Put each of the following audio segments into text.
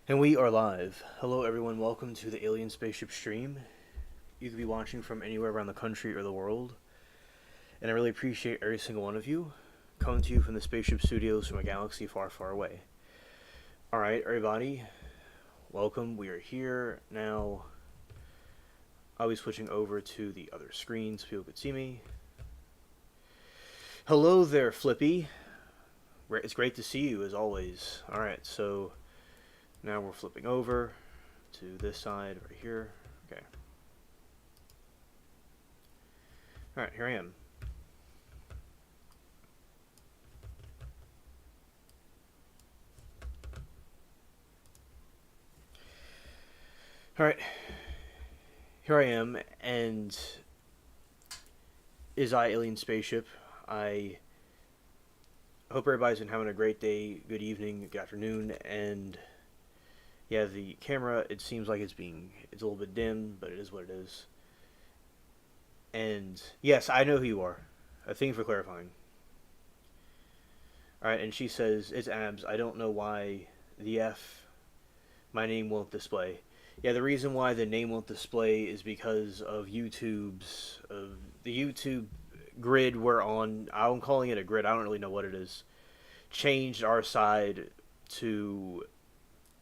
And we are live. Hello, everyone. Welcome to the Alien Spaceship stream. You could be watching from anywhere around the country or the world. And I really appreciate every single one of you coming to you from the Spaceship Studios from a galaxy far, far away. Alright, everybody. Welcome. We are here. Now, I'll be switching over to the other screen so people could see me. Hello there, Flippy. It's great to see you, as always. Alright, so now we're flipping over to this side right here. Okay. Alright, here I am. Alright. Here I am, and is I Alien Spaceship. I hope everybody's been having a great day, good evening, good afternoon, and yeah, the camera, it seems like it's a little bit dim, but it is what it is. And yes, I know who you are. Thank you for clarifying. Alright, and she says, it's Abs. I don't know why the F, my name won't display. Yeah, the reason why the name won't display is because of the YouTube grid we're on. I'm calling it a grid. I don't really know what it is. Changed our side to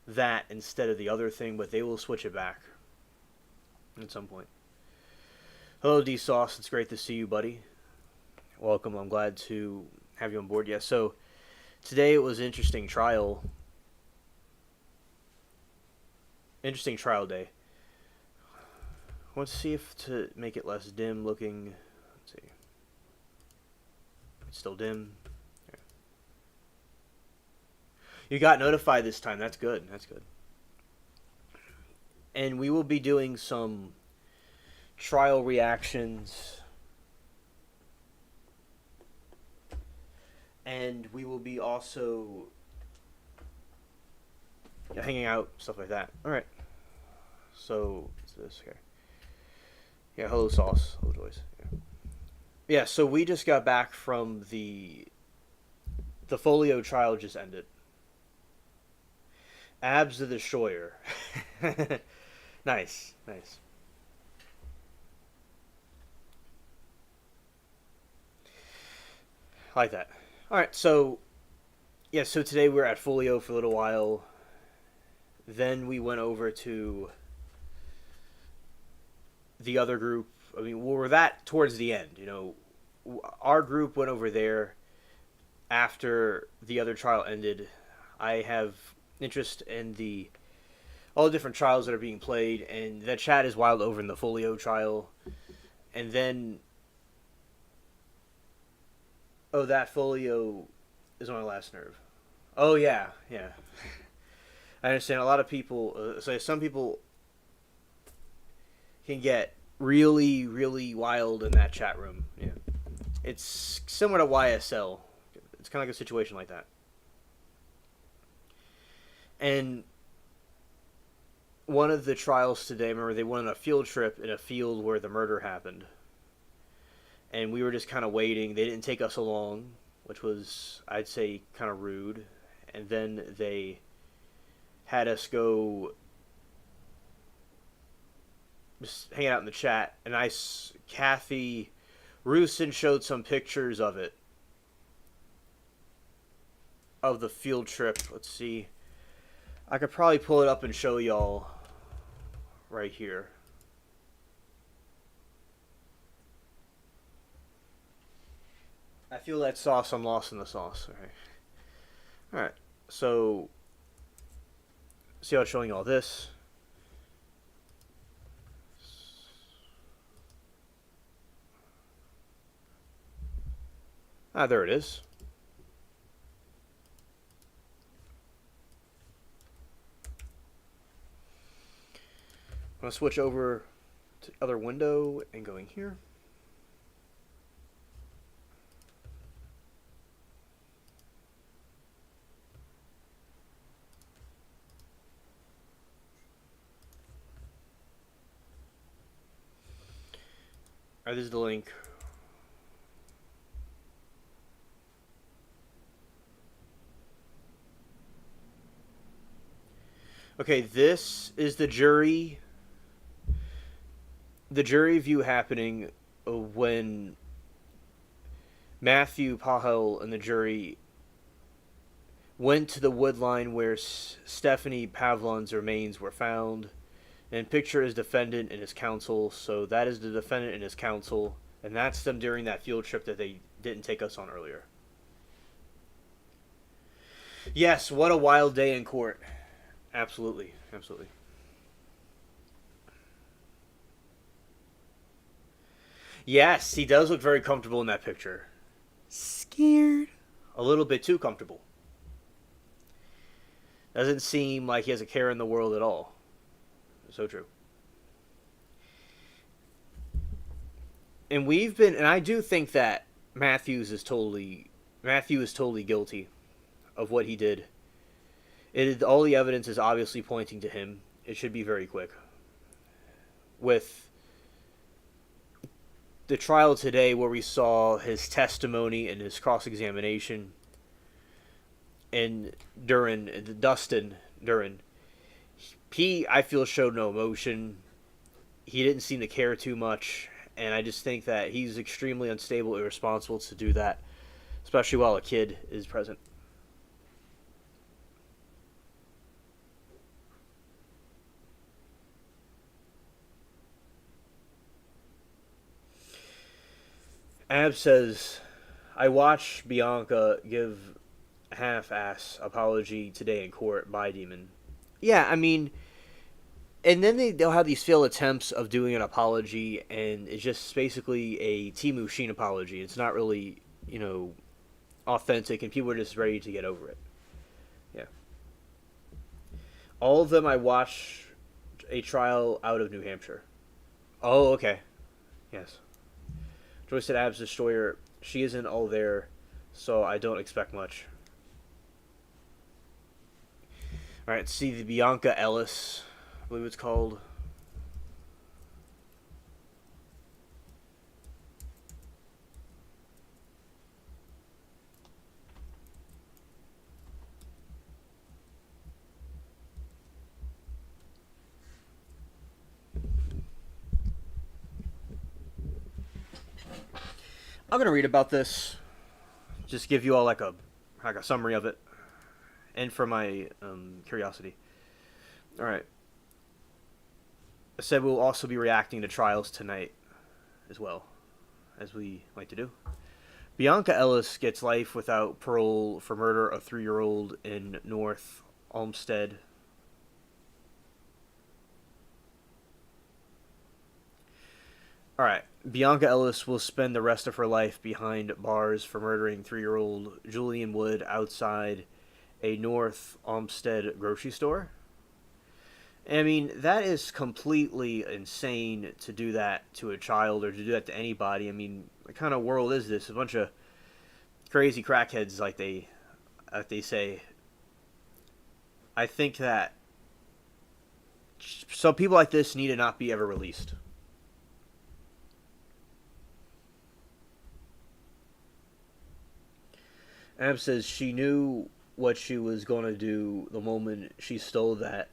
that instead of the other thing, but they will switch it back at some point. Hello, D Sauce. It's great to see you, buddy. Welcome. I'm glad to have you on board. Yeah, so today it was interesting trial day. Let's see if to make it less dim looking. Let's see. It's still dim. Okay. You got notified this time. That's good. That's good. And we will be doing some trial reactions. And we will be also hanging out, stuff like that. Alright. So, what's this? Okay. Yeah, hello, Sauce. Hello, Joyce. Yeah, so we just got back from the Folio trial just ended. Abs the Destroyer. Nice, nice. I like that. Alright, so yeah, so today we were at Folio for a little while. Then we went over to the other group. I mean, we were that towards the end, you know. Our group went over there after the other trial ended. I have interest in all the different trials that are being played, and the chat is wild over in the Folio trial. And then, oh, that Folio is on my last nerve. Oh yeah, yeah. I understand a lot of people. So some people can get really, really wild in that chat room. Yeah, it's similar to YSL. It's kind of like a situation like that. And one of the trials today, remember, they went on a field trip in a field where the murder happened. And we were just kind of waiting. They didn't take us along, which was, I'd say, kind of rude. And then they had us go just hanging out in the chat. And Kathy Roosin showed some pictures of it. Of the field trip. Let's see. I could probably pull it up and show y'all right here. I feel that sauce. I'm lost in the sauce. Alright. Alright. So, see how it's showing all this. Ah, there it is. I'm going to switch over to other window and going here. Alright, this is the link. Okay, this is the jury view happening when Matthew Pahel and the jury went to the wood line where Stephanie Pavlon's remains were found, and picture his defendant and his counsel. So that is the defendant and his counsel, and that's them during that field trip that they didn't take us on earlier. Yes, what a wild day in court. Absolutely, absolutely. Yes, he does look very comfortable in that picture. Scared. A little bit too comfortable. Doesn't seem like he has a care in the world at all. So true. And I do think that Matthew is totally guilty of what he did. All the evidence is obviously pointing to him. It should be very quick. With the trial today, where we saw his testimony and his cross-examination, and Dustin Duran, I feel, showed no emotion. He didn't seem to care too much, and I just think that he's extremely unstable, irresponsible to do that, especially while a kid is present. Ab says, I watched Bianca give a half-ass apology today in court by Demon. Yeah, I mean, and then they'll have these failed attempts of doing an apology, and it's just basically a Temu Sheen apology. It's not really, authentic, and people are just ready to get over it. Yeah. All of them I watched a trial out of New Hampshire. Oh, okay. Yes. Joyce said Ab's Destroyer, she isn't all there, so I don't expect much. Alright, see the Bianca Ellis, I believe it's called. I'm gonna read about this. Just give you all like a summary of it, and for my curiosity. All right. I said we'll also be reacting to trials tonight, as well, as we like to do. Bianca Ellis gets life without parole for murder of 3-year-old in North Olmsted. All right. Bianca Ellis will spend the rest of her life behind bars for murdering 3-year-old Julian Wood outside a North Olmsted grocery store. I mean, that is completely insane to do that to a child or to do that to anybody. I mean, what kind of world is this? A bunch of crazy crackheads, like they say. I think that some people like this need to not be ever released. Ab says she knew what she was going to do the moment she stole that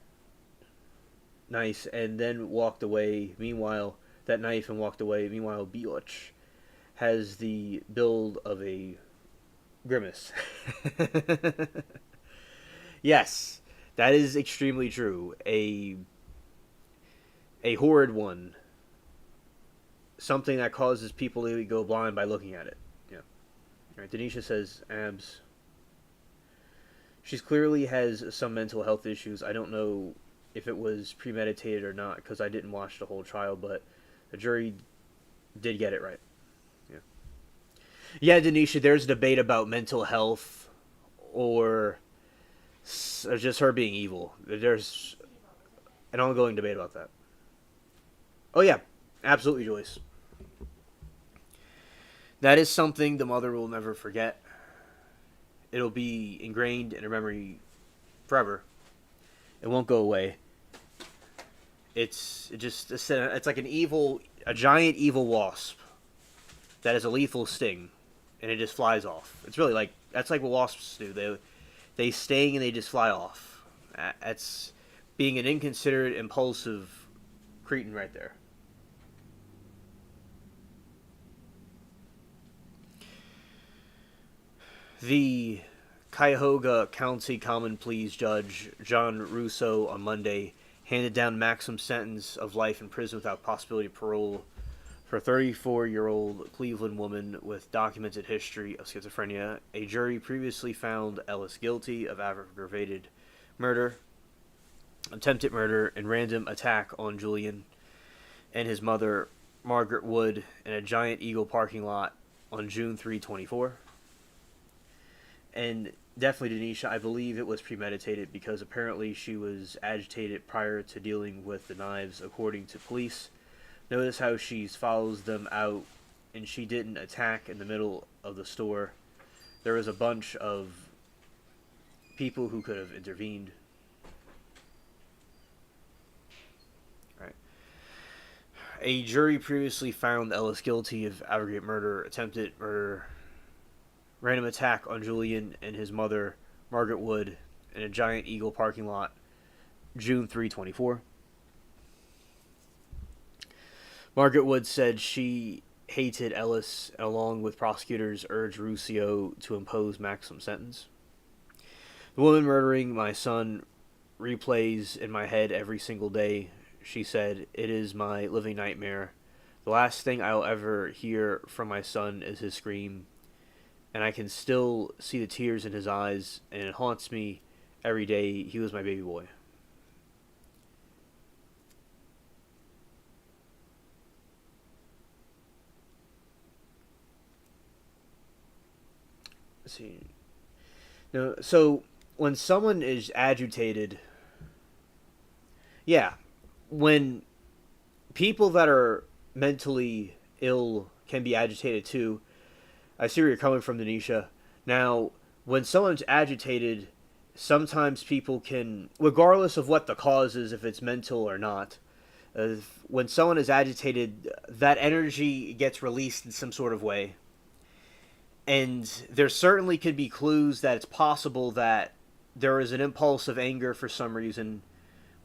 knife and then walked away. Meanwhile, that knife and walked away. Meanwhile, Biotch has the build of a grimace. Yes, that is extremely true. A horrid one. Something that causes people to go blind by looking at it. Right, Denisha says, Abs. She clearly has some mental health issues. I don't know if it was premeditated or not because I didn't watch the whole trial, but the jury did get it right. Yeah, Denisha, there's a debate about mental health or just her being evil. There's an ongoing debate about that. Oh, yeah, absolutely, Joyce. That is something the mother will never forget. It'll be ingrained in her memory forever. It won't go away. It's like a giant evil wasp that has a lethal sting, and it just flies off. It's really that's like what wasps do. They sting and they just fly off. being an inconsiderate, impulsive cretin right there. The Cuyahoga County Common Pleas Judge John Russo on Monday handed down maximum sentence of life in prison without possibility of parole for a 34-year-old Cleveland woman with documented history of schizophrenia. A jury previously found Ellis guilty of aggravated murder, attempted murder, and random attack on Julian and his mother, Margaret Wood, in a Giant Eagle parking lot on June 3, 2024. And definitely, Denisha, I believe it was premeditated because apparently she was agitated prior to dealing with the knives, according to police. Notice how she follows them out, and she didn't attack in the middle of the store. There was a bunch of people who could have intervened. Right. A jury previously found Ellis guilty of aggravated murder, attempted murder, random attack on Julian and his mother, Margaret Wood, in a Giant Eagle parking lot, June 3, 2024. Margaret Wood said she hated Ellis, and along with prosecutors urged Ruscio to impose maximum sentence. The woman murdering my son replays in my head every single day, she said. It is my living nightmare. The last thing I'll ever hear from my son is his scream, and I can still see the tears in his eyes, and it haunts me every day. He was my baby boy. Let's see. No, so when someone is agitated, yeah, when people that are mentally ill can be agitated too. I see where you're coming from, Denisha. Now, when someone's agitated, sometimes people can, regardless of what the cause is, if it's mental or not, when someone is agitated, that energy gets released in some sort of way. And there certainly could be clues that it's possible that there is an impulse of anger for some reason,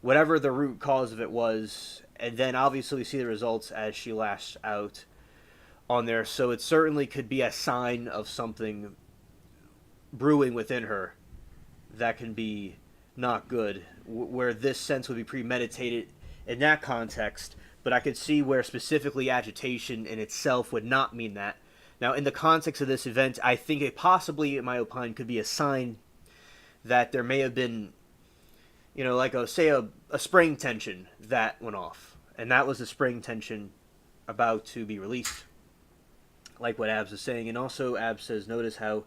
whatever the root cause of it was, and then obviously we see the results as she lashed out on there. So it certainly could be a sign of something brewing within her that can be not good, where this sense would be premeditated in that context. But I could see where specifically agitation in itself would not mean that. Now, in the context of this event, I think it possibly, in my opinion, could be a sign that there may have been, like a spring tension that went off. And that was the spring tension about to be released, like what Abs is saying. And also, Abs says, notice how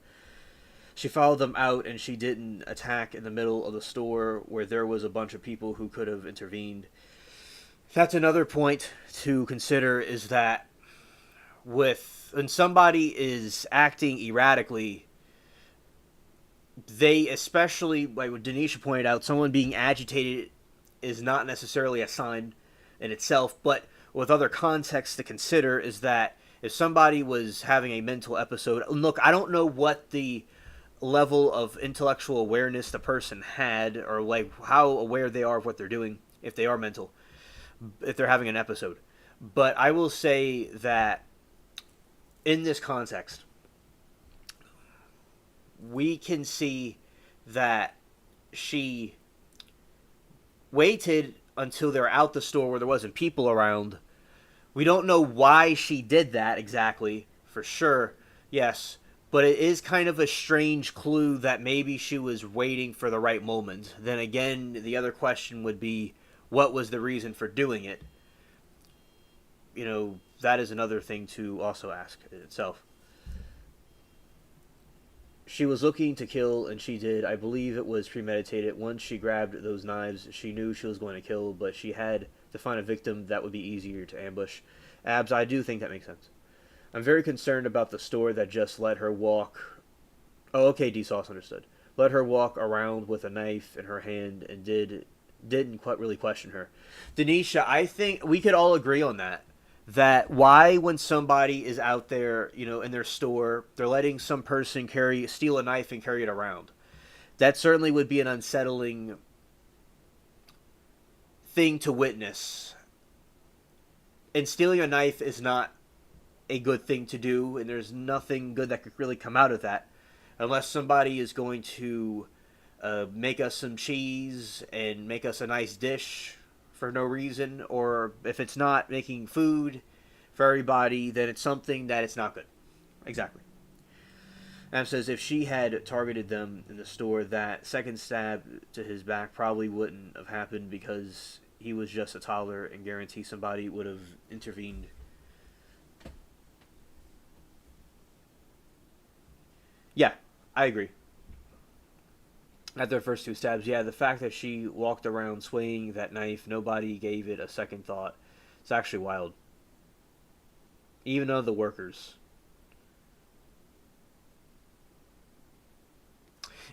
she followed them out and she didn't attack in the middle of the store where there was a bunch of people who could have intervened. That's another point to consider, is that when somebody is acting erratically, they, especially like what Denisha pointed out, someone being agitated is not necessarily a sign in itself, but with other contexts to consider is that if somebody was having a mental episode, look, I don't know what the level of intellectual awareness the person had, or like how aware they are of what they're doing, if they are mental, if they're having an episode. But I will say that in this context, we can see that she waited until they're out the store where there wasn't people around. We don't know why she did that exactly, for sure, yes, but it is kind of a strange clue that maybe she was waiting for the right moment. Then again, the other question would be, what was the reason for doing it? That is another thing to also ask itself. She was looking to kill, and she did. I believe it was premeditated. Once she grabbed those knives, she knew she was going to kill, but she had to find a victim that would be easier to ambush. Abs, I do think that makes sense. I'm very concerned about the store that just let her walk. Oh, okay, D-Sauce understood. Let her walk around with a knife in her hand and didn't quite really question her. Denisha, I think we could all agree on that. That why, when somebody is out there, in their store, they're letting some person steal a knife and carry it around. That certainly would be an unsettling thing to witness. And stealing a knife is not a good thing to do, and there's nothing good that could really come out of that. Unless somebody is going to make us some cheese and make us a nice dish for no reason, or if it's not making food for everybody, then it's something that it's not good. Exactly. And says if she had targeted them in the store, that second stab to his back probably wouldn't have happened because he was just a toddler, and guarantee somebody would have intervened. Yeah, I agree. At their first two stabs, yeah, the fact that she walked around swinging that knife, nobody gave it a second thought. It's actually wild. Even though the workers.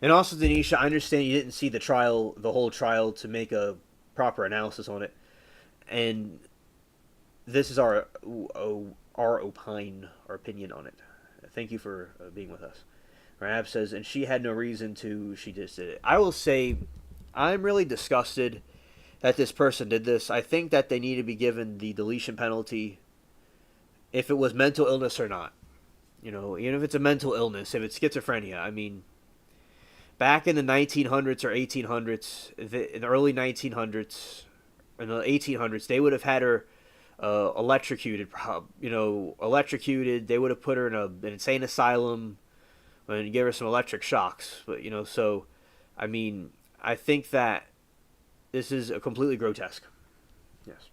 And also, Denisha, I understand you didn't see the trial, the whole trial, to make a proper analysis on it. And this is our opine, our opinion on it. Thank you for being with us. Rahab says, and she had no reason to, she just did it. I will say, I'm really disgusted that this person did this. I think that they need to be given the deletion penalty if it was mental illness or not. You know, even if it's a mental illness, if it's schizophrenia. I mean, back in the 1900s or 1800s, in the early 1900s, in the 1800s, they would have had her electrocuted. Electrocuted. They would have put her in an insane asylum and give her some electric shocks. But, so, I mean, I think that this is a completely grotesque. Yes.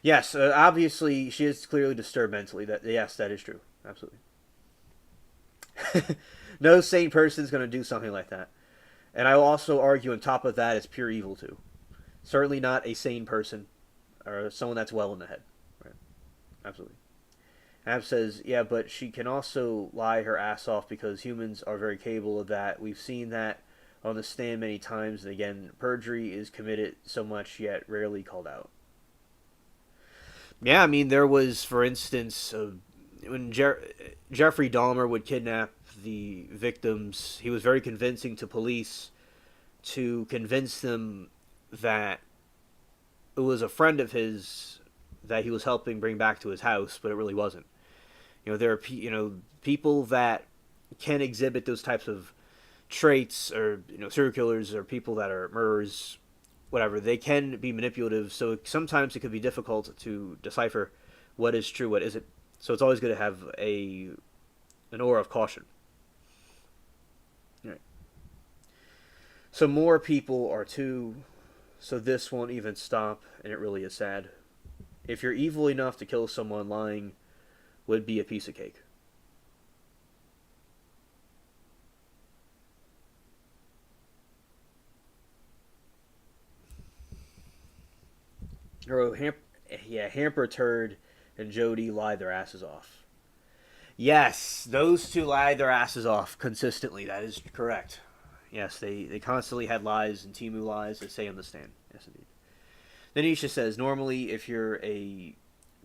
Yes, obviously, she is clearly disturbed mentally. Yes, that is true. Absolutely. No sane person is going to do something like that. And I will also argue on top of that, it's pure evil, too. Certainly not a sane person or someone that's well in the head. Right. Absolutely. Ab says, yeah, but she can also lie her ass off because humans are very capable of that. We've seen that on the stand many times. And again, perjury is committed so much yet rarely called out. Yeah, I mean, there was, for instance, when Jeffrey Dahmer would kidnap the victims, he was very convincing to police to convince them that it was a friend of his that he was helping bring back to his house, but it really wasn't. There are people that can exhibit those types of traits, or serial killers, or people that are murderers, whatever. They can be manipulative, so sometimes it could be difficult to decipher what is true, what isn't. So it's always good to have an aura of caution. All right. So more people are too. So this won't even stop, and it really is sad. If you're evil enough to kill someone, lying would be a piece of cake. Hamper Turd and Jody lied their asses off. Yes, those two lied their asses off consistently. That is correct. Yes, they constantly had lies and Temu lies, they say on the stand. Yes, indeed. Then Isha says, normally, if you're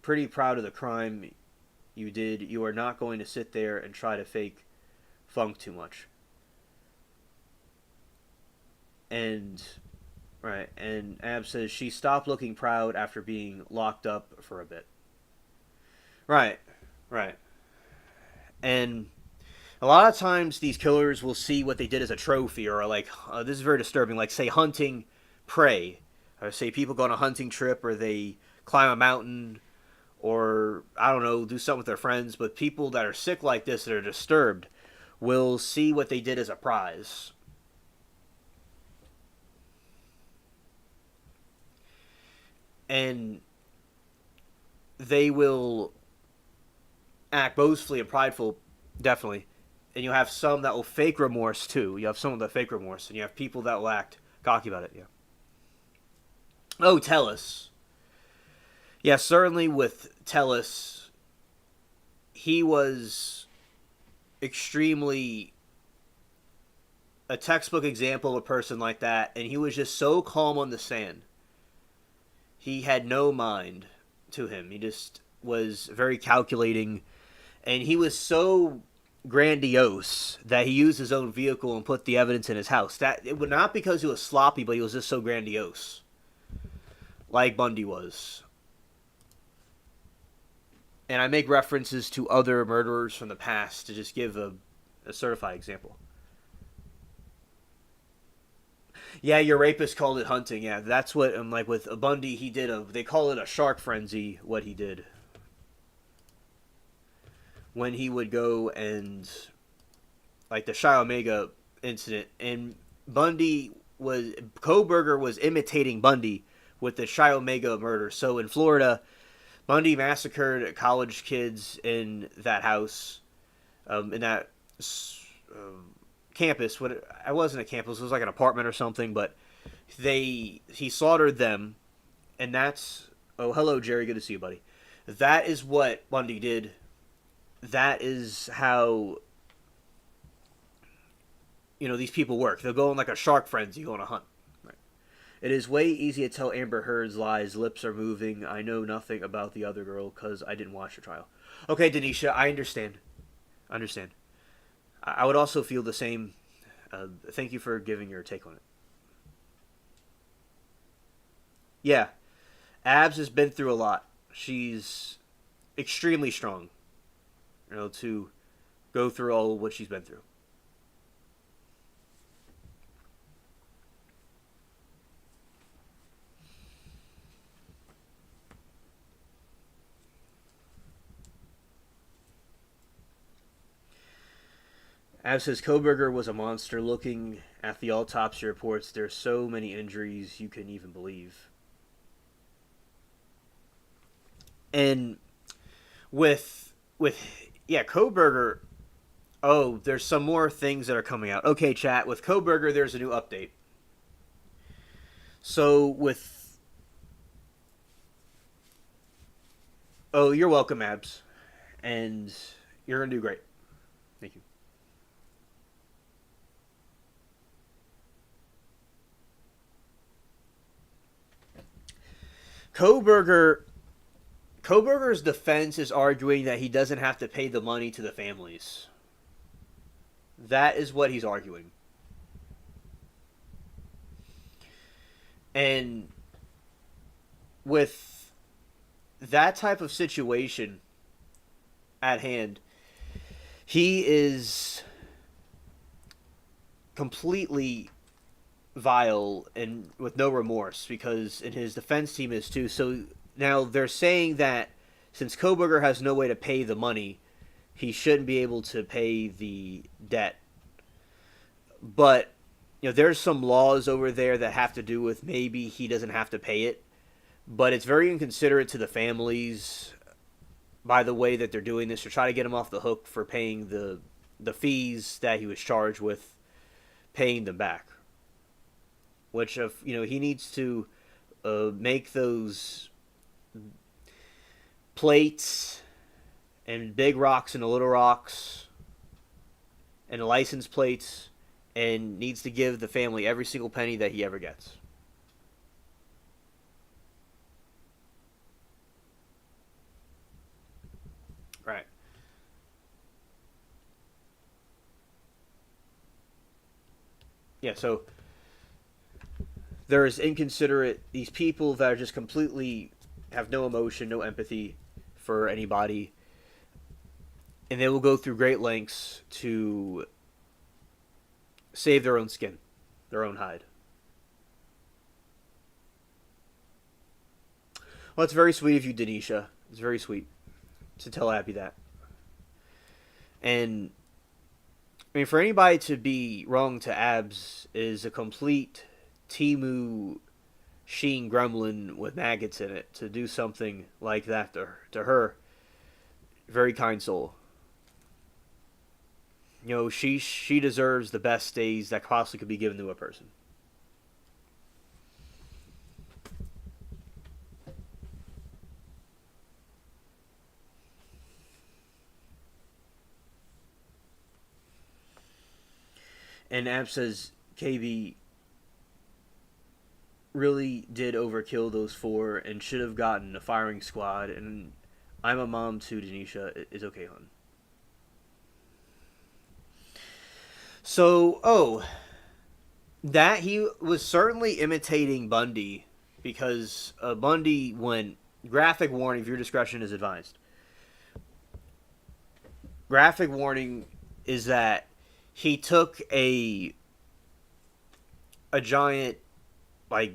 pretty proud of the crime you did, you are not going to sit there and try to fake funk too much. And Ab says she stopped looking proud after being locked up for a bit. Right. And a lot of times these killers will see what they did as a trophy, or like, this is very disturbing, like, say, hunting prey. Or say people go on a hunting trip, or they climb a mountain, or, I don't know, do something with their friends. But people that are sick like this, that are disturbed, will see what they did as a prize. And they will act boastfully and prideful, definitely. And you have some that will fake remorse, too. You have some that fake remorse, and you have people that will act cocky about it, yeah. Oh, Tellus. Yeah, certainly with Tellus, he was extremely a textbook example of a person like that, and he was just so calm on the stand. He had no mind to him. He just was very calculating, and he was so grandiose that he used his own vehicle and put the evidence in his house. That it would not because he was sloppy, but he was just so grandiose, like Bundy was. And I make references to other murderers from the past to just give a certified example. Yeah, your rapist called it hunting. Yeah, that's what I'm like with Bundy. He did they call it a shark frenzy. What he did when he would go and like the Chi Omega incident, and Kohberger was imitating Bundy with the Chi Omega murder. So in Florida, Bundy massacred college kids in that house, in that campus. What I wasn't a campus; it was like an apartment or something. But he slaughtered them, and that's hello Jerry, good to see you, buddy. That is what Bundy did. That is how these people work. They'll go on like a shark frenzy, go on a hunt. Right. It is way easy to tell Amber Heard's lies. Lips are moving. I know nothing about the other girl because I didn't watch her trial. Okay, Denisha, I understand. I would also feel the same. Thank you for giving your take on it. Yeah, Abs has been through a lot. She's extremely strong, to go through all what she's been through. Ab says Kohberger was a monster. Looking at the autopsy reports, there's so many injuries you can even believe. And with Kohberger, there's some more things that are coming out. Okay, chat, with Kohberger, there's a new update. So you're welcome, Abs, and you're gonna do great. Thank you. Kohberger's defense is arguing that he doesn't have to pay the money to the families. That is what he's arguing. And with that type of situation at hand, he is completely vile and with no remorse, because in his defense team is too. So now they're saying that since Kohberger has no way to pay the money, he shouldn't be able to pay the debt. But there's some laws over there that have to do with maybe he doesn't have to pay it, but it's very inconsiderate to the families by the way that they're doing this to try to get him off the hook for paying the fees that he was charged with paying them back. Which he needs to make those plates and big rocks and the little rocks and the license plates, and needs to give the family every single penny that he ever gets. Right. Yeah, so there's inconsiderate, these people that are just completely have no emotion, no empathy for anybody, and they will go through great lengths to save their own skin, their own hide. Well, it's very sweet of you, Denisha. It's very sweet to tell Abby that. And I mean, for anybody to be wrong to Abs is a complete Temu Sheen gremlin with maggots in it to do something like that to her. Very kind soul. She deserves the best days that possibly could be given to a person. And Ab says KB really did overkill those four and should have gotten a firing squad. And I'm a mom too, Denisha. It's okay, hon. That he was certainly imitating Bundy because Bundy went graphic warning. Viewer discretion is advised. Graphic warning is that he took a giant like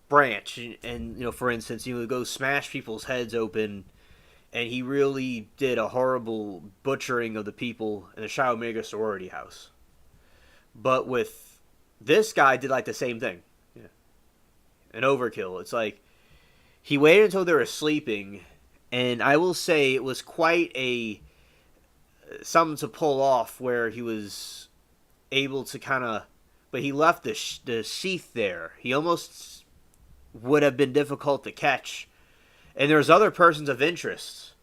branch and for instance he would go smash people's heads open, and he really did a horrible butchering of the people in the Chi Omega sorority house. But with this guy did like the same thing. Yeah. An overkill. It's like he waited until they were sleeping, and I will say it was quite a something to pull off where he was able to kind of, but he left the sheath there. He almost would have been difficult to catch, and there's other persons of interest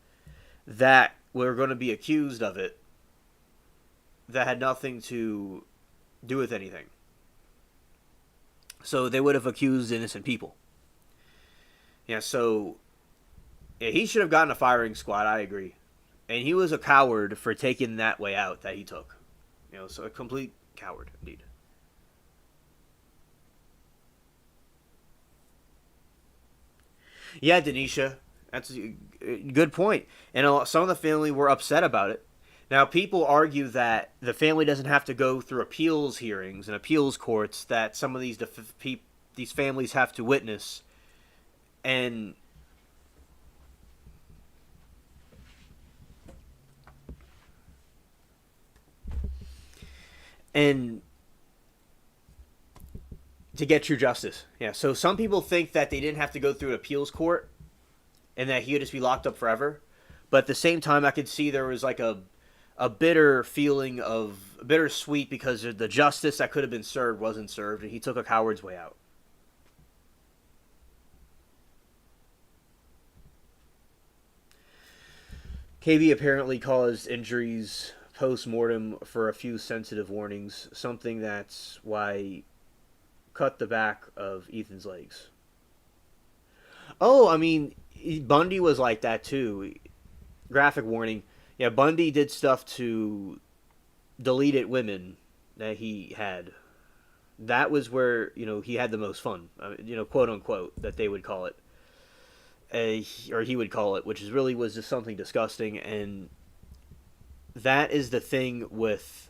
that were going to be accused of it that had nothing to do with anything. So they would have accused innocent people. Yeah, so he should have gotten a firing squad, I agree. And he was a coward for taking that way out that he took. So a complete coward, indeed. Yeah, Denisha, that's a good point. And some of the family were upset about it. Now, people argue that the family doesn't have to go through appeals hearings and appeals courts that some of these families have to witness. And to get true justice. Yeah, so some people think that they didn't have to go through an appeals court and that he would just be locked up forever. But at the same time, I could see there was like a bitter feeling of bittersweet because the justice that could have been served wasn't served, and he took a coward's way out. KB apparently caused injuries post-mortem for a few sensitive warnings, something that's why he cut the back of Ethan's legs. Oh, I mean, Bundy was like that too. Graphic warning. Yeah, Bundy did stuff to deleted women that he had. That was where he had the most fun, quote unquote, that they would call it, or he would call it, which is really was just something disgusting. And that is the thing with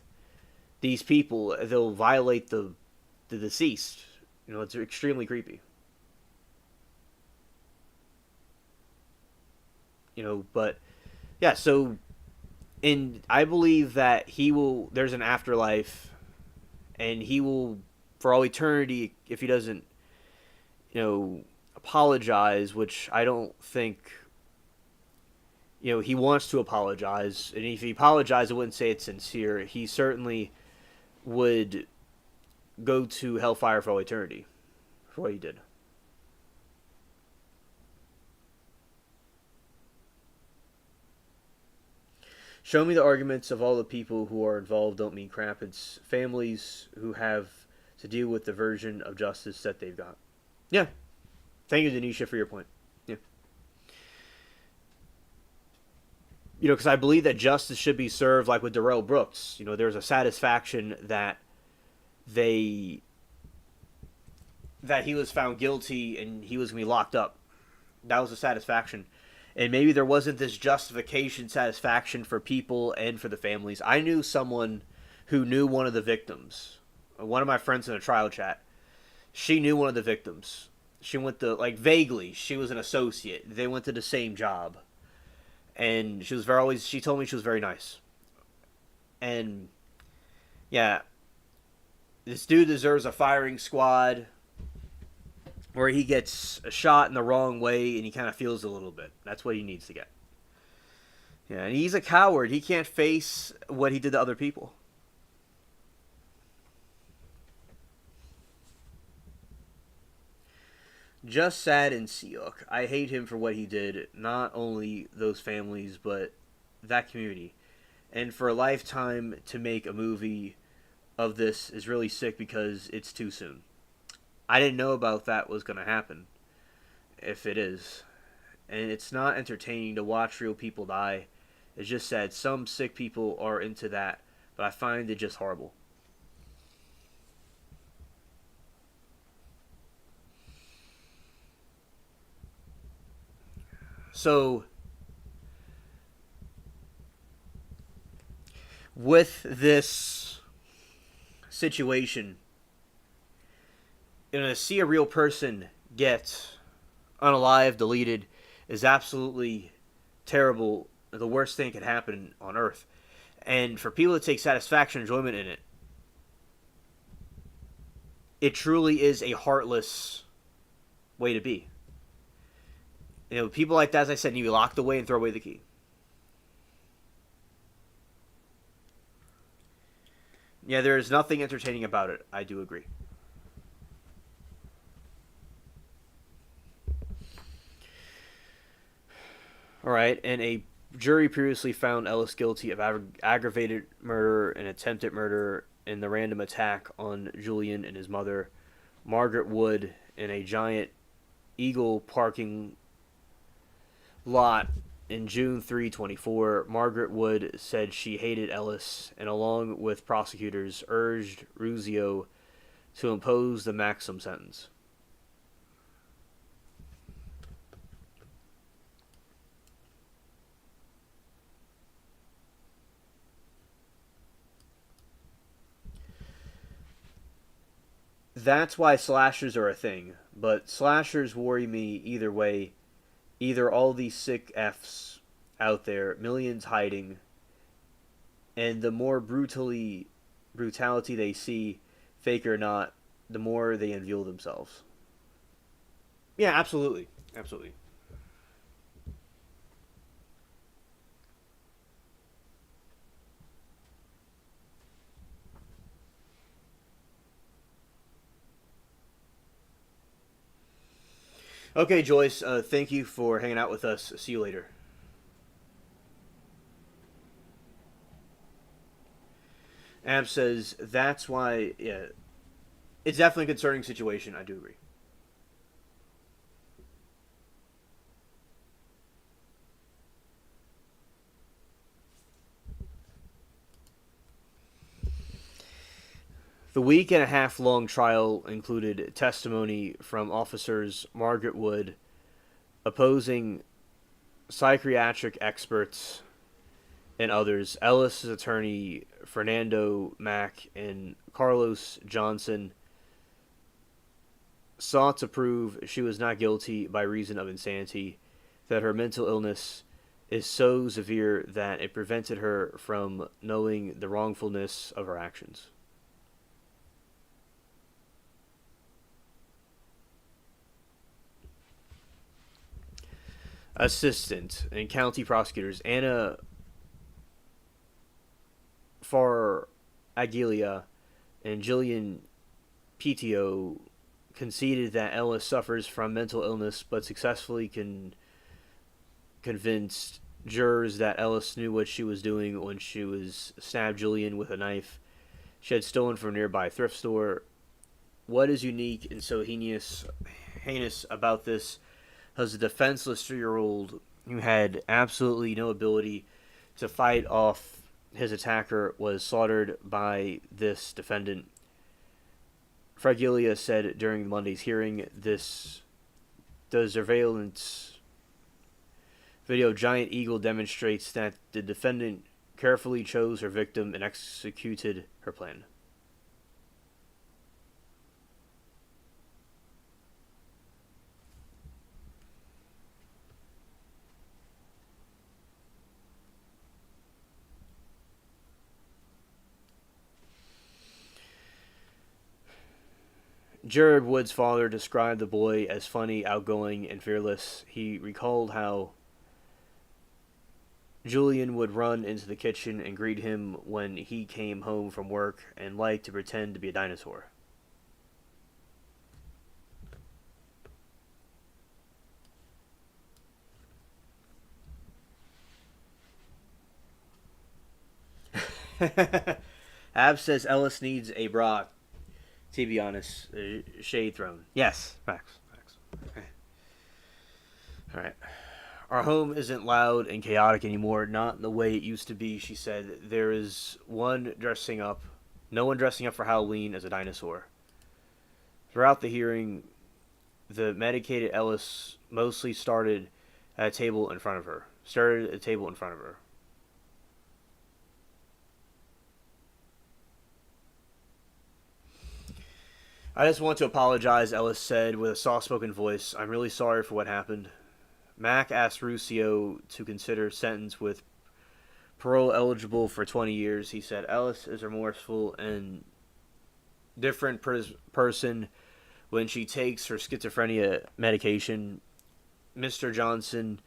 these people; they'll violate the deceased. It's extremely creepy. But yeah, so. And I believe that there's an afterlife, and he will, for all eternity, if he doesn't, apologize, which I don't think, he wants to apologize. And if he apologized, I wouldn't say it's sincere. He certainly would go to hellfire for all eternity for what he did. Show me the arguments of all the people who are involved don't mean crap. It's families who have to deal with the version of justice that they've got. Yeah. Thank you, Denisha, for your point. Yeah. Because I believe that justice should be served like with Darrell Brooks. There's a satisfaction that that he was found guilty and he was going to be locked up. That was a satisfaction. And maybe there wasn't this justification satisfaction for people and for the families. I knew someone who knew one of the victims. One of my friends in a trial chat. She knew one of the victims. She went to, vaguely, she was an associate. They went to the same job. And she told me she was very nice. And, yeah, this dude deserves a firing squad where he gets a shot in the wrong way and he kind of feels a little bit. That's what he needs to get. Yeah, and he's a coward. He can't face what he did to other people. Just sad and Seok. I hate him for what he did. Not only those families, but that community. And for a lifetime to make a movie of this is really sick because it's too soon. I didn't know about that was going to happen, if it is. And it's not entertaining to watch real people die. It's just sad. Some sick people are into that, but I find it just horrible. So, with this situation, to see a real person get unalive, deleted, is absolutely terrible. The worst thing that could happen on Earth. And for people to take satisfaction and enjoyment in it, it truly is a heartless way to be. People like that, as I said, need to be locked away and throw away the key. Yeah, there is nothing entertaining about it. I do agree. All right, and a jury previously found Ellis guilty of aggravated murder and attempted murder in the random attack on Julian and his mother, Margaret Wood, in a giant Eagle parking lot in June 3/24. Margaret Wood said she hated Ellis and, along with prosecutors, urged Ruzio to impose the maximum sentence. That's why slashers are a thing, but slashers worry me either way. Either all these sick Fs out there, millions hiding, and the more brutality they see, fake or not, the more they unveil themselves. Yeah, absolutely. Absolutely. Okay, Joyce, thank you for hanging out with us. See you later. Ab says, that's why, yeah, it's definitely a concerning situation. I do agree. The week and a half long trial included testimony from officers Margaret Wood, opposing psychiatric experts, and others. Ellis' attorney Fernando Mack and Carlos Johnson sought to prove she was not guilty by reason of insanity, that her mental illness is so severe that it prevented her from knowing the wrongfulness of her actions. Assistant and county prosecutors Anna Aguilia and Jillian PTO conceded that Ellis suffers from mental illness, but successfully convinced jurors that Ellis knew what she was doing when she was stabbed Julian with a knife she had stolen from a nearby thrift store. What is unique and so heinous about this was a defenseless 3-year-old who had absolutely no ability to fight off his attacker was slaughtered by this defendant. Fragilia said during Monday's hearing, the surveillance video Giant Eagle demonstrates that the defendant carefully chose her victim and executed her plan. Jared Wood's father described the boy as funny, outgoing, and fearless. He recalled how Julian would run into the kitchen and greet him when he came home from work and liked to pretend to be a dinosaur. Ab says Ellis needs a bra. To be honest, shade thrown. Yes, facts. Okay. All right. Our home isn't loud and chaotic anymore, not in the way it used to be, she said. There is no one dressing up for Halloween as a dinosaur. Throughout the hearing, the medicated Ellis mostly started at a table in front of her. Started at a table in front of her. I just want to apologize, Ellis said with a soft-spoken voice. I'm really sorry for what happened. Mac asked Ruscio to consider sentence with parole eligible for 20 years. He said Ellis is remorseful and different person when she takes her schizophrenia medication. Mr. Johnson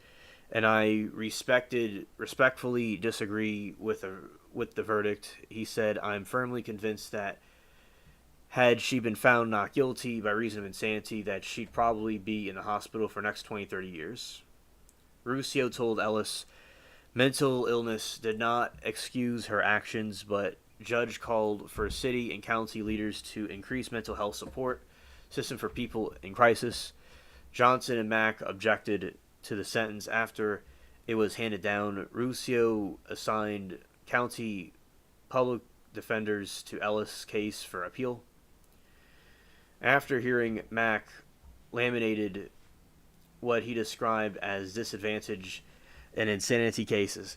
and I respectfully disagree with the verdict. He said, I'm firmly convinced that had she been found not guilty by reason of insanity, that she'd probably be in the hospital for the next 20, 30 years. Ruscio told Ellis mental illness did not excuse her actions, but judge called for city and county leaders to increase mental health support system for people in crisis. Johnson and Mack objected to the sentence after it was handed down. Ruscio assigned county public defenders to Ellis' case for appeal. After hearing, Mack laminated what he described as disadvantage in insanity cases.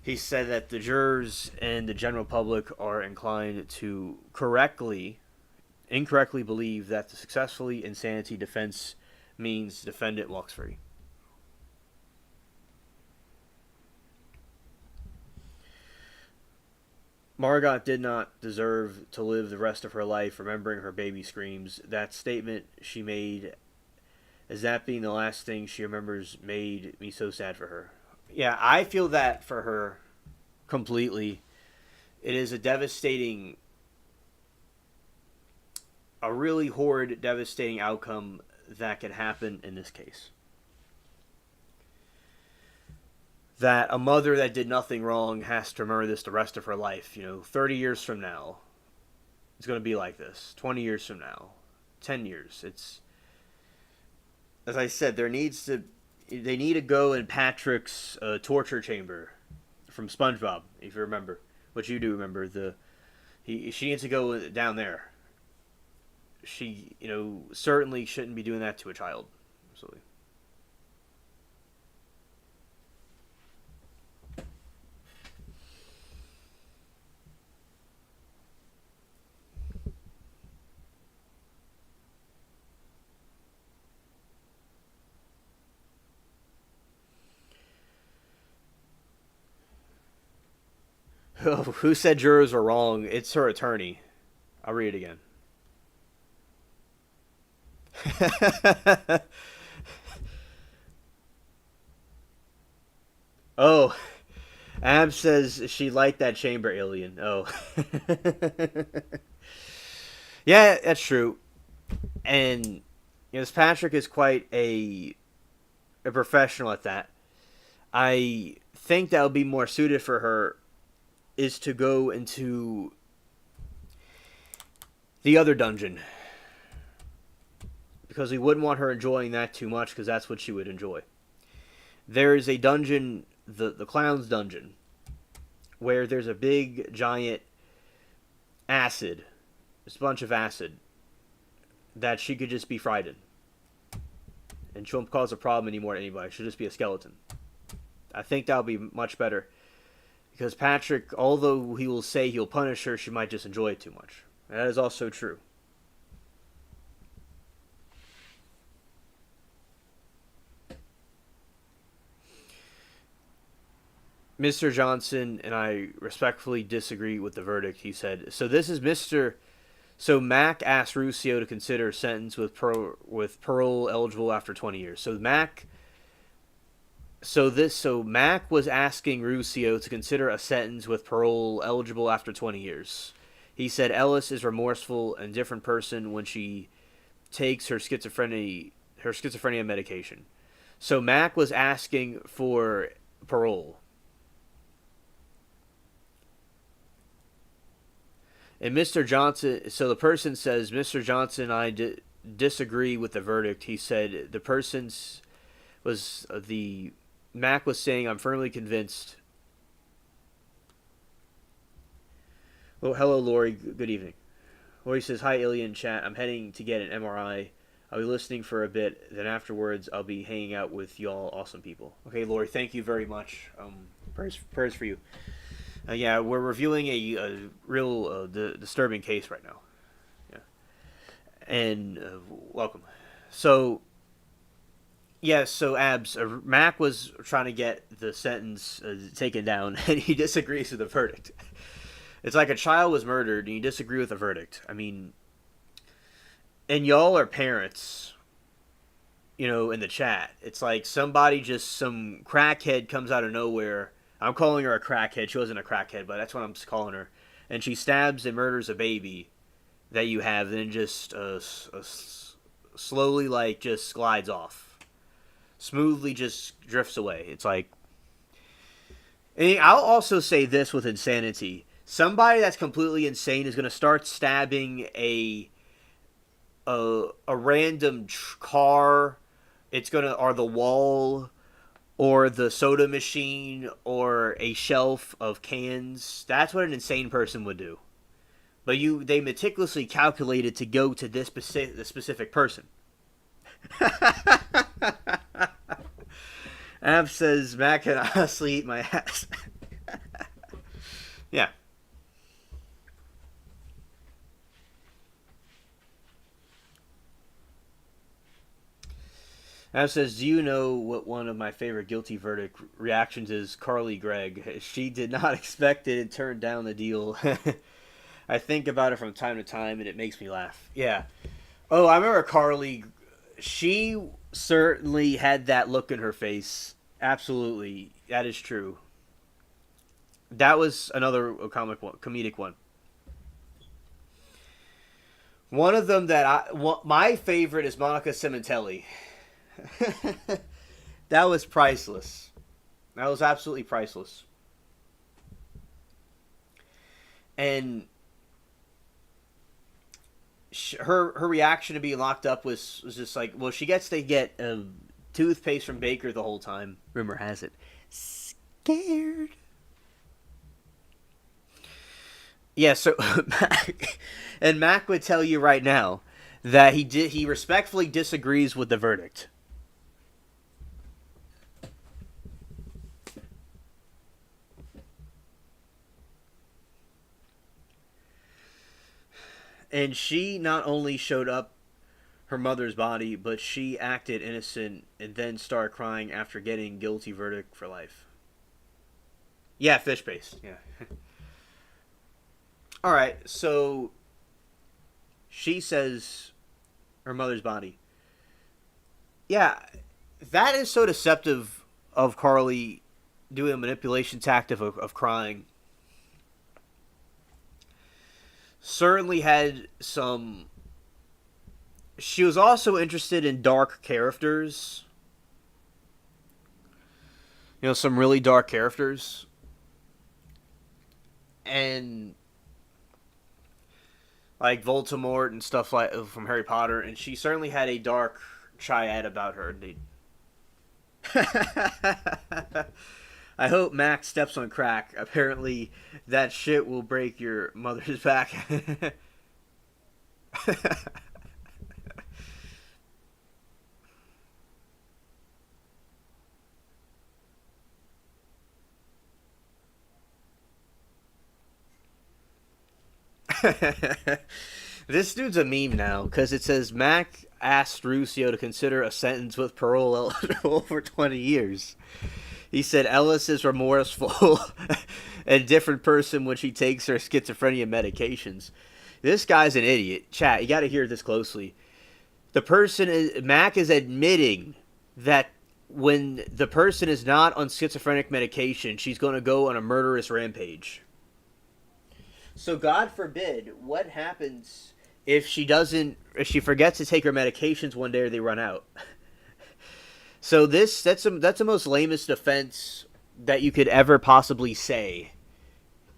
He said that the jurors and the general public are inclined to incorrectly believe that the successfully insanity defense means defendant walks free. Margot did not deserve to live the rest of her life remembering her baby screams. That statement she made, as that being the last thing she remembers, made me so sad for her. Yeah, I feel that for her completely. It is a really horrid, devastating outcome that could happen in this case. That a mother that did nothing wrong has to remember this the rest of her life. 30 years from now, it's going to be like this. 20 years from now, 10 years. It's, as I said, they need to go in Patrick's torture chamber from SpongeBob, if you remember, which you do remember. She needs to go down there. She, certainly shouldn't be doing that to a child. Absolutely. Oh, who said jurors were wrong? It's her attorney. I'll read it again. Oh, Ab says she liked that chamber alien. Oh. Yeah, that's true. And this Patrick is quite a professional at that. I think that would be more suited for her is to go into the other dungeon. Because we wouldn't want her enjoying that too much, because that's what she would enjoy. There is a dungeon, the Clown's Dungeon, where there's a big, giant acid, a bunch of acid, that she could just be fried in. And she won't cause a problem anymore to anybody. She'll just be a skeleton. I think that would be much better. Because Patrick, although he will say he'll punish her, she might just enjoy it too much. And that is also true. Mr. Johnson and I respectfully disagree with the verdict, he said. So this is So Mac asked Ruscio to consider a sentence with parole eligible after 20 years. So Mac was asking Ruscio to consider a sentence with parole eligible after 20 years. He said Ellis is remorseful and different person when she takes her schizophrenia medication. So Mac was asking for parole. And Mr. Johnson, so the person says, Mr. Johnson and I disagree with the verdict. He said Mac was saying, I'm firmly convinced. Oh, hello, Lori. Good evening. Lori says, hi, Alien Chat. I'm heading to get an MRI. I'll be listening for a bit. Then afterwards, I'll be hanging out with y'all awesome people. Okay, Lori, thank you very much. Prayers for you. Yeah, we're reviewing a real disturbing case right now. Yeah, and welcome. So, yeah, so Abs, Mac was trying to get the sentence taken down, and he disagrees with the verdict. It's like a child was murdered, and you disagree with the verdict. I mean, and y'all are parents, in the chat. It's like some crackhead comes out of nowhere. I'm calling her a crackhead. She wasn't a crackhead, but that's what I'm calling her. And she stabs and murders a baby that you have, and then just slowly, like, just glides off. Smoothly just drifts away. It's like... And I'll also say this with insanity. Somebody that's completely insane is going to start stabbing a random car. It's going to... Or the wall... Or the soda machine, or a shelf of cans. That's what an insane person would do. But they meticulously calculated to go to this specific person. Ab says, Mac can honestly eat my ass. Yeah. Ab says, do you know what one of my favorite guilty verdict reactions is? Carly Gregg. She did not expect it and turned down the deal. I think about it from time to time and it makes me laugh. Yeah. Oh, I remember Carly. She certainly had that look in her face. Absolutely. That is true. That was another comedic one. One of them my favorite is Monica Cementelli. That was priceless. That was absolutely priceless. And her reaction to being locked up was just like, well, she gets to get toothpaste from Baker the whole time. Rumor has it. Scared. Yeah, so Mac would tell you right now that he respectfully disagrees with the verdict. And she not only showed up her mother's body, but she acted innocent and then started crying after getting guilty verdict for life. Yeah, fish paste. Yeah. Alright, so she says her mother's body. Yeah, that is so deceptive of Carly doing a manipulation tactic of crying. Certainly had some... She was also interested in dark characters. Some really dark characters. And... like Voldemort and stuff like from Harry Potter. And she certainly had a dark triad about her, indeed. I hope Max steps on crack. Apparently, that shit will break your mother's back. This dude's a meme now, because it says Mac asked Ruscio to consider a sentence with parole eligible for 20 years. He said Ellis is remorseful and a different person when she takes her schizophrenia medications. This guy's an idiot. Chat, you got to hear this closely. Mac is admitting that when the person is not on schizophrenic medication, she's going to go on a murderous rampage. So God forbid, what happens if she forgets to take her medications one day or they run out? So that's the most lamest defense that you could ever possibly say.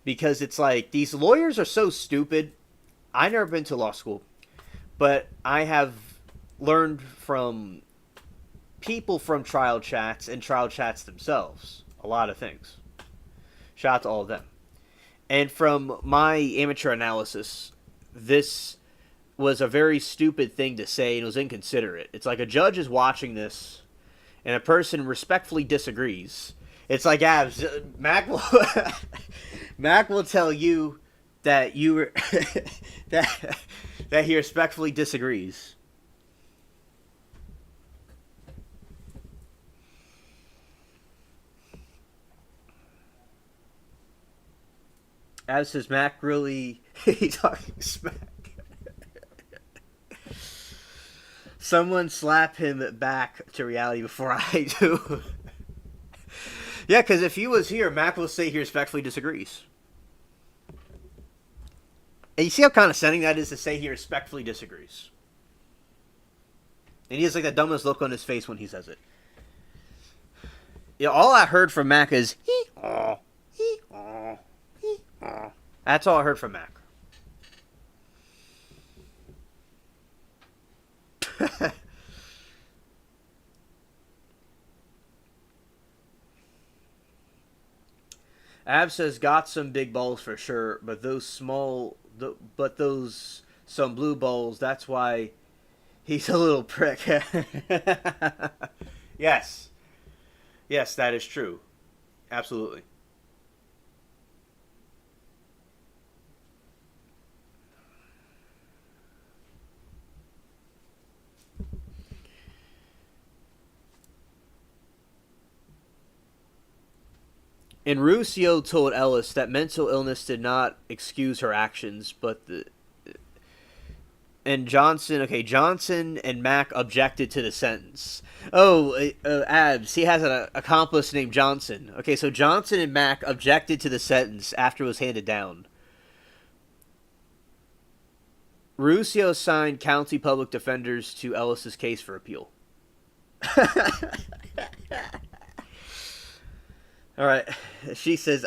Because it's like, these lawyers are so stupid. I've never been to law school, but I have learned from people from trial chats and trial chats themselves a lot of things. Shout out to all of them. And from my amateur analysis, this was a very stupid thing to say and was inconsiderate. It's like a judge is watching this and a person respectfully disagrees. It's like Abs. Mac will Mac will tell you that you that he respectfully disagrees. Abs says Mac really he's talking smack. Someone slap him back to reality before I do. Yeah, because if he was here, Mac will say he respectfully disagrees. And you see how condescending that is to say he respectfully disagrees. And he has like the dumbest look on his face when he says it. Yeah, all I heard from Mac is hee-aw, hee-aw, hee-aw. That's all I heard from Mac. Ab says got some big balls for sure, but those some blue balls. That's why he's a little prick. Yes, yes, that is true. Absolutely. And Ruscio told Ellis that mental illness did not excuse her actions, but Johnson and Mac objected to the sentence. Oh, Abs, he has an accomplice named Johnson. Okay, so Johnson and Mac objected to the sentence after it was handed down. Ruscio signed county public defenders to Ellis's case for appeal. All right, she says.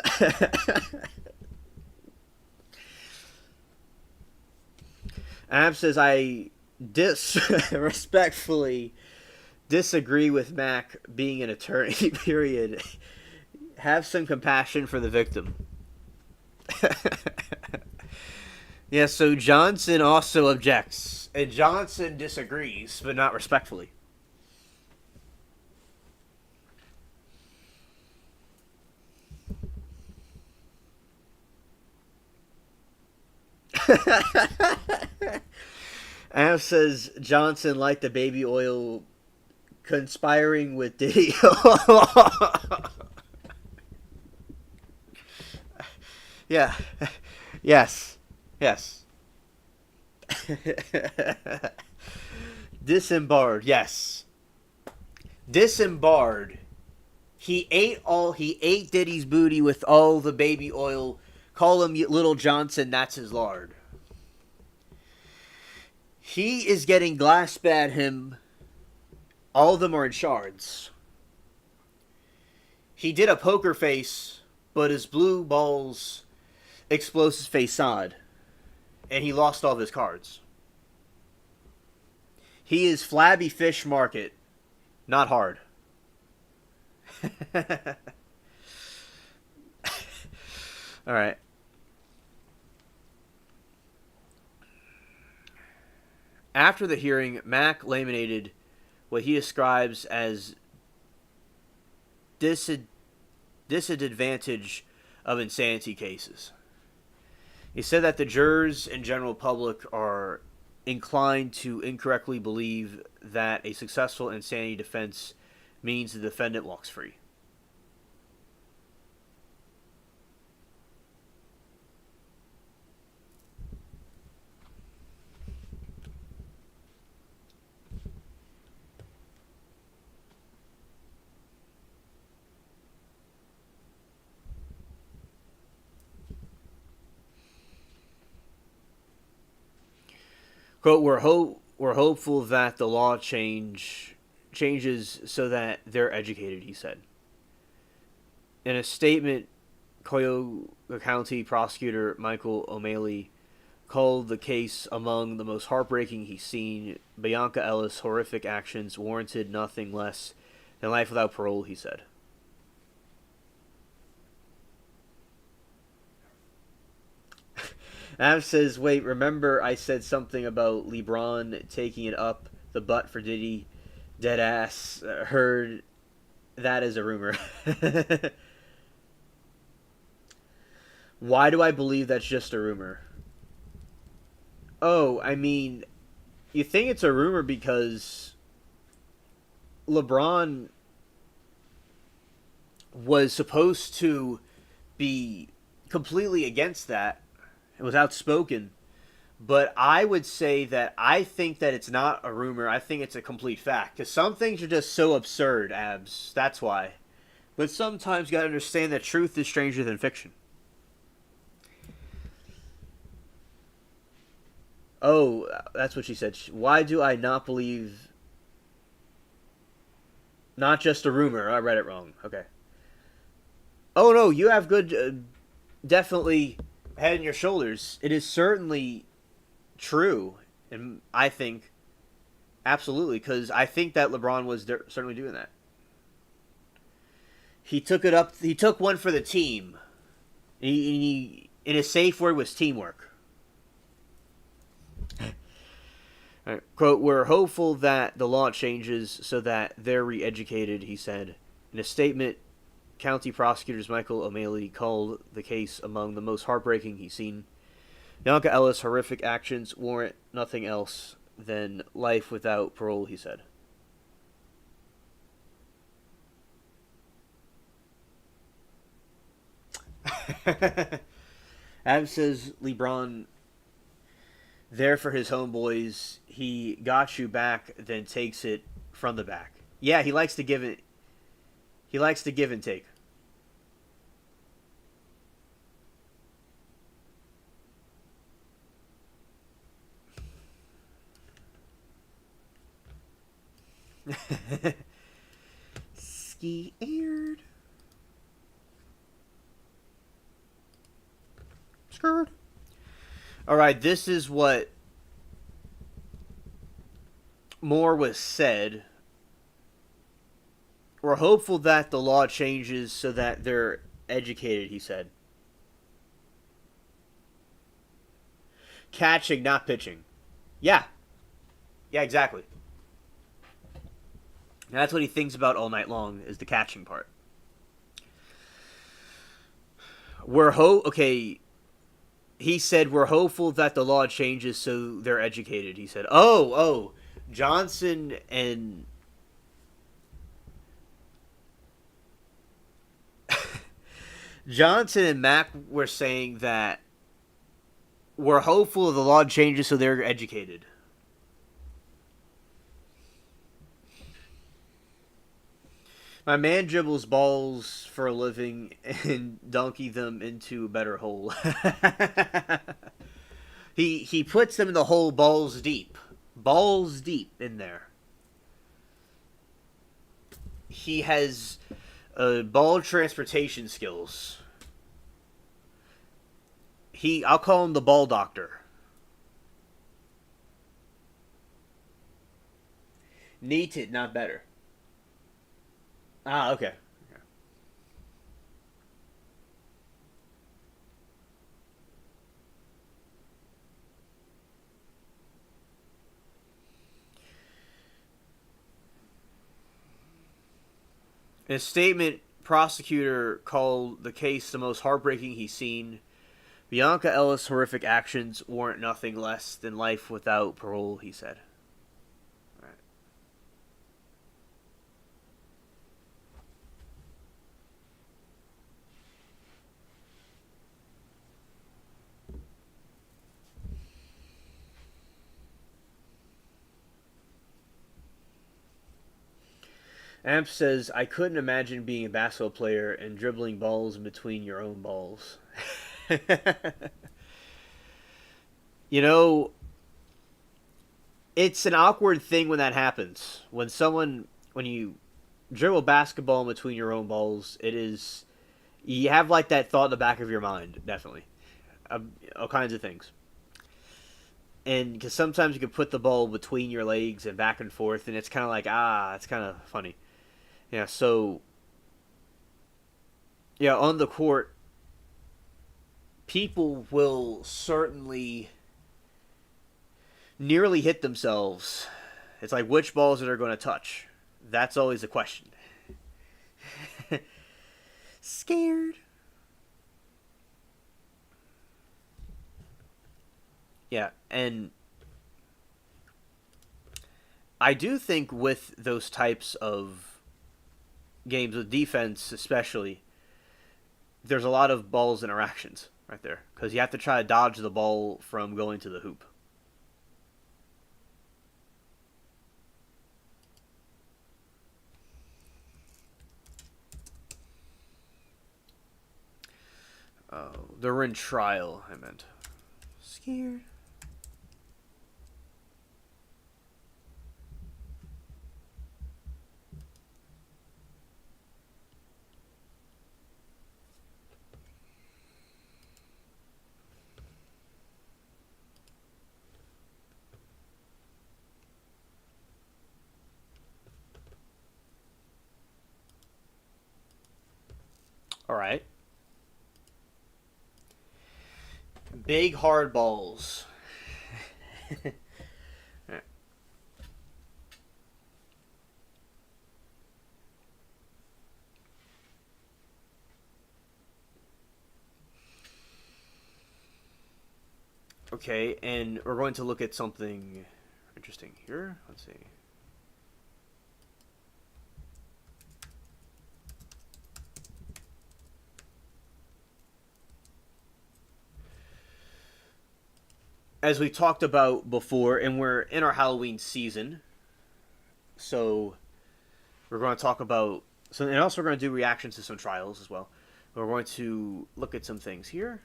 Ab says I respectfully disagree with Mac being an attorney. Period. Have some compassion for the victim. Yeah. So Johnson also objects, and Johnson disagrees, but not respectfully. Av says Johnson liked the baby oil conspiring with Diddy. Yeah. Yes. Yes. Disembarred. Yes. Disembarred. He ate Diddy's booty with all the baby oil. Call him Little Johnson, that's his lard. He is getting glass bad him. All of them are in shards. He did a poker face, but his blue balls explosive facade. And he lost all of his cards. He is flabby fish market, not hard. All right. After the hearing, Mac laminated what he describes as disadvantage of insanity cases. He said that the jurors and general public are inclined to incorrectly believe that a successful insanity defense means the defendant walks free. Quote, we're hopeful that the law changes so that they're educated, he said. In a statement, Cuyahoga County prosecutor Michael O'Malley called the case among the most heartbreaking he's seen. Bianca Ellis' horrific actions warranted nothing less than life without parole, he said. Av says, wait, remember I said something about LeBron taking it up the butt for Diddy? Dead ass. Heard that as a rumor. Why do I believe that's just a rumor? Oh, I mean, you think it's a rumor because LeBron was supposed to be completely against that. It was outspoken. But I would say that I think that it's not a rumor. I think it's a complete fact. Because some things are just so absurd, Abs. That's why. But sometimes you gotta understand that truth is stranger than fiction. Oh, that's what she said. Why do I not believe... Not just a rumor. I read it wrong. Okay. Oh, no, you have good... definitely head in your shoulders. It is certainly true. And I think... Absolutely. Because I think that LeBron was certainly doing that. He took it up... He took one for the team. And his safe word was teamwork. Right. Quote, we're hopeful that the law changes so that they're re-educated, he said. In a statement, County Prosecutors Michael O'Malley called the case among the most heartbreaking he's seen. Bianca Ellis' horrific actions warrant nothing else than life without parole, he said. Ab says LeBron there for his homeboys. He got you back, then takes it from the back. Yeah, he likes to give it. He likes to give and take. Scared. Scared. All right, this is what more was said. We're hopeful that the law changes so that they're educated, he said. Catching, not pitching. Yeah. Yeah, exactly. And that's what he thinks about all night long, is the catching part. Okay, he said we're hopeful that the law changes so they're educated, he said. Oh, Johnson and Johnson and Mac were saying that we're hopeful the law changes so they're educated. My man dribbles balls for a living and donkey them into a better hole. he puts them in the hole balls deep. Balls deep in there. He has ball transportation skills. I'll call him the ball doctor. Neated, not better. Ah, okay. In a statement, prosecutor called the case the most heartbreaking he's seen. Bianca Ellis' horrific actions warrant nothing less than life without parole, he said. All right. Amp says, I couldn't imagine being a basketball player and dribbling balls in between your own balls. You know, it's an awkward thing when that happens. When you dribble basketball in between your own balls, it is, you have like that thought in the back of your mind, definitely. All kinds of things. And because sometimes you can put the ball between your legs and back and forth, and it's kind of like, it's kind of funny. Yeah, so, yeah, on the court, people will certainly nearly hit themselves. It's like, which balls are they going to touch? That's always the question. Scared. Yeah, and I do think with those types of games, with defense especially, there's a lot of balls interactions right there. Because you have to try to dodge the ball from going to the hoop. Oh, they're in trial, I meant. Scared. All right. Big hard balls. Okay, and we're going to look at something interesting here. Let's see. As we talked about before, and we're in our Halloween season, so we're going to talk about so, and also we're going to do reactions to some trials as well. We're going to look at some things here,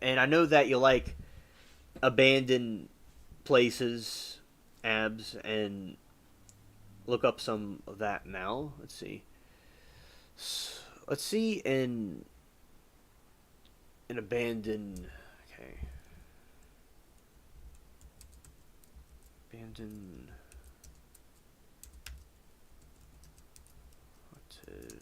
and I know that you like abandoned places, abs, and look up some of that now. Let's see. Let's see in an abandoned. Okay. Abandoned. Haunted.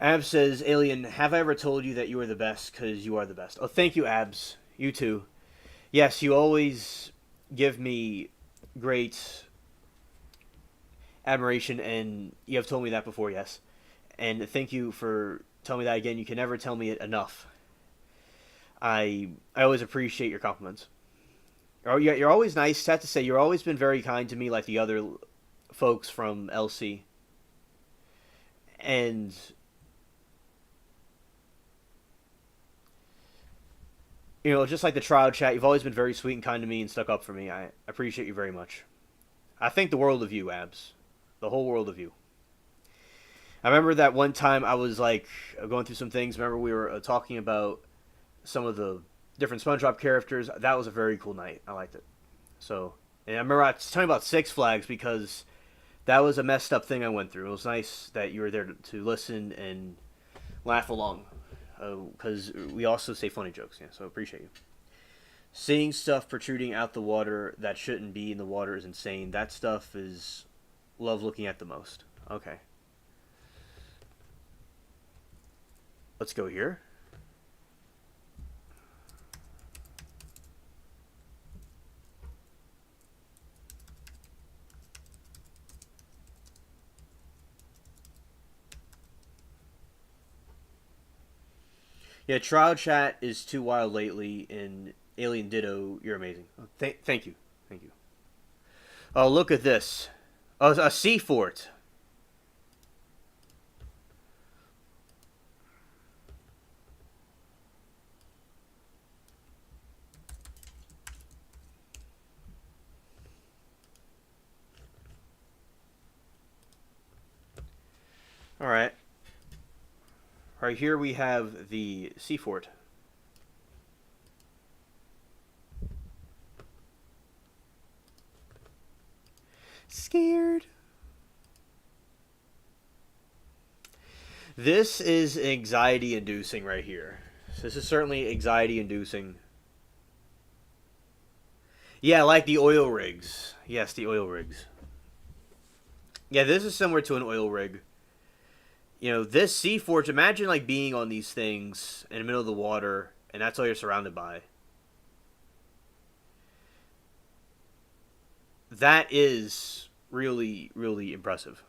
Abs says, Alien, have I ever told you that you are the best? Because you are the best. Oh, thank you, Abs. You too. Yes, you always give me great admiration, and you have told me that before, yes. And thank you for telling me that again. You can never tell me it enough. I always appreciate your compliments. Oh, yeah, you're always nice. I have to say, you've always been very kind to me, like the other folks from LC. And you know, just like the trial chat, you've always been very sweet and kind to me and stuck up for me. I appreciate you very much. I think the world of you, Abs. The whole world of you. I remember that one time I was like going through some things. Remember we were talking about some of the different SpongeBob characters. That was a very cool night. I liked it. So, and I remember I was talking about Six Flags because that was a messed up thing I went through. It was nice that you were there to listen and laugh along because we also say funny jokes. Yeah, so appreciate you. Seeing stuff protruding out the water that shouldn't be in the water is insane. That stuff is love looking at the most. Okay. Let's go here. Yeah, Trial Chat is too wild lately, and Alien Ditto, you're amazing. Oh, thank you. Thank you. Oh, look at this. Oh, a sea fort. All right. Right here we have the sea fort. Scared. This is anxiety inducing right here. So this is certainly anxiety inducing. Yeah, like the oil rigs. Yes, the oil rigs. Yeah, this is similar to an oil rig. You know, this sea forge. Imagine like being on these things in the middle of the water, and that's all you're surrounded by. That is really, really impressive.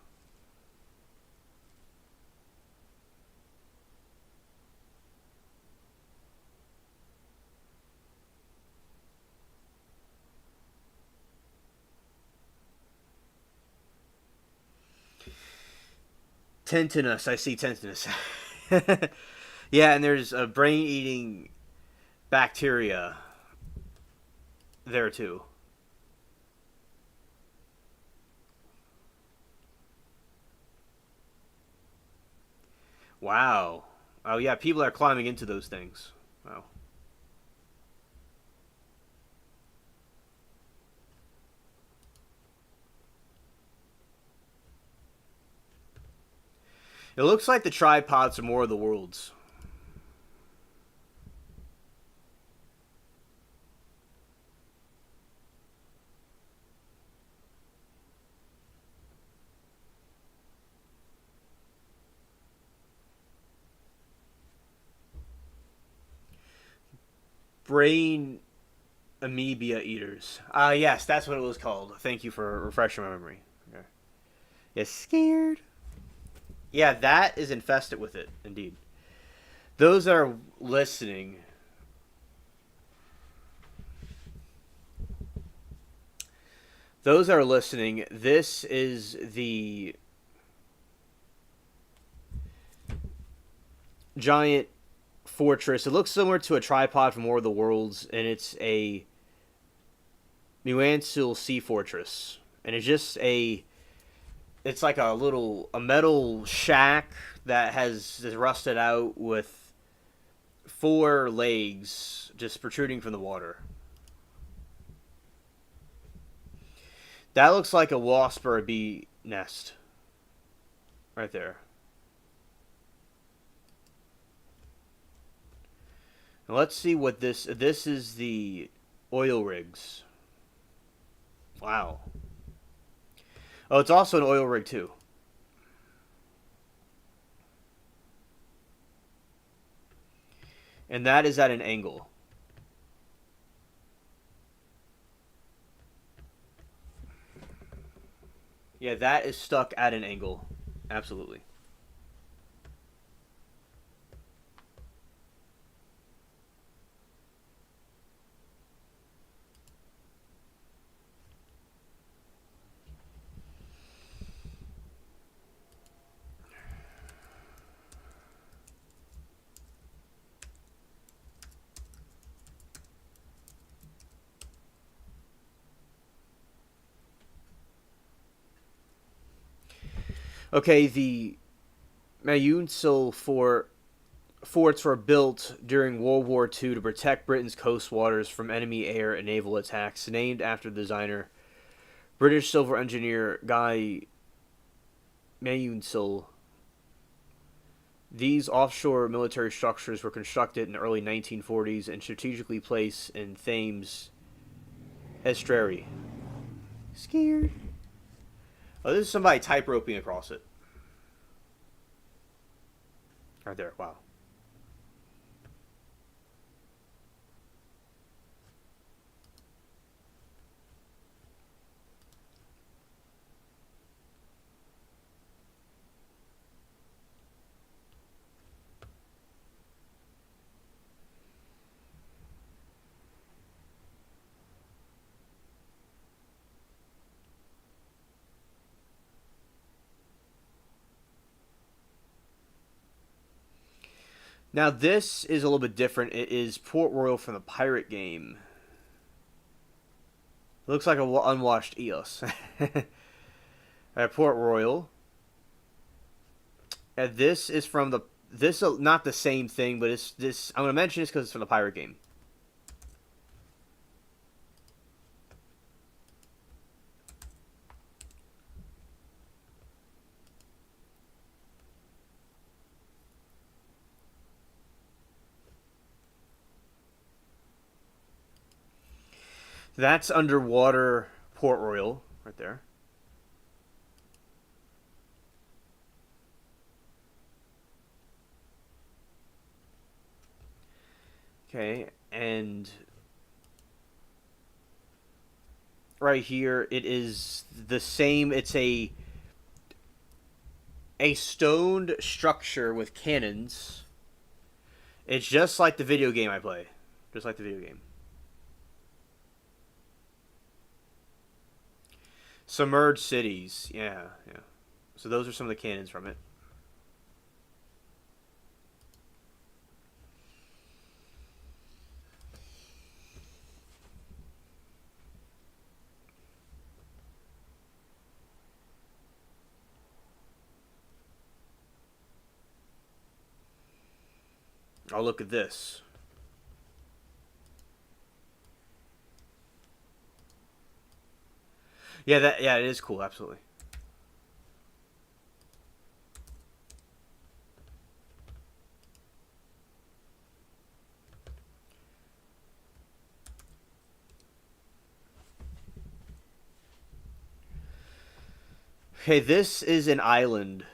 Tintinus, I see tintinus. Yeah, and there's a brain-eating bacteria there too. Wow. Oh yeah, people are climbing into those things. Wow. It looks like the tripods are more of the worlds. Brain amoeba eaters. Yes, that's what it was called. Thank you for refreshing my memory. Okay. Yeah, scared. Yeah, that is infested with it, indeed. Those are listening. Those are listening. This is the giant fortress. It looks similar to a tripod from War of the Worlds, and it's a Muansil sea fortress. And it's just a it's like a metal shack that has is rusted out with four legs just protruding from the water. That looks like a wasp or a bee nest right there. Now let's see what this is the oil rigs. Wow. Oh, it's also an oil rig too. And that is at an angle. Yeah, that is stuck at an angle. Absolutely. Okay, the Mayunsil forts were built during World War II to protect Britain's coast waters from enemy air and naval attacks, named after the designer, British civil engineer Guy Mayunsil. These offshore military structures were constructed in the early 1940s and strategically placed in Thames estuary. Scared. Oh, this is somebody tight roping across it. Right there. Wow. Now this is a little bit different. It is Port Royal from the pirate game. It looks like a unwashed EOS. Alright, Port Royal. And this is from the this is not the same thing, but it's this. I'm gonna mention this because it's from the pirate game. That's underwater Port Royal right there. Okay, and right here it is the same. It's a stoned structure with cannons. It's just like the video game I play. Just like the video game. Submerged cities. Yeah, yeah. So those are some of the cannons from it. Oh, look at this. Yeah, it is cool, absolutely. Okay, this is an island.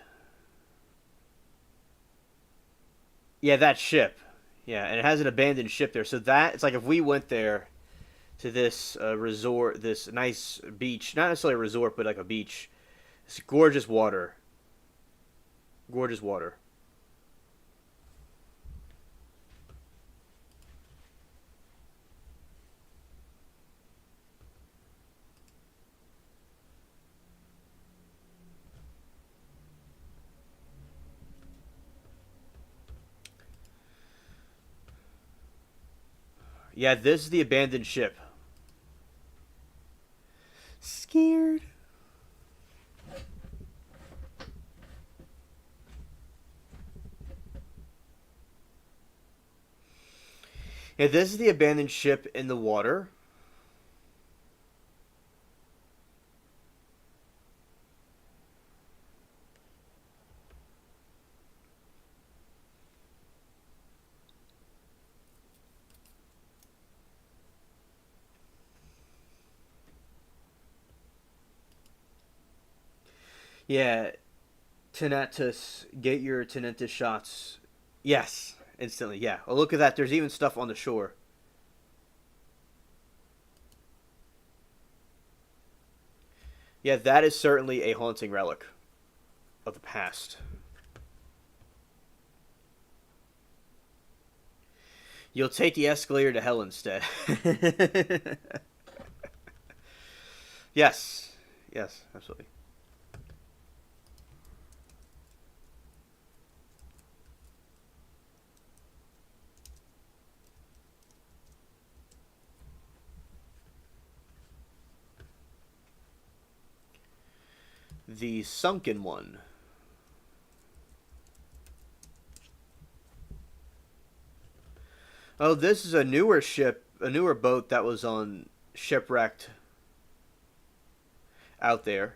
Yeah, that ship. Yeah, and it has an abandoned ship there. So that it's like if we went there to this resort, this nice beach, not necessarily a resort, but like a beach. It's gorgeous water. Gorgeous water. Yeah, this is the abandoned ship. Scared. Yeah, this is the abandoned ship in the water. Yeah, Tenatus, get your Tenatus shots. Yes, instantly. Yeah. Oh, look at that. There's even stuff on the shore. Yeah, that is certainly a haunting relic of the past. You'll take the escalator to hell instead. Yes. Yes, absolutely. The sunken one. Oh, this is a newer ship, a newer boat that was on shipwrecked out there.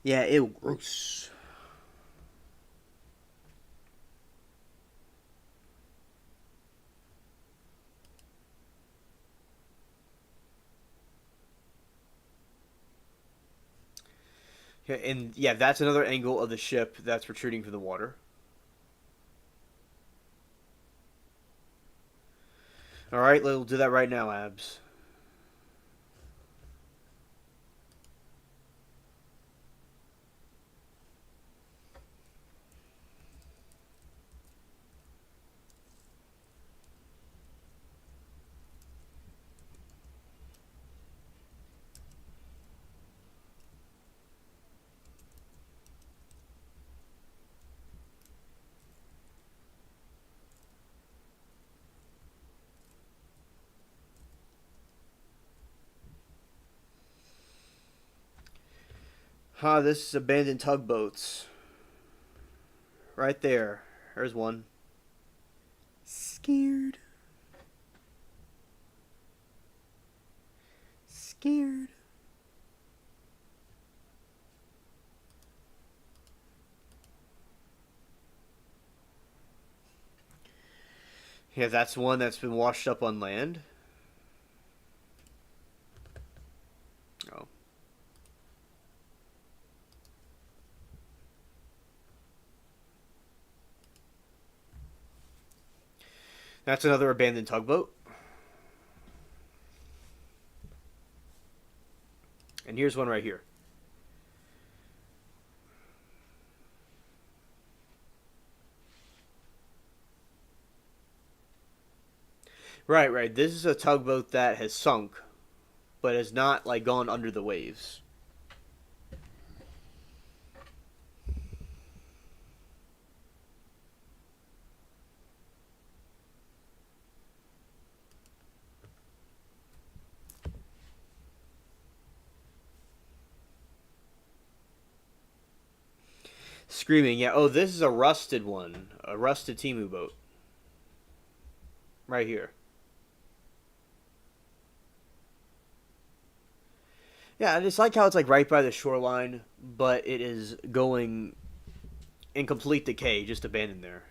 Yeah, it gross. Yeah, and yeah, that's another angle of the ship that's retreating from the water. All right, we'll do that right now, Abs. This is abandoned tugboats. Right there. There's one. Scared. Scared. Yeah, that's one that's been washed up on land. Oh. That's another abandoned tugboat. And here's one right here. Right, right. This is a tugboat that has sunk, but has not like gone under the waves. Screaming, yeah. Oh, this is a rusted one. A rusted Temu boat. Right here. Yeah, and it's like how it's like right by the shoreline, but it is going in complete decay, just abandoned there.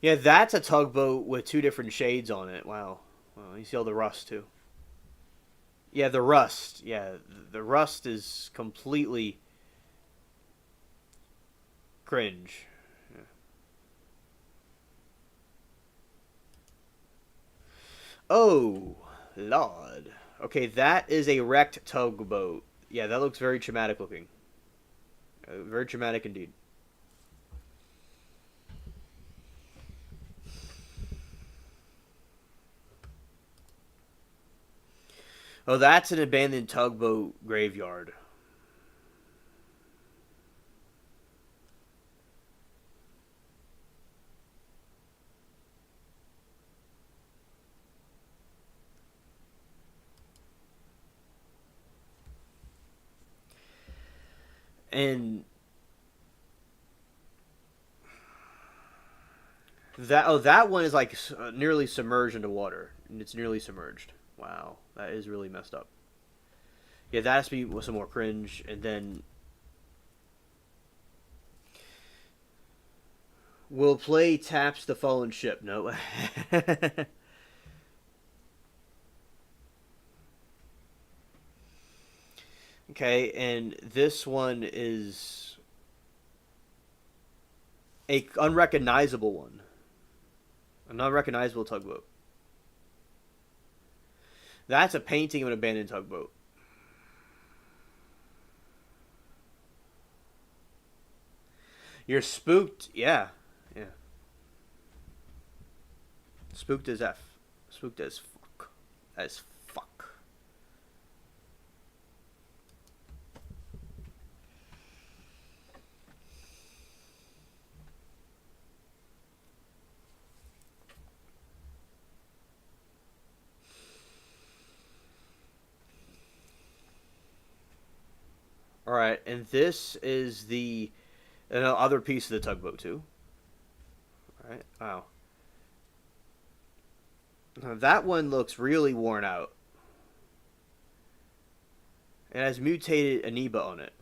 Yeah, that's a tugboat with two different shades on it. Wow. Well, you see all the rust too. Yeah, the rust. Yeah, the rust is completely cringe. Yeah. Oh, Lord. Okay, that is a wrecked tugboat. Yeah, that looks very traumatic looking. Very traumatic indeed. Oh, that's an abandoned tugboat graveyard. And that one is like nearly submerged into water. And it's nearly submerged. Wow, that is really messed up. Yeah, that has to be some more cringe. And then we'll play Taps the Fallen Ship. No. Okay, and this one is a unrecognizable one. An unrecognizable tugboat. That's a painting of an abandoned tugboat. You're spooked. Yeah. Yeah. Spooked as F. Spooked as fuck. As fuck. Alright, and this is the other piece of the tugboat, too. Alright, wow. Now, that one looks really worn out. It has mutated amoeba on it.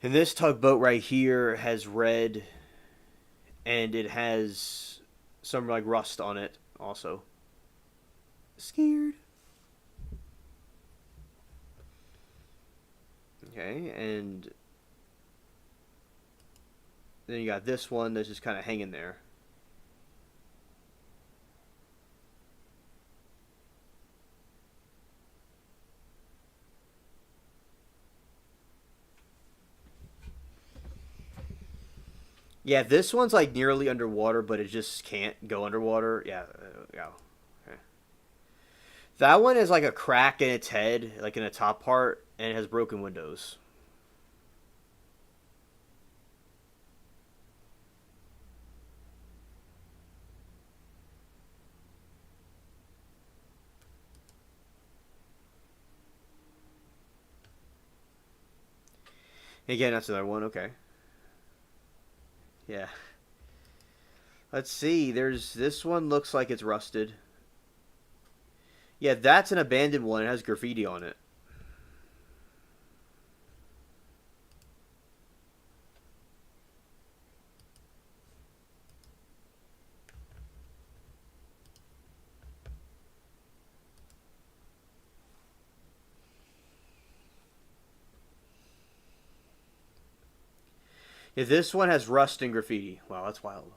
And this tugboat right here has red, and it has some like rust on it also. Scared. Okay, and then you got this one that's just kind of hanging there. Yeah, this one's like nearly underwater, but it just can't go underwater. Yeah, yeah. Okay. That one is like a crack in its head, like in the top part, and it has broken windows. Again, that's another one. Okay. Yeah. Let's see. There's this one looks like it's rusted. Yeah, that's an abandoned one. It has graffiti on it. Yeah, this one has rust and graffiti. Wow, that's wild.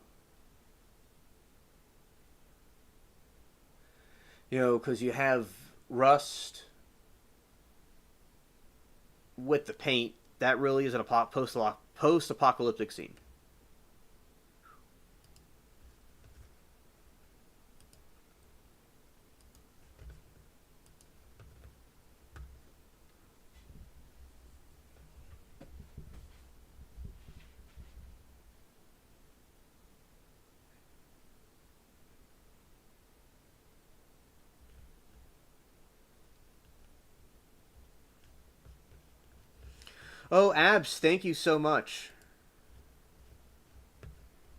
You know, because you have rust with the paint. That really is an post-apocalyptic scene. Oh, Abs, thank you so much.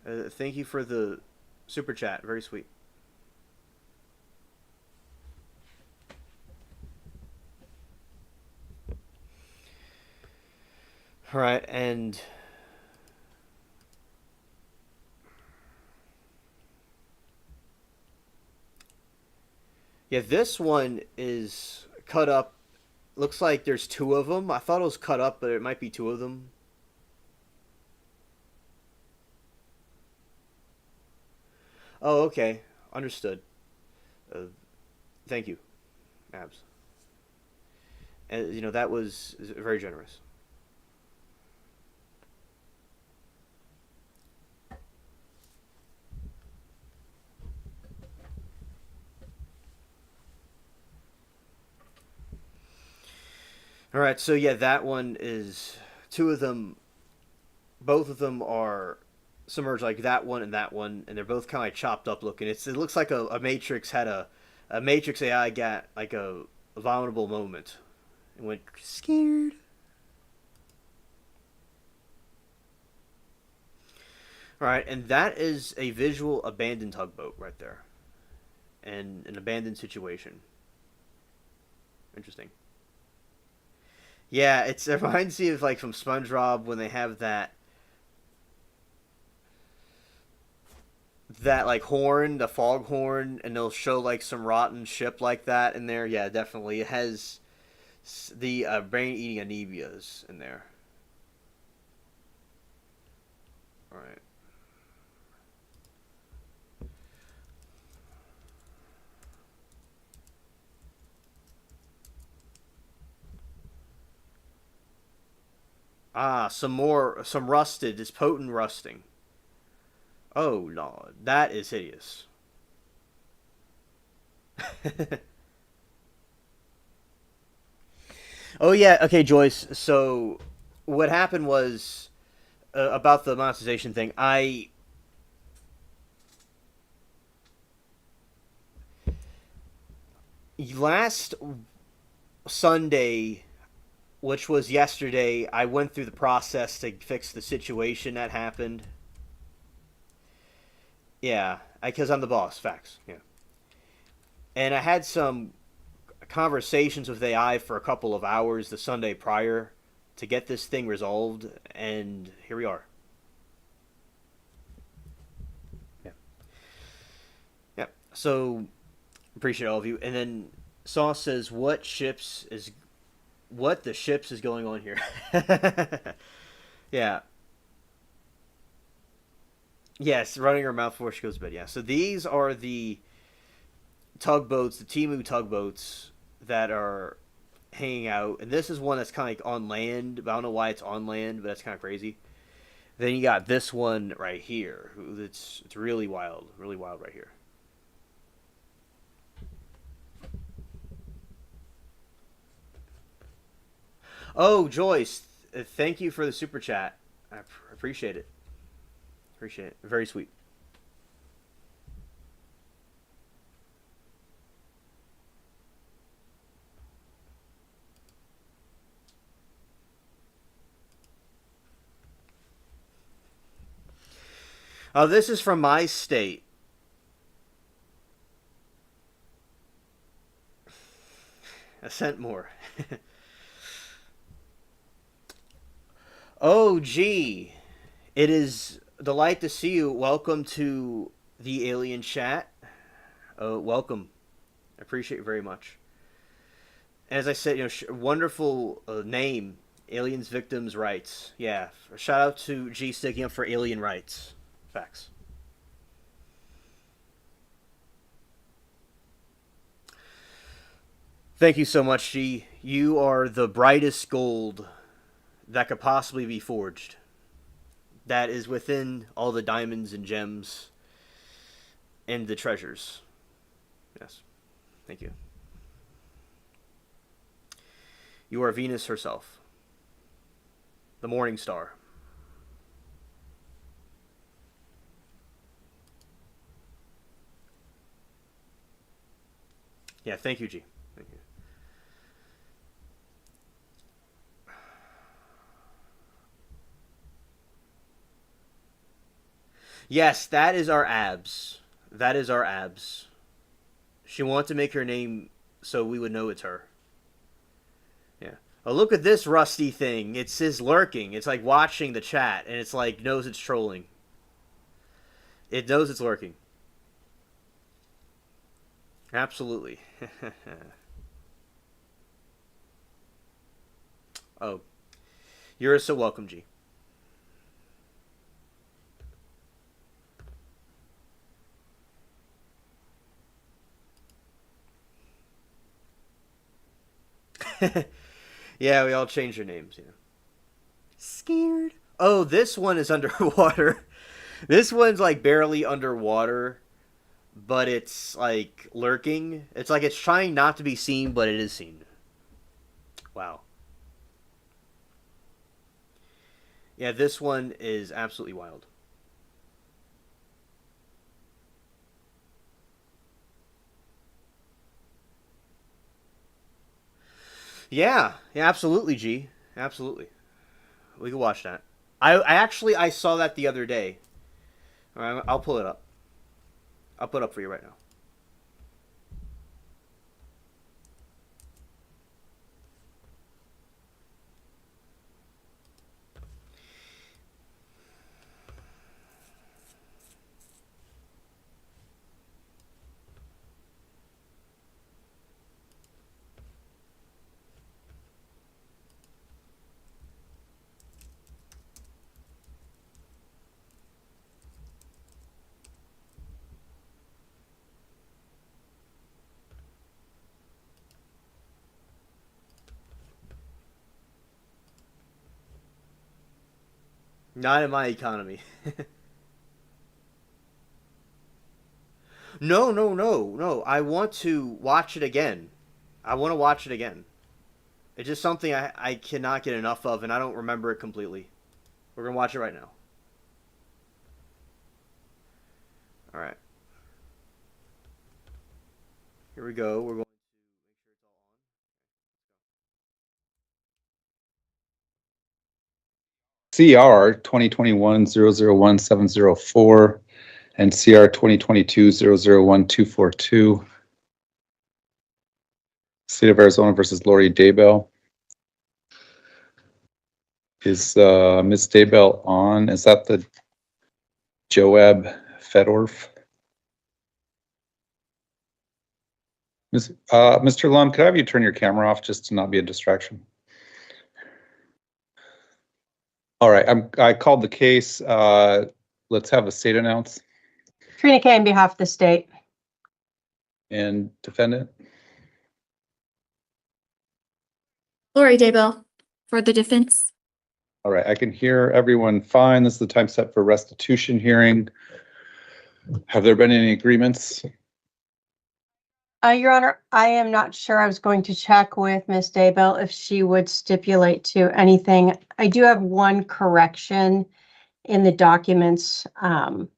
Thank you for the super chat. Very sweet. All right, and yeah, this one is cut up. Looks like there's two of them. I thought it was cut up, but it might be two of them. Oh, okay. Understood. Uh, Thank you, Abs. And you know that was very generous. All right, so yeah, that one is two of them. Both of them are submerged, like that one, and they're both kind of like chopped up looking. It looks like a Matrix had a Matrix AI got like a vulnerable moment and went scared. All right, and that is a visual abandoned tugboat right there, and an abandoned situation. Interesting. Yeah, it reminds me of like from SpongeBob when they have that like horn, the fog horn, and they'll show like some rotten ship like that in there. Yeah, definitely. It has the brain eating amoebas in there. All right. Ah, some rusted. It's potent rusting. Oh lord, that is hideous. Oh yeah, okay, Joyce. So what happened was about the monetization thing. I last Sunday, which was yesterday, I went through the process to fix the situation that happened. Yeah, because I'm the boss. Facts. Yeah, and I had some conversations with AI for a couple of hours the Sunday prior to get this thing resolved, and here we are. Yeah. Yeah. So appreciate all of you. And then Sauce says, what the ships is going on here?" Yeah. Yes, running her mouth before she goes to bed. Yeah. So these are the tugboats, the Temu tugboats that are hanging out, and this is one that's kind of like on land. But I don't know why it's on land, but that's kind of crazy. Then you got this one right here. It's really wild right here. Oh, Joyce, thank you for the super chat. I appreciate it. Appreciate it. Very sweet. Oh, this is from my state. I sent more. Oh, gee. It is a delight to see you. Welcome to the Alien Chat. Welcome. I appreciate it very much. And as I said, wonderful name, Aliens Victims Rights. Yeah, shout out to G sticking up for alien rights. Facts. Thank you so much, G. You are the brightest gold that could possibly be forged. That is within all the diamonds and gems and the treasures. Yes. Thank you. You are Venus herself, the morning star. Yeah, thank you, G. Thank you. Yes, that is our abs. That is our abs. She wanted to make her name so we would know it's her. Yeah. Oh, look at this rusty thing. It says lurking. It's like watching the chat, and it's like knows it's trolling. It knows it's lurking. Absolutely. Oh, you're so welcome, G. Yeah, we all changed our names. Yeah. Scared. Oh, this one is underwater. This one's like barely underwater, but it's like lurking. It's like it's trying not to be seen, but it is seen. Wow. Yeah, this one is absolutely wild. Yeah, yeah, absolutely, G. Absolutely. We can watch that. I saw that the other day. I'll pull it up. I'll put it up for you right now. Not in my economy. No, no, no, no. I want to watch it again. I want to watch it again. It's just something I cannot get enough of, and I don't remember it completely. We're going to watch it right now. All right. Here we go. We're going. CR 2021-001-704 and CR 2022-001-242. State of Arizona versus Lori Daybell. Is Ms. Daybell on? Is that the Joab Fedorf? Mr. Lund, could I have you turn your camera off just to not be a distraction? All right, I called the case. Let's have a state announce. Trina Kay on behalf of the state. And defendant? Lori Daybell for the defense. All right, I can hear everyone fine. This is the time set for restitution hearing. Have there been any agreements? Your Honor, I am not sure. I was going to check with Ms. Daybell if she would stipulate to anything. I do have one correction in the documents on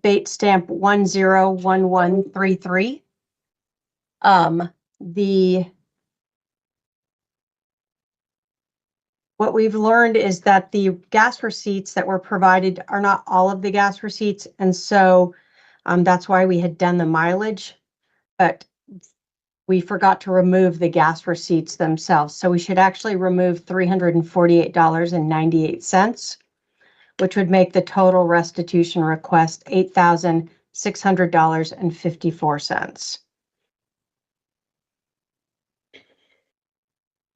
bait stamp 101133. The what we've learned is that the gas receipts that were provided are not all of the gas receipts. And so that's why we had done the mileage, but we forgot to remove the gas receipts themselves. So we should actually remove $348.98, which would make the total restitution request $8,600.54.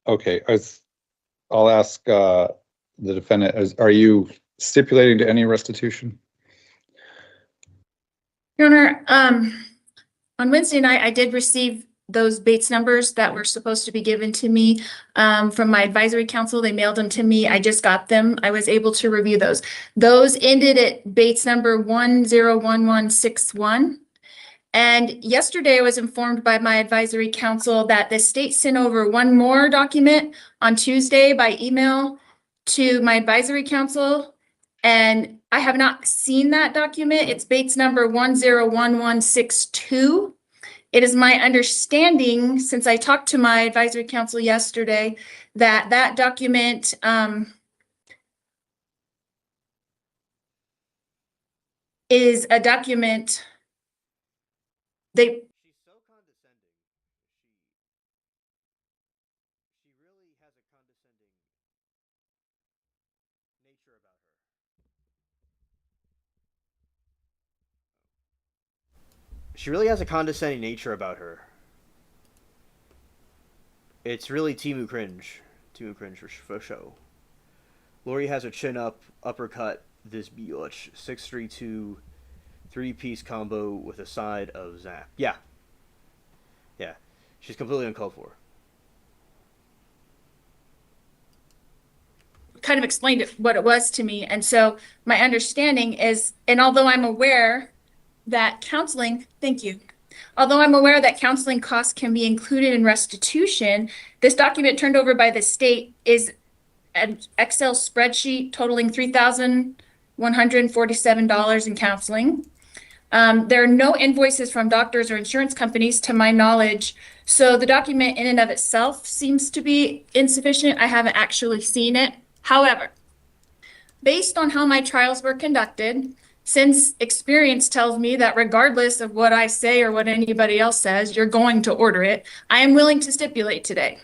Okay, I'll ask the defendant, are you stipulating to any restitution? Your Honor, on Wednesday night, I did receive those Bates numbers that were supposed to be given to me from my advisory council. They mailed them to me. I just got them. I was able to review those. Those ended at Bates number 101161. And yesterday I was informed by my advisory council that the state sent over one more document on Tuesday by email to my advisory council. And I have not seen that document. It's Bates number 101162. It is my understanding, since I talked to my advisory council yesterday, that that document is a document they She's so condescending. She really has a condescending nature about her. She really has a condescending nature about her. It's really Temu cringe. Temu cringe for show. Lori has a chin up, uppercut, this bitch. 632 3-piece combo with a side of zap. Yeah. Yeah. She's completely uncalled for. kind of explained it, what it was to me. And so my understanding is, and although I'm aware that counseling, thank you. Although I'm aware that counseling costs can be included in restitution, this document turned over by the state is an Excel spreadsheet totaling $3,147 in counseling. There are no invoices from doctors or insurance companies to my knowledge. So the document in and of itself seems to be insufficient. I haven't actually seen it. However, based on how my trials were conducted, since experience tells me that regardless of what I say or what anybody else says, you're going to order it, I am willing to stipulate today.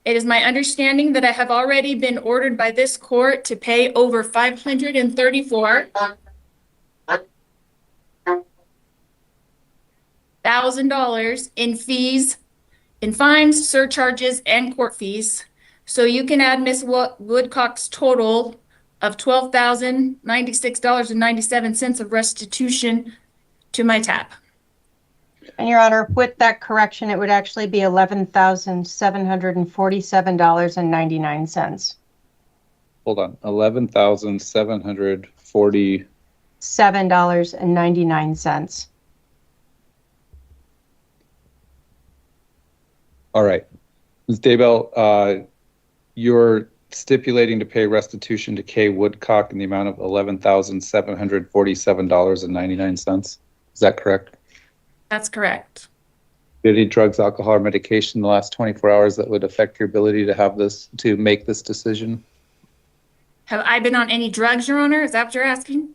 It is my understanding that I have already been ordered by this court to pay over $534,000 in fees, in fines, surcharges, and court fees. So you can add Ms. Woodcock's total of $12,096.97 of restitution to my tab. And Your Honor, with that correction, it would actually be $11,747.99. Hold on, 11,740. $7.99. All right. Ms. Daybell, you're stipulating to pay restitution to Kay Woodcock in the amount of $11,747.99. Is that correct? That's correct. Did any drugs, alcohol, or medication in the last 24 hours that would affect your ability to have this, to make this decision? Have I been on any drugs, Your Honor? Is that what you're asking?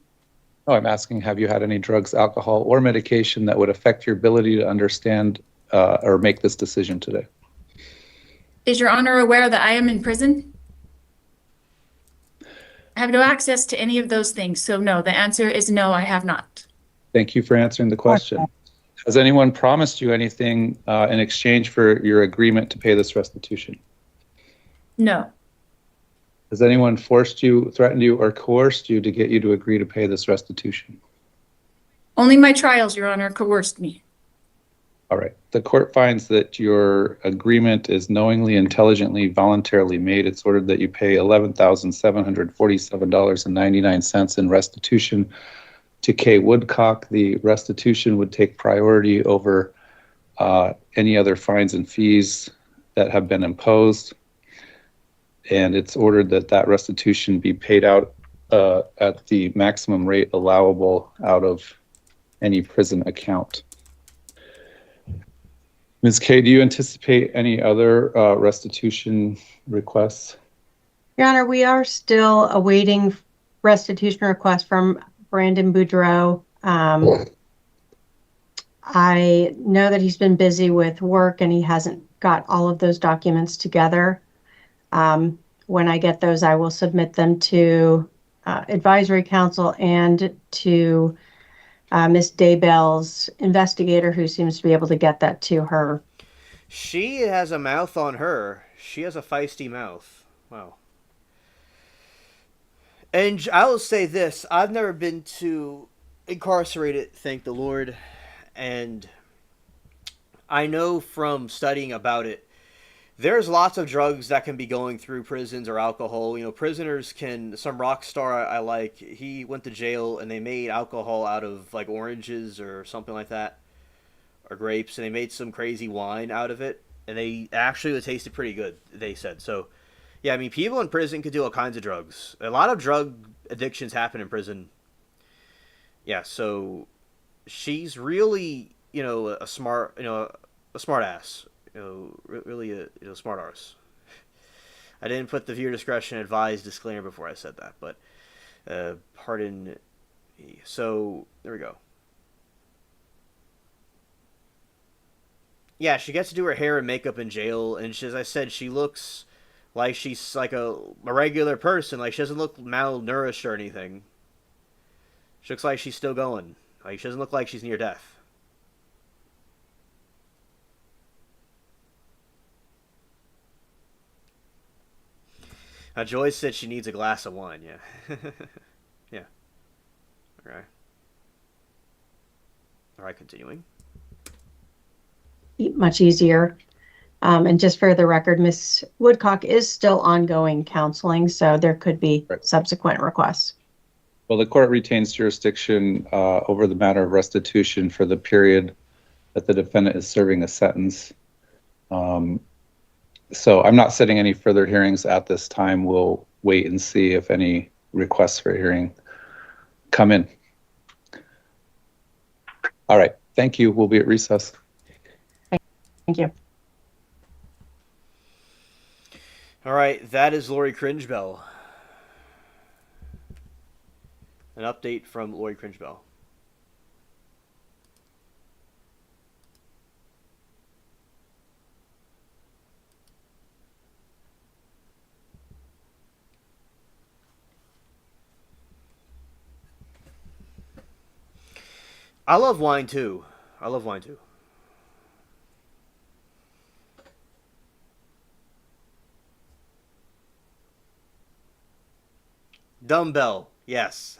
No, I'm asking, have you had any drugs, alcohol, or medication that would affect your ability to understand or make this decision today? Is Your Honor aware that I am in prison? I have no access to any of those things. So no, the answer is no, I have not. Thank you for answering the question. Has anyone promised you anything in exchange for your agreement to pay this restitution? No. Has anyone forced you, threatened you, or coerced you to get you to agree to pay this restitution? Only my trials, Your Honor, coerced me. All right. The court finds that your agreement is knowingly, intelligently, voluntarily made. It's ordered that you pay $11,747.99 in restitution to Kay Woodcock. The restitution would take priority over any other fines and fees that have been imposed. And it's ordered that that restitution be paid out at the maximum rate allowable out of any prison account. Ms. Kay, do you anticipate any other restitution requests? Your Honor, we are still awaiting restitution request from Brandon Boudreau. I know that he's been busy with work and he hasn't got all of those documents together. When I get those, I will submit them to Advisory Council and to Ms. Daybell's investigator, who seems to be able to get that to her. She has a mouth on her. She has a feisty mouth. Wow. And I will say this: I've never been to incarcerated, thank the Lord, and I know from studying about it, there's lots of drugs that can be going through prisons or alcohol. You know, prisoners can. Some rock star I like, he went to jail and they made alcohol out of like oranges or something like that, or grapes, and they made some crazy wine out of it, and they actually it tasted pretty good. They said so. Yeah, I mean, people in prison could do all kinds of drugs. A lot of drug addictions happen in prison. Yeah, so she's really, a smart, a smart ass. Really a smart arse. I didn't put the viewer discretion advised disclaimer before I said that, but pardon me. So there we go. Yeah, she gets to do her hair and makeup in jail, and as I said, she looks like she's like a regular person. Like, she doesn't look malnourished or anything. She looks like she's still going. Like, she doesn't look like she's near death. Joyce said she needs a glass of wine. Yeah. Yeah. Okay. All right, continuing. Much easier. And just for the record, Ms. Woodcock is still ongoing counseling, so there could be subsequent requests. Well, the court retains jurisdiction over the matter of restitution for the period that the defendant is serving a sentence. So I'm not setting any further hearings at this time. We'll wait and see if any requests for hearing come in. All right. Thank you. We'll be at recess. Thank you. All right, that is Lori Cringebell. An update from Lori Cringebell. I love wine too. I love wine too. Dumbbell, yes.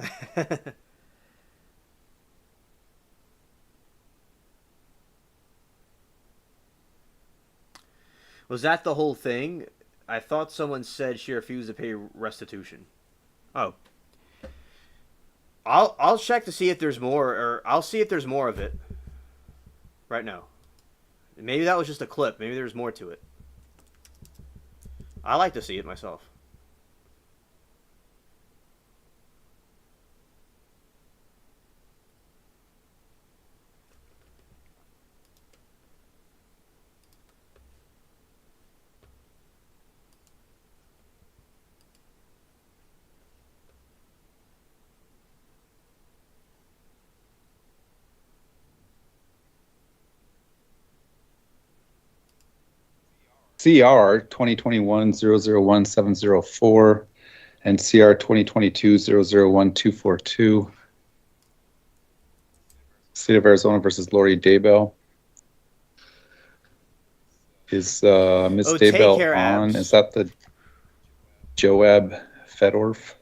Was that the whole thing? I thought someone said she refused to pay restitution. Oh. I'll check to see if there's more, or I'll see if there's more of it right now. Maybe that was just a clip. Maybe there's more to it. I like to see it myself. CR 2021-001-704 and CR 2022-001-242. State of Arizona versus Lori Daybell. Is Ms. Daybell on? Is that the Joab Fedorf?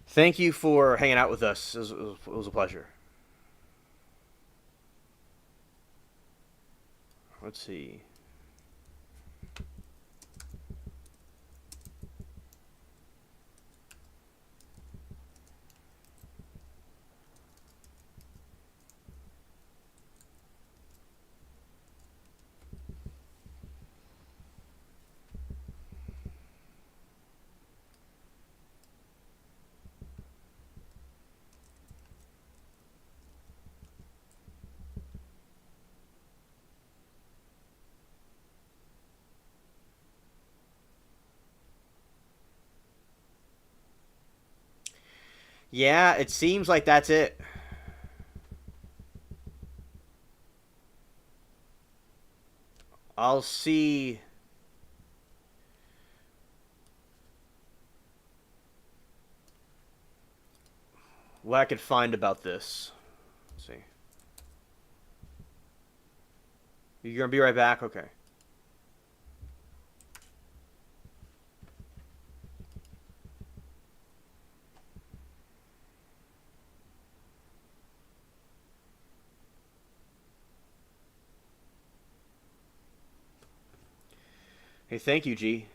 Thank you for hanging out with us. It was a pleasure. Let's see. Yeah, it seems like that's it. I'll see. What I could find about this. Let's see. You're gonna be right back? Okay. Hey, thank you, G.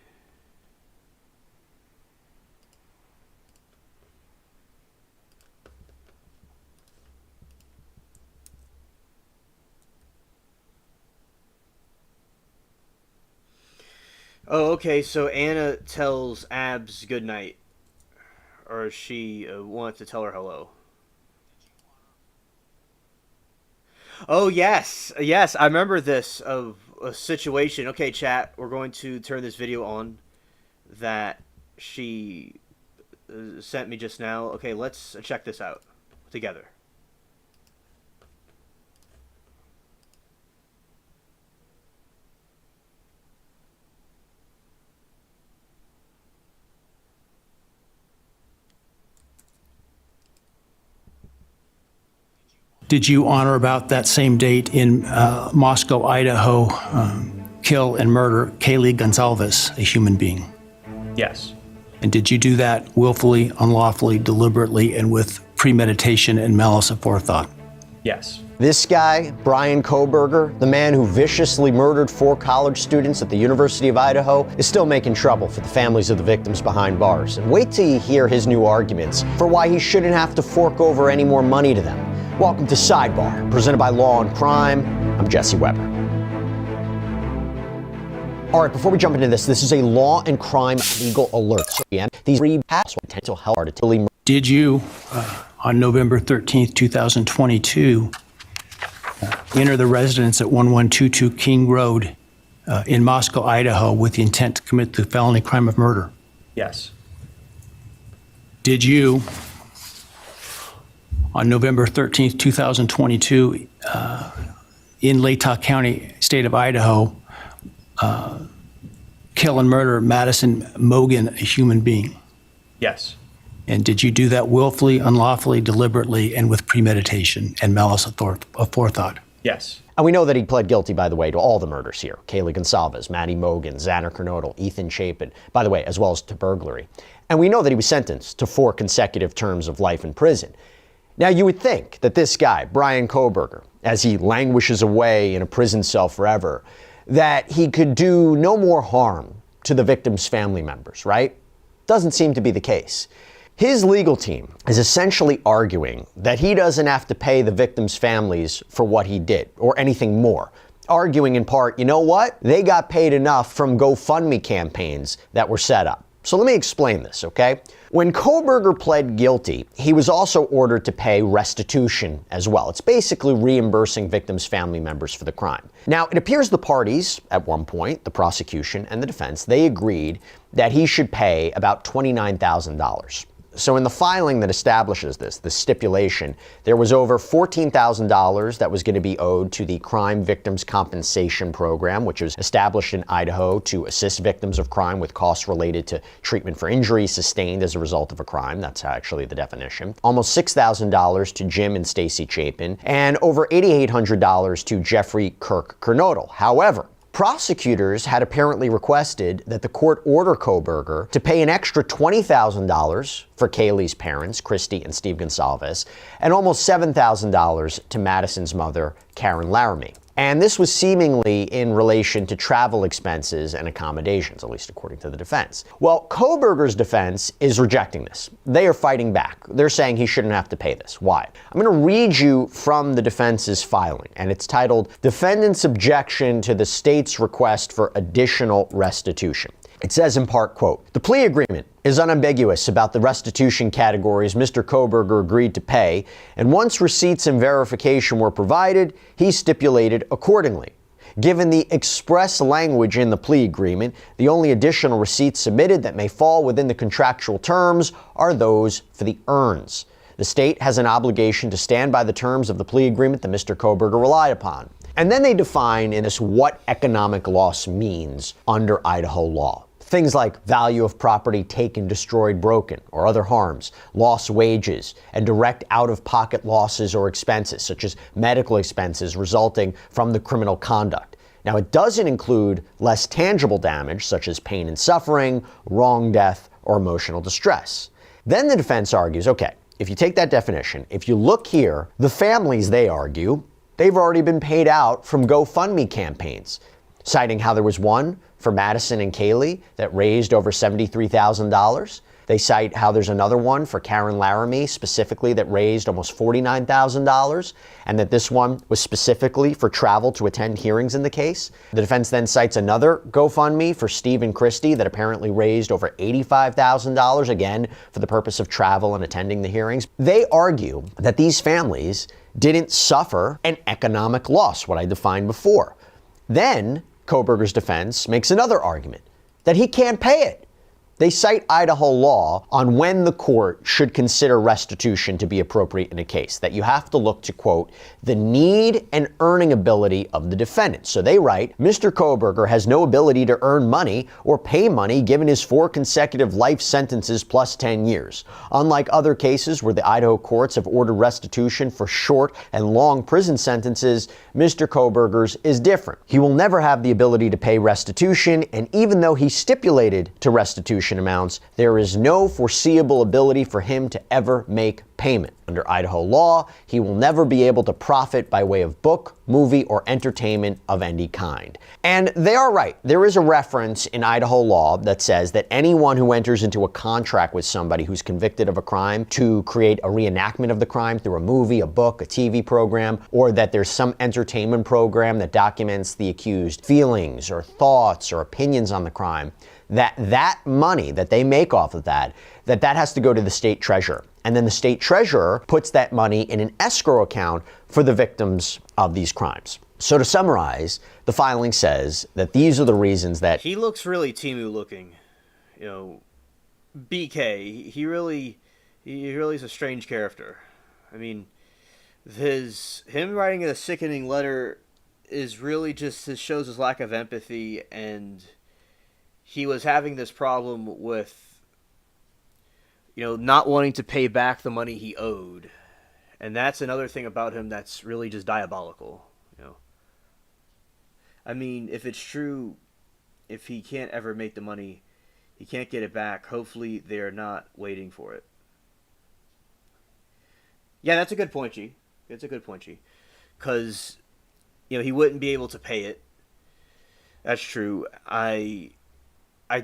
Oh, okay, so Anna tells Abs good night. Or she wanted to tell her hello. Oh, yes. Yes, I remember this of a situation. Okay, chat, we're going to turn this video on that she sent me just now. Okay, let's check this out together. Did you honor about that same date in Moscow, Idaho, kill and murder Kaylee Gonzalez, a human being? Yes. And did you do that willfully, unlawfully, deliberately, and with premeditation and malice aforethought? Yes. This guy, Brian Kohberger, the man who viciously murdered 4 college students at the University of Idaho, is still making trouble for the families of the victims behind bars. And wait till you hear his new arguments for why he shouldn't have to fork over any more money to them. Welcome to Sidebar, presented by Law and Crime. I'm Jesse Weber. All right, before we jump into this is a Law and Crime legal alert. So, these 3 potential health artificially. Did you, on November 13th, 2022, enter the residence at 1122 King Road in Moscow, Idaho, with the intent to commit the felony crime of murder? Yes. Did you, on November 13th, 2022, in Latah County, state of Idaho, kill and murder Madison Mogan, a human being? Yes. And did you do that willfully, unlawfully, deliberately, and with premeditation and malice aforethought? Yes. And we know that he pled guilty, by the way, to all the murders here. Kaylee Gonzalez, Maddie Mogan, Xander Kernodle, Ethan Chapin, by the way, as well as to burglary. And we know that he was sentenced to 4 consecutive terms of life in prison. Now, you would think that this guy, Brian Kohberger, as he languishes away in a prison cell forever, that he could do no more harm to the victim's family members, right? Doesn't seem to be the case. His legal team is essentially arguing that he doesn't have to pay the victims' families for what he did or anything more. Arguing in part, you know what? They got paid enough from GoFundMe campaigns that were set up. So let me explain this, okay? When Kohberger pled guilty, he was also ordered to pay restitution as well. It's basically reimbursing victims' family members for the crime. Now, it appears the parties, at one point, the prosecution and the defense, they agreed that he should pay about $29,000. So in the filing that establishes this, the stipulation, there was over $14,000 that was going to be owed to the Crime Victims Compensation Program, which was established in Idaho to assist victims of crime with costs related to treatment for injuries sustained as a result of a crime. That's actually the definition. Almost $6,000 to Jim and Stacy Chapin, and over $8,800 to Jeffrey Kirk Kernodle. However, prosecutors had apparently requested that the court order Kohberger to pay an extra $20,000 for Kaylee's parents, Christy and Steve Gonzalez, and almost $7,000 to Madison's mother, Karen Laramie. And this was seemingly in relation to travel expenses and accommodations, at least according to the defense. Well, Kohberger's defense is rejecting this. They are fighting back. They're saying he shouldn't have to pay this. Why? I'm going to read you from the defense's filing, and it's titled, Defendant's Objection to the State's Request for Additional Restitution. It says in part, quote, the plea agreement is unambiguous about the restitution categories Mr. Kohberger agreed to pay, and once receipts and verification were provided, he stipulated accordingly. Given the express language in the plea agreement, the only additional receipts submitted that may fall within the contractual terms are those for the earns. The state has an obligation to stand by the terms of the plea agreement that Mr. Kohberger relied upon. And then they define in this what economic loss means under Idaho law. Things like value of property taken, destroyed, broken, or other harms, lost wages, and direct out-of-pocket losses or expenses, such as medical expenses resulting from the criminal conduct. Now, it doesn't include less tangible damage, such as pain and suffering, wrong death, or emotional distress. Then the defense argues, okay, if you take that definition, if you look here, the families, they argue, they've already been paid out from GoFundMe campaigns, citing how there was one for Madison and Kaylee that raised over $73,000. They cite how there's another one for Karen Laramie specifically that raised almost $49,000, and that this one was specifically for travel to attend hearings in the case. The defense then cites another GoFundMe for Steve and Christy that apparently raised over $85,000, again, for the purpose of travel and attending the hearings. They argue that these families didn't suffer an economic loss, what I defined before. Then Kohberger's defense makes another argument, that he can't pay it. They cite Idaho law on when the court should consider restitution to be appropriate in a case, that you have to look to, quote, the need and earning ability of the defendant. So they write, Mr. Kohberger has no ability to earn money or pay money given his 4 consecutive life sentences plus 10 years. Unlike other cases where the Idaho courts have ordered restitution for short and long prison sentences, Mr. Kohberger's is different. He will never have the ability to pay restitution, and even though he stipulated to restitution amounts, there is no foreseeable ability for him to ever make payment. Under Idaho law, he will never be able to profit by way of book, movie, or entertainment of any kind. And they are right. There is a reference in Idaho law that says that anyone who enters into a contract with somebody who's convicted of a crime to create a reenactment of the crime through a movie, a book, a TV program, or that there's some entertainment program that documents the accused feelings or thoughts or opinions on the crime, that money that they make off of that has to go to the state treasurer. And then the state treasurer puts that money in an escrow account for the victims of these crimes. So to summarize, the filing says that these are the reasons that He looks really Temu looking. You know, BK, he really is a strange character. I mean, him writing a sickening letter is really just, it shows his lack of empathy, and he was having this problem with, not wanting to pay back the money he owed. And that's another thing about him that's really just diabolical, I mean, if it's true, if he can't ever make the money, he can't get it back, hopefully they're not waiting for it. Yeah, that's a good point, G. It's a good point, G. Because, he wouldn't be able to pay it. That's true. I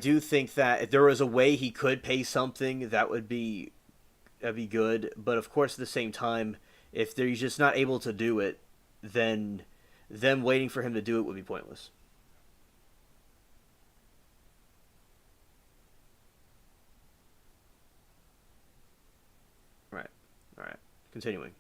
do think that if there was a way he could pay something, that'd be good. But of course, at the same time, if he's just not able to do it, then them waiting for him to do it would be pointless. All right. Continuing.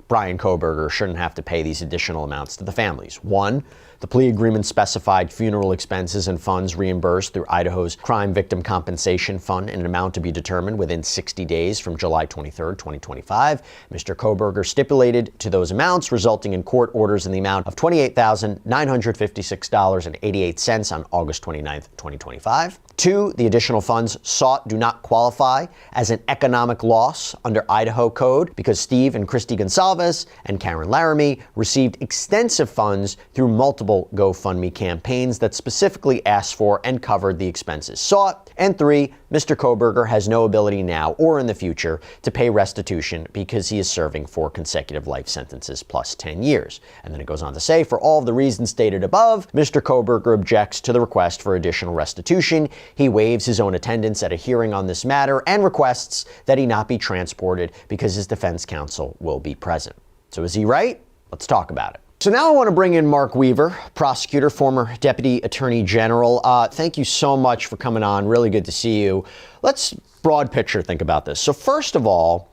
Brian Kohberger shouldn't have to pay these additional amounts to the families. One, the plea agreement specified funeral expenses and funds reimbursed through Idaho's Crime Victim Compensation Fund in an amount to be determined within 60 days from July 23, 2025. Mr. Kohberger stipulated to those amounts, resulting in court orders in the amount of $28,956.88 on August 29, 2025. Two, the additional funds sought do not qualify as an economic loss under Idaho code because Steve and Christy Gonsalves and Karen Laramie received extensive funds through multiple GoFundMe campaigns that specifically asked for and covered the expenses sought. And three, Mr. Kohberger has no ability now or in the future to pay restitution because he is serving 4 consecutive life sentences plus 10 years. And then it goes on to say, for all of the reasons stated above, Mr. Kohberger objects to the request for additional restitution. He waives his own attendance at a hearing on this matter and requests that he not be transported because his defense counsel will be present. So is he right? Let's talk about it. So now I want to bring in Mark Weaver, prosecutor, former Deputy Attorney General. Thank you so much for coming on. Really good to see you. Let's broad picture think about this. So first of all,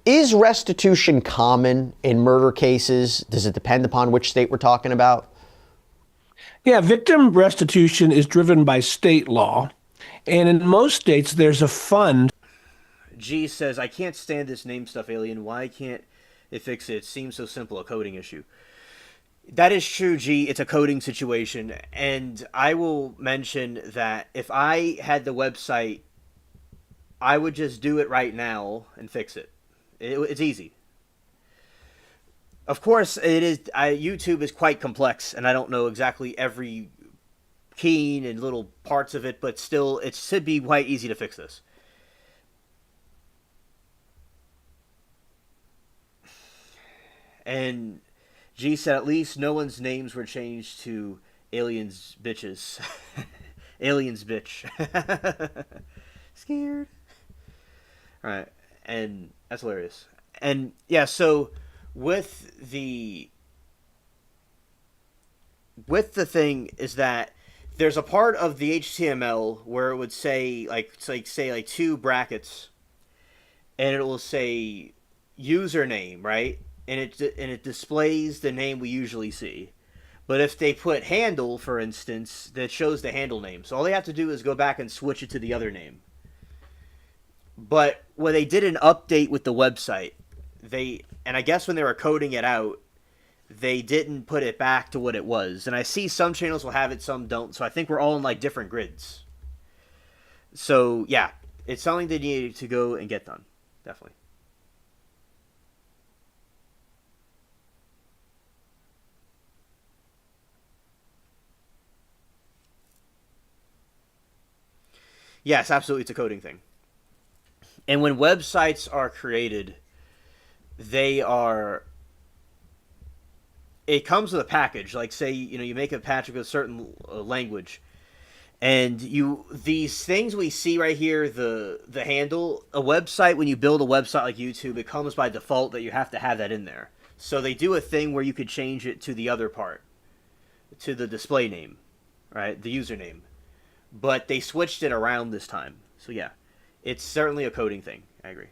Is restitution common in murder cases? Does it depend upon which state we're talking about? Yeah, victim restitution is driven by state law. And in most states, there's a fund. G says, I can't stand this name stuff, Alien. Why can't it fix it? It seems so simple, a coding issue. That is true, G. It's a coding situation. And I will mention that if I had the website, I would just do it right now and fix it. It's easy. Of course, it is. YouTube is quite complex, and I don't know exactly every key and little parts of it, but still, it should be quite easy to fix this. And G said, at least no one's names were changed to aliens bitches. Aliens bitch. Scared. Alright, and that's hilarious. And yeah, so with the thing is that there's a part of the HTML where it would say say two brackets, and it will say username, right? And it displays the name we usually see. But if they put handle, for instance, that shows the handle name. So all they have to do is go back and switch it to the other name. But when they did an update with the website, and I guess when they were coding it out, they didn't put it back to what it was. And I see some channels will have it, some don't. So I think we're all in like different grids. So yeah, it's something they need to go and get done. Definitely. Yes, absolutely. It's a coding thing. And when websites are created, it comes with a package. Like, say, you make a package with a certain language, and these things we see right here, the handle, a website, when you build a website like YouTube, it comes by default that you have to have that in there. So they do a thing where you could change it to the other part, to the display name, right? The username. But they switched it around this time. So yeah, it's certainly a coding thing. I agree.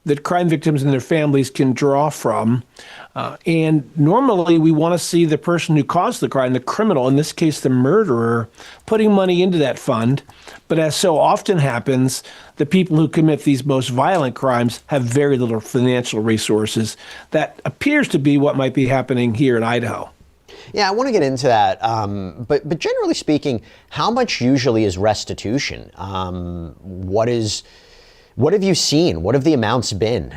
That crime victims and their families can draw from. And normally we want to see the person who caused the crime, the criminal, in this case the murderer, putting money into that fund. But as so often happens, the people who commit these most violent crimes have very little financial resources. That appears to be what might be happening here in Idaho. Yeah, I want to get into that. But generally speaking, how much usually is restitution? What have you seen? What have the amounts been?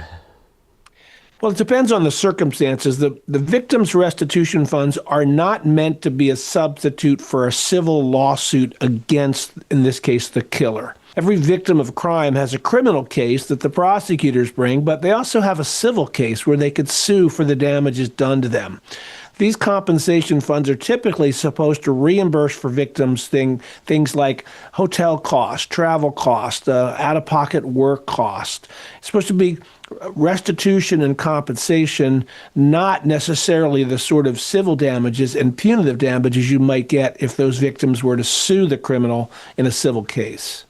Well, it depends on the circumstances. The victims' restitution funds are not meant to be a substitute for a civil lawsuit against, in this case, the killer. Every victim of crime has a criminal case that the prosecutors bring, but they also have a civil case where they could sue for the damages done to them. These compensation funds are typically supposed to reimburse for victims things like hotel costs, travel costs, out-of-pocket work costs. It's supposed to be restitution and compensation, not necessarily the sort of civil damages and punitive damages you might get if those victims were to sue the criminal in a civil case.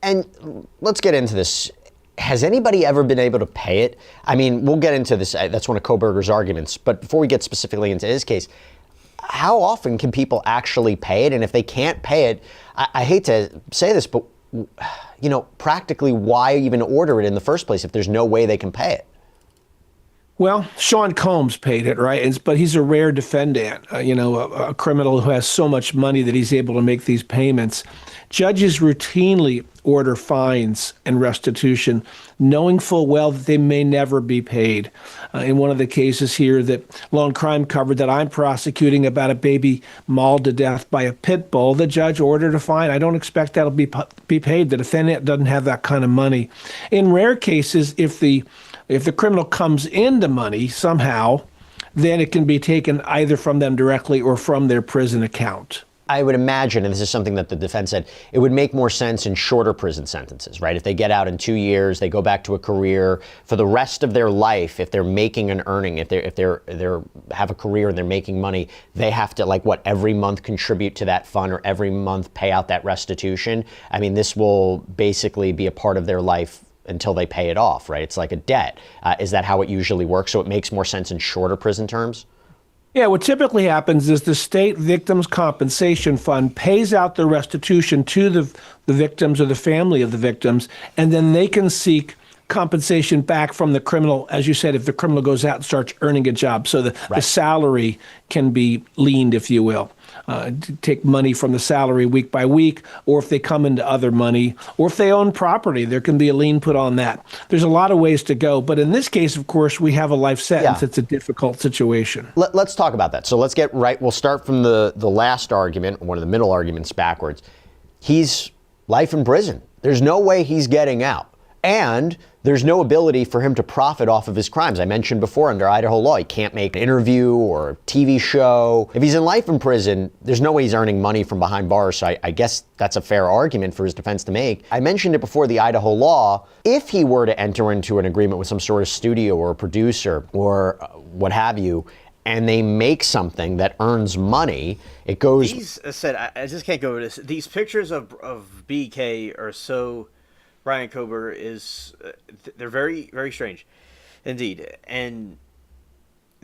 And let's get into this. Has anybody ever been able to pay it? I mean, we'll get into this. That's one of Koberger's arguments. But before we get specifically into his case, how often can people actually pay it? And if they can't pay it, I hate to say this, but practically, why even order it in the first place if there's no way they can pay it? Well, Sean Combs paid it, right? But he's a rare defendant, a criminal who has so much money that he's able to make these payments. Judges routinely order fines and restitution, knowing full well that they may never be paid. In one of the cases here that Lone Crime covered that I'm prosecuting about a baby mauled to death by a pit bull, the judge ordered a fine. I don't expect that'll be paid. The defendant doesn't have that kind of money. In rare cases, if the criminal comes into money somehow, then it can be taken either from them directly or from their prison account. I would imagine, and this is something that the defense said, it would make more sense in shorter prison sentences, right? If they get out in 2 years, they go back to a career for the rest of their life. If they're making an earning, if they're have a career and they're making money, they have to, like, what, every month contribute to that fund or every month pay out that restitution. I mean, this will basically be a part of their life until they pay it off, right? It's like a debt. Is that how it usually works? So it makes more sense in shorter prison terms? Yeah, what typically happens is the state victims compensation fund pays out the restitution to the victims or the family of the victims, and then they can seek compensation back from the criminal, as you said, if the criminal goes out and starts earning a job. So the salary can be leaned, if you will. To take money from the salary week by week, or if they come into other money, or if they own property, there can be a lien put on that. There's a lot of ways to go. But in this case, of course, we have a life sentence. Yeah. It's a difficult situation. Let's talk about that. So let's get right. We'll start from the last argument, one of the middle arguments backwards. He's life in prison. There's no way he's getting out. And there's no ability for him to profit off of his crimes. I mentioned before, under Idaho law, he can't make an interview or a TV show. If he's in life in prison, there's no way he's earning money from behind bars. So I guess that's a fair argument for his defense to make. I mentioned it before, the Idaho law. If he were to enter into an agreement with some sort of studio or a producer or what have you, and they make something that earns money, it goes... These, I said, I just can't go over this. These pictures of BK are so... Brian Koberger is, they're very, very strange indeed. And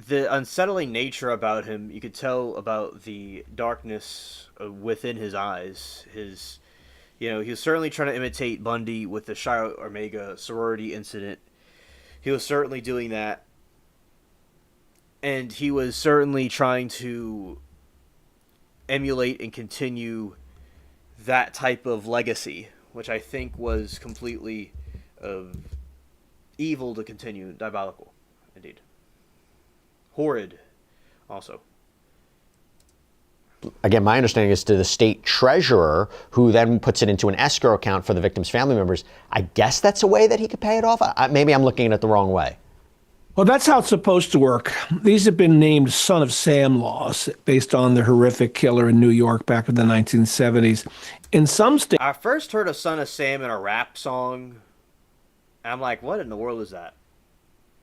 the unsettling nature about him, you could tell about the darkness within his eyes. He was certainly trying to imitate Bundy with the Chi Omega sorority incident. He was certainly doing that. And he was certainly trying to emulate and continue that type of legacy, which I think was completely evil to continue, diabolical, indeed. Horrid, also. Again, my understanding is to the state treasurer, who then puts it into an escrow account for the victim's family members. I guess that's a way that he could pay it off? Maybe I'm looking at it the wrong way. Well, that's how it's supposed to work. These have been named Son of Sam laws based on the horrific killer in New York back in the 1970s. In some states... I first heard of Son of Sam in a rap song. And I'm like, what in the world is that?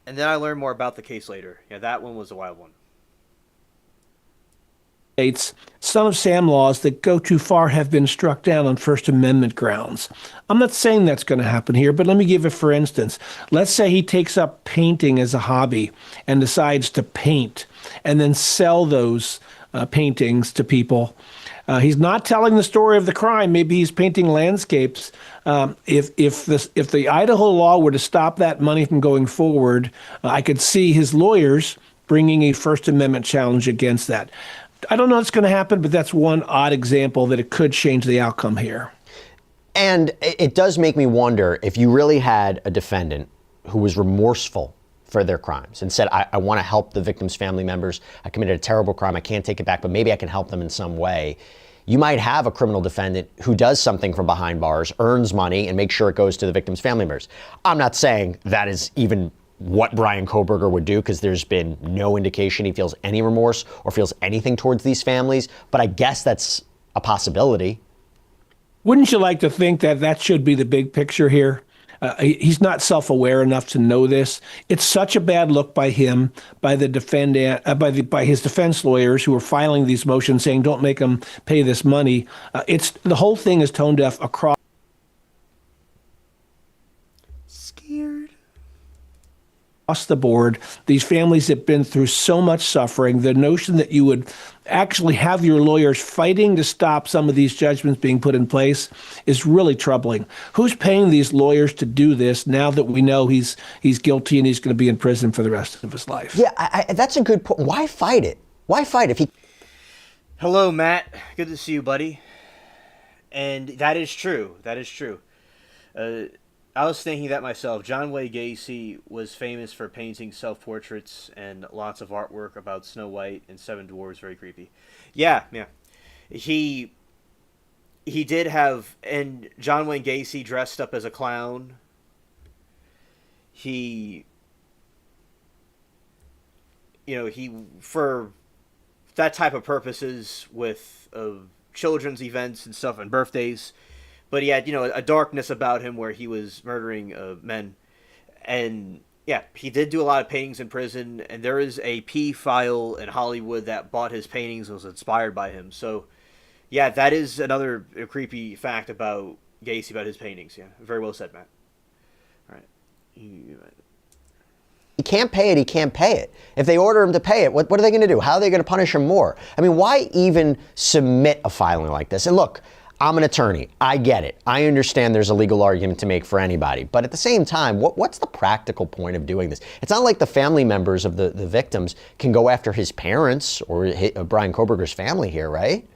And then I learned more about the case later. Yeah, that one was a wild one. Son of Sam laws that go too far have been struck down on First Amendment grounds. I'm not saying that's going to happen here, but let me give it for instance. Let's say he takes up painting as a hobby and decides to paint and then sell those paintings to people. He's not telling the story of the crime. Maybe he's painting landscapes. If the Idaho law were to stop that money from going forward, I could see his lawyers bringing a First Amendment challenge against that. I don't know what's going to happen, but that's one odd example that it could change the outcome here. And it does make me wonder if you really had a defendant who was remorseful for their crimes and said, I want to help the victim's family members. I committed a terrible crime. I can't take it back, but maybe I can help them in some way. You might have a criminal defendant who does something from behind bars, earns money, and makes sure it goes to the victim's family members. I'm not saying that is even what Brian Koberger would do, because there's been no indication he feels any remorse or feels anything towards these families, but I guess that's a possibility. Wouldn't you like to think that that should be the big picture here? He's not self-aware enough to know this. It's such a bad look by him, by the defendant, by his defense lawyers who are filing these motions saying, don't make him pay this money. The whole thing is tone deaf across the board. These families have been through so much suffering. The notion that you would actually have your lawyers fighting to stop some of these judgments being put in place is really troubling. Who's paying these lawyers to do this now that we know he's guilty and he's going to be in prison for the rest of his life? Yeah, that's a good point. Why fight it? Why fight if he... Hello, Matt. Good to see you, buddy. And that is true. That is true. I was thinking that myself. John Wayne Gacy was famous for painting self-portraits and lots of artwork about Snow White and Seven Dwarfs. Very creepy. Yeah. He did have... And John Wayne Gacy dressed up as a clown. He... for that type of purposes with children's events and stuff and birthdays, but he had, a darkness about him where he was murdering men. And yeah, he did do a lot of paintings in prison, and there is a P file in Hollywood that bought his paintings and was inspired by him. So yeah, that is another creepy fact about Gacy, about his paintings. Yeah, very well said, Matt. All right. He can't pay it, he can't pay it. If they order him to pay it, what are they going to do? How are they going to punish him more? I mean, why even submit a filing like this? And look, I'm an attorney. I get it. I understand there's a legal argument to make for anybody. But at the same time, what's the practical point of doing this? It's not like the family members of the victims can go after his parents or Brian Kohberger's family here, right?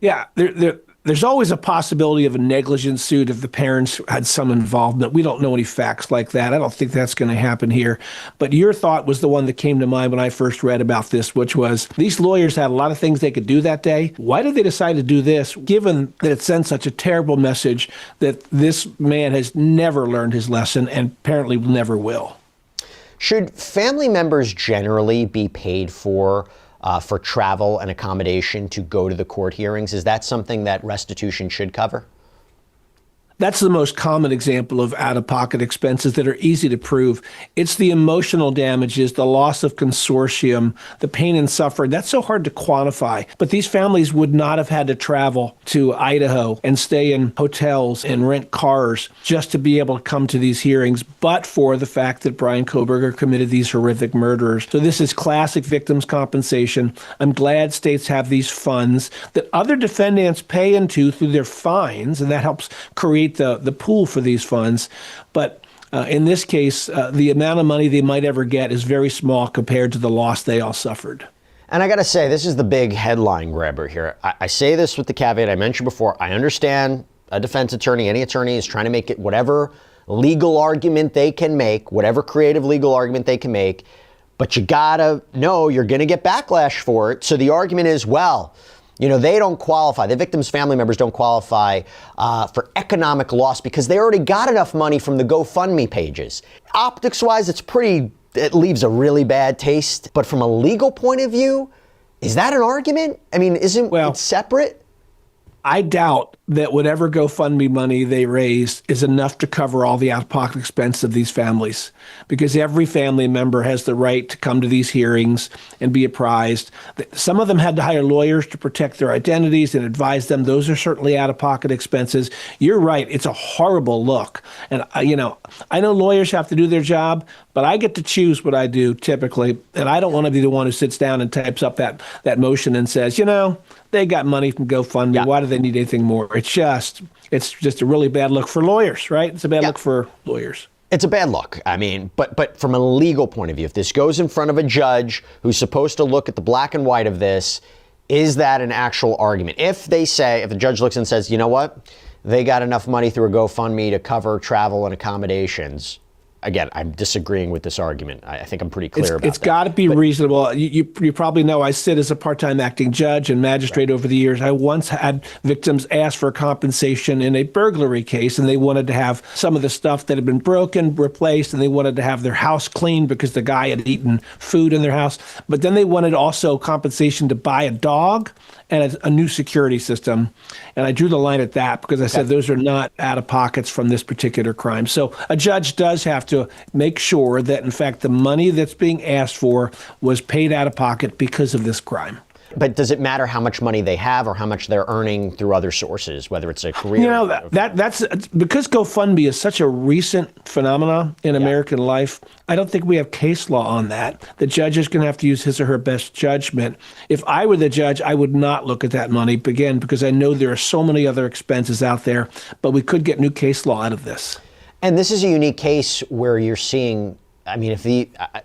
Yeah, there's always a possibility of a negligence suit if the parents had some involvement. We don't know any facts like that. I don't think that's going to happen here. But your thought was the one that came to mind when I first read about this, which was these lawyers had a lot of things they could do that day. Why did they decide to do this, given that it sends such a terrible message that this man has never learned his lesson and apparently never will? Should family members generally be paid for travel and accommodation to go to the court hearings? Is that something that restitution should cover? That's the most common example of out-of-pocket expenses that are easy to prove. It's the emotional damages, the loss of consortium, the pain and suffering. That's so hard to quantify. But these families would not have had to travel to Idaho and stay in hotels and rent cars just to be able to come to these hearings, but for the fact that Brian Kohberger committed these horrific murders. So this is classic victims' compensation. I'm glad states have these funds that other defendants pay into through their fines, and that helps create the pool for these funds. But in this case, the amount of money they might ever get is very small compared to the loss they all suffered. And I got to say, this is the big headline grabber here. I say this with the caveat I mentioned before. I understand a defense attorney, any attorney is trying to make it whatever legal argument they can make, whatever creative legal argument they can make. But you got to know you're going to get backlash for it. So the argument is, well, they don't qualify. The victims' family members don't qualify for economic loss because they already got enough money from the GoFundMe pages. Optics-wise, it leaves a really bad taste. But from a legal point of view, is that an argument? I mean, isn't it separate? I doubt that whatever GoFundMe money they raise is enough to cover all the out-of-pocket expense of these families, because every family member has the right to come to these hearings and be apprised. Some of them had to hire lawyers to protect their identities and advise them. Those are certainly out-of-pocket expenses. You're right. It's a horrible look. And, I know lawyers have to do their job, but I get to choose what I do typically. And I don't want to be the one who sits down and types up that motion and says, they got money from GoFundMe. Yeah. Why do they need anything more? It's just a really bad look for lawyers, right? It's a bad look for lawyers. It's a bad look. I mean, but from a legal point of view, if this goes in front of a judge who's supposed to look at the black and white of this, is that an actual argument? If the judge looks and says, you know what, they got enough money through a GoFundMe to cover travel and accommodations. Again, I'm disagreeing with this argument. I think I'm pretty clear about that. It's got to be reasonable. You probably know I sit as a part-time acting judge and magistrate over the years. I once had victims ask for compensation in a burglary case, and they wanted to have some of the stuff that had been broken replaced, and they wanted to have their house cleaned because the guy had eaten food in their house. But then they wanted also compensation to buy a dog and a new security system. And I drew the line at that because I said those are not out of pockets from this particular crime. So a judge does have to make sure that, in fact, the money that's being asked for was paid out of pocket because of this crime. But does it matter how much money they have or how much they're earning through other sources, whether it's a career? That's because GoFundMe is such a recent phenomenon in American life. I don't think we have case law on that. The judge is going to have to use his or her best judgment. If I were the judge, I would not look at that money, again, because I know there are so many other expenses out there, but we could get new case law out of this. And this is a unique case where you're seeing, I mean, if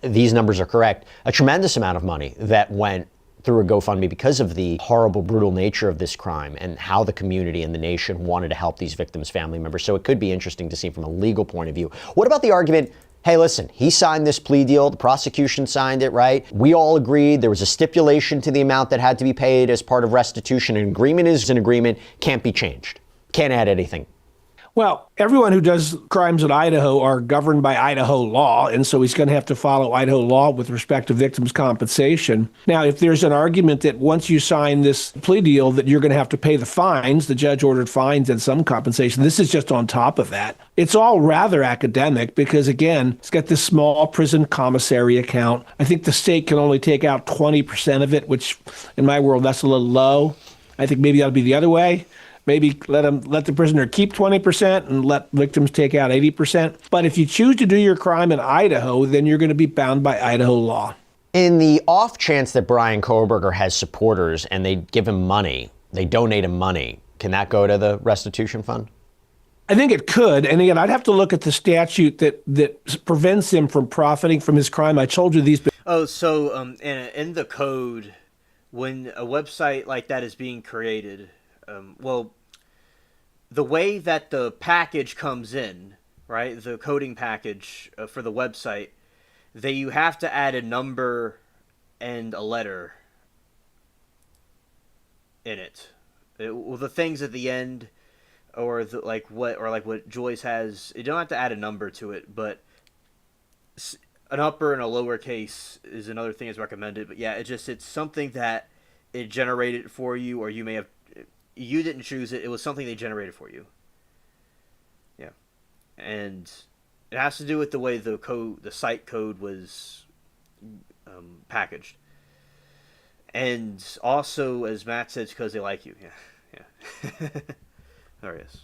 these numbers are correct, a tremendous amount of money that went through a GoFundMe because of the horrible, brutal nature of this crime and how the community and the nation wanted to help these victims' family members. So it could be interesting to see from a legal point of view. What about the argument, hey, listen, he signed this plea deal, the prosecution signed it, right? We all agreed, there was a stipulation to the amount that had to be paid as part of restitution. An agreement is an agreement, can't be changed, can't add anything. Well, everyone who does crimes in Idaho are governed by Idaho law, and so he's going to have to follow Idaho law with respect to victims' compensation. Now, if there's an argument that once you sign this plea deal that you're going to have to pay the fines, the judge ordered fines and some compensation, this is just on top of that. It's all rather academic because, again, it's got this small prison commissary account. I think the state can only take out 20% of it, which in my world, that's a little low. I think maybe that'll be the other way. Maybe let the prisoner keep 20% and let victims take out 80%. But if you choose to do your crime in Idaho, then you're going to be bound by Idaho law. In the off chance that Brian Koberger has supporters and they give him money, they donate him money, can that go to the restitution fund? I think it could. And again, I'd have to look at the statute that prevents him from profiting from his crime. I told you these. Oh, so in the code, when a website like that is being created, the way that the package comes in, right, the coding package for the website, you have to add a number and a letter in it. Well, the things at the end, or what Joyce has, you don't have to add a number to it, but an upper and a lowercase is another thing that's recommended. But yeah, it's something that it generated for you, or you didn't choose it. It was something they generated for you. Yeah. And it has to do with the way the site code was packaged. And also, as Matt said, it's because they like you. Yeah. There he is.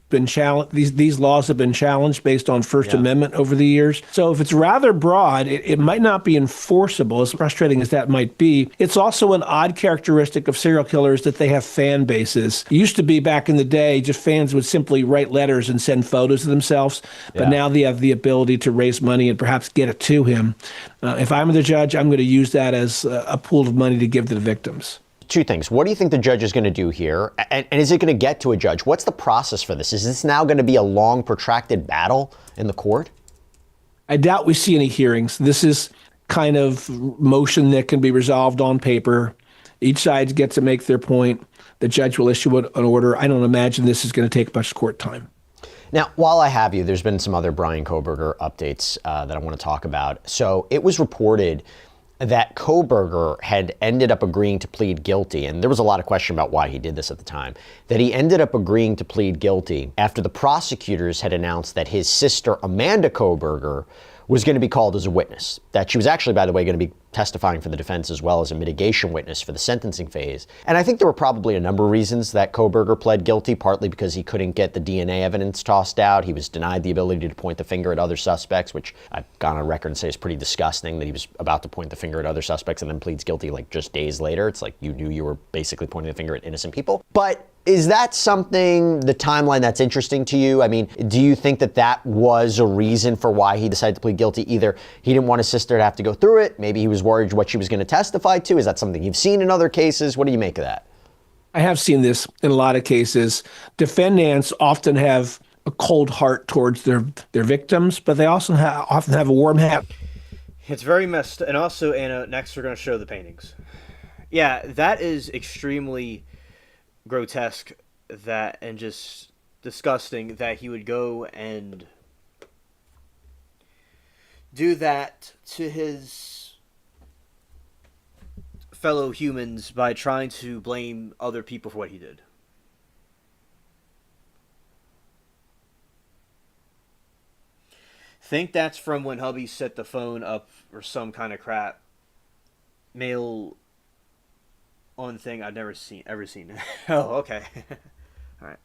Been challenged. These laws have been challenged based on First Amendment over the years. So if it's rather broad, it might not be enforceable, as frustrating as that might be. It's also an odd characteristic of serial killers that they have fan bases. It used to be back in the day, just fans would simply write letters and send photos of themselves. But now they have the ability to raise money and perhaps get it to him. If I'm the judge, I'm going to use that as a pool of money to give to the victims. Two things. What do you think the judge is going to do here? And is it going to get to a judge? What's the process for this? Is this now going to be a long, protracted battle in the court? I doubt we see any hearings. This is kind of motion that can be resolved on paper. Each side gets to make their point. The judge will issue an order. I don't imagine this is going to take much court time. Now, while I have you, there's been some other Brian Koberger updates that I want to talk about. So it was reported that Koberger had ended up agreeing to plead guilty, and there was a lot of question about why he did this at the time, that he ended up agreeing to plead guilty after the prosecutors had announced that his sister, Amanda Koberger, was going to be called as a witness. That she was actually, by the way, going to be testifying for the defense as well as a mitigation witness for the sentencing phase. And I think there were probably a number of reasons that Koberger pled guilty, partly because he couldn't get the DNA evidence tossed out. He was denied the ability to point the finger at other suspects, which I've gone on record and say is pretty disgusting that he was about to point the finger at other suspects and then pleads guilty like just days later. It's like you knew you were basically pointing the finger at innocent people. But is that something, the timeline, that's interesting to you? I mean, do you think that that was a reason for why he decided to plead guilty? Either he didn't want his sister to have to go through it, maybe he was worried what she was going to testify to. Is that something you've seen in other cases? What do you make of that? I have seen this in a lot of cases. Defendants often have a cold heart towards their victims, but they also often have a warm heart. It's very messed. And also, Anna, next we're going to show the paintings. Yeah, that is extremely grotesque and just disgusting that he would go and do that to his fellow humans by trying to blame other people for what he did. Think that's from when hubby set the phone up or some kind of crap. Mail on thing I've never ever seen. Oh, okay. All right.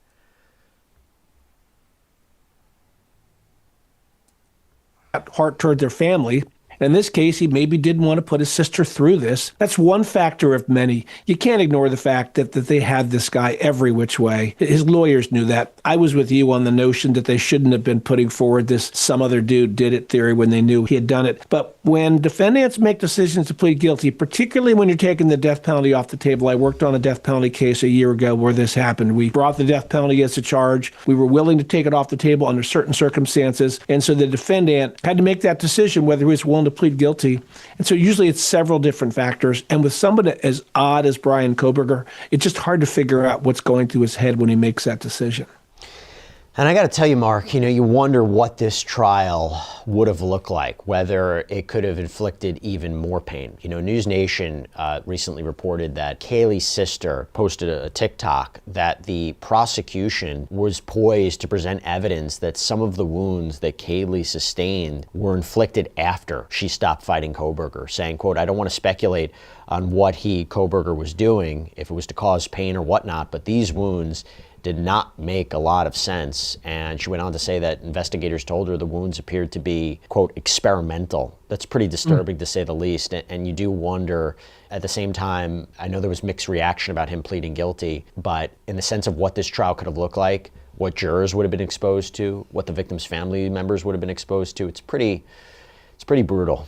Heart toward their family. In this case, he maybe didn't want to put his sister through this. That's one factor of many. You can't ignore the fact that they had this guy every which way. His lawyers knew that. I was with you on the notion that they shouldn't have been putting forward this some other dude did it theory when they knew he had done it. But when defendants make decisions to plead guilty, particularly when you're taking the death penalty off the table, I worked on a death penalty case a year ago where this happened. We brought the death penalty as a charge. We were willing to take it off the table under certain circumstances. And so the defendant had to make that decision whether he was willing willing to plead guilty. And so usually it's several different factors. And with somebody as odd as Brian Koberger, it's just hard to figure out what's going through his head when he makes that decision. And I got to tell you, Mark, you wonder what this trial would have looked like, whether it could have inflicted even more pain. News Nation recently reported that Kaylee's sister posted a TikTok that the prosecution was poised to present evidence that some of the wounds that Kaylee sustained were inflicted after she stopped fighting Koberger, saying, quote, "I don't want to speculate on what Koberger was doing, if it was to cause pain or whatnot, but these wounds did not make a lot of sense." And she went on to say that investigators told her the wounds appeared to be, quote, experimental. That's pretty disturbing to say the least. And you do wonder, at the same time, I know there was mixed reaction about him pleading guilty, but in the sense of what this trial could have looked like, what jurors would have been exposed to, what the victim's family members would have been exposed to, it's pretty brutal.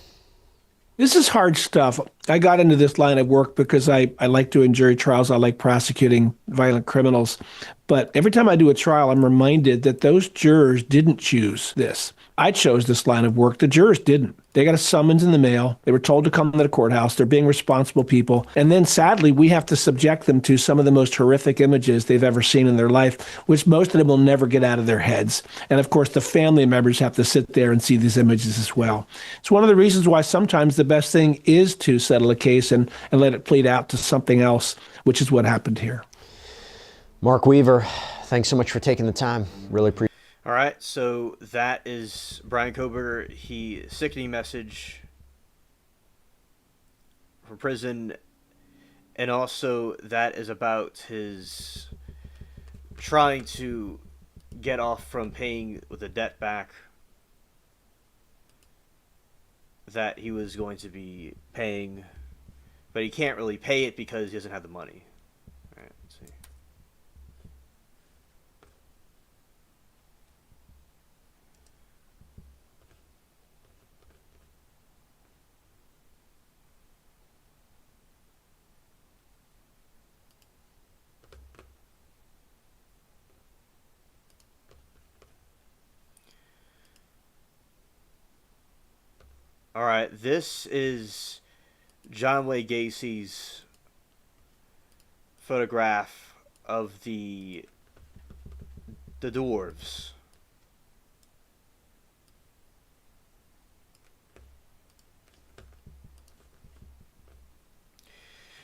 This is hard stuff. I got into this line of work because I like doing jury trials. I like prosecuting violent criminals. But every time I do a trial, I'm reminded that those jurors didn't choose this. I chose this line of work. The jurors didn't. They got a summons in the mail. They were told to come to the courthouse. They're being responsible people. And then sadly, we have to subject them to some of the most horrific images they've ever seen in their life, which most of them will never get out of their heads. And of course, the family members have to sit there and see these images as well. It's one of the reasons why sometimes the best thing is to settle a case and let it plead out to something else, which is what happened here. Mark Weaver, thanks so much for taking the time. Really appreciate it. All right, so that is Brian Koberger. Sickening message from prison, and also that is about his trying to get off from paying with the debt back that he was going to be paying, but he can't really pay it because he doesn't have the money. All right, let's see. All right, this is John Wayne Gacy's photograph of the dwarves.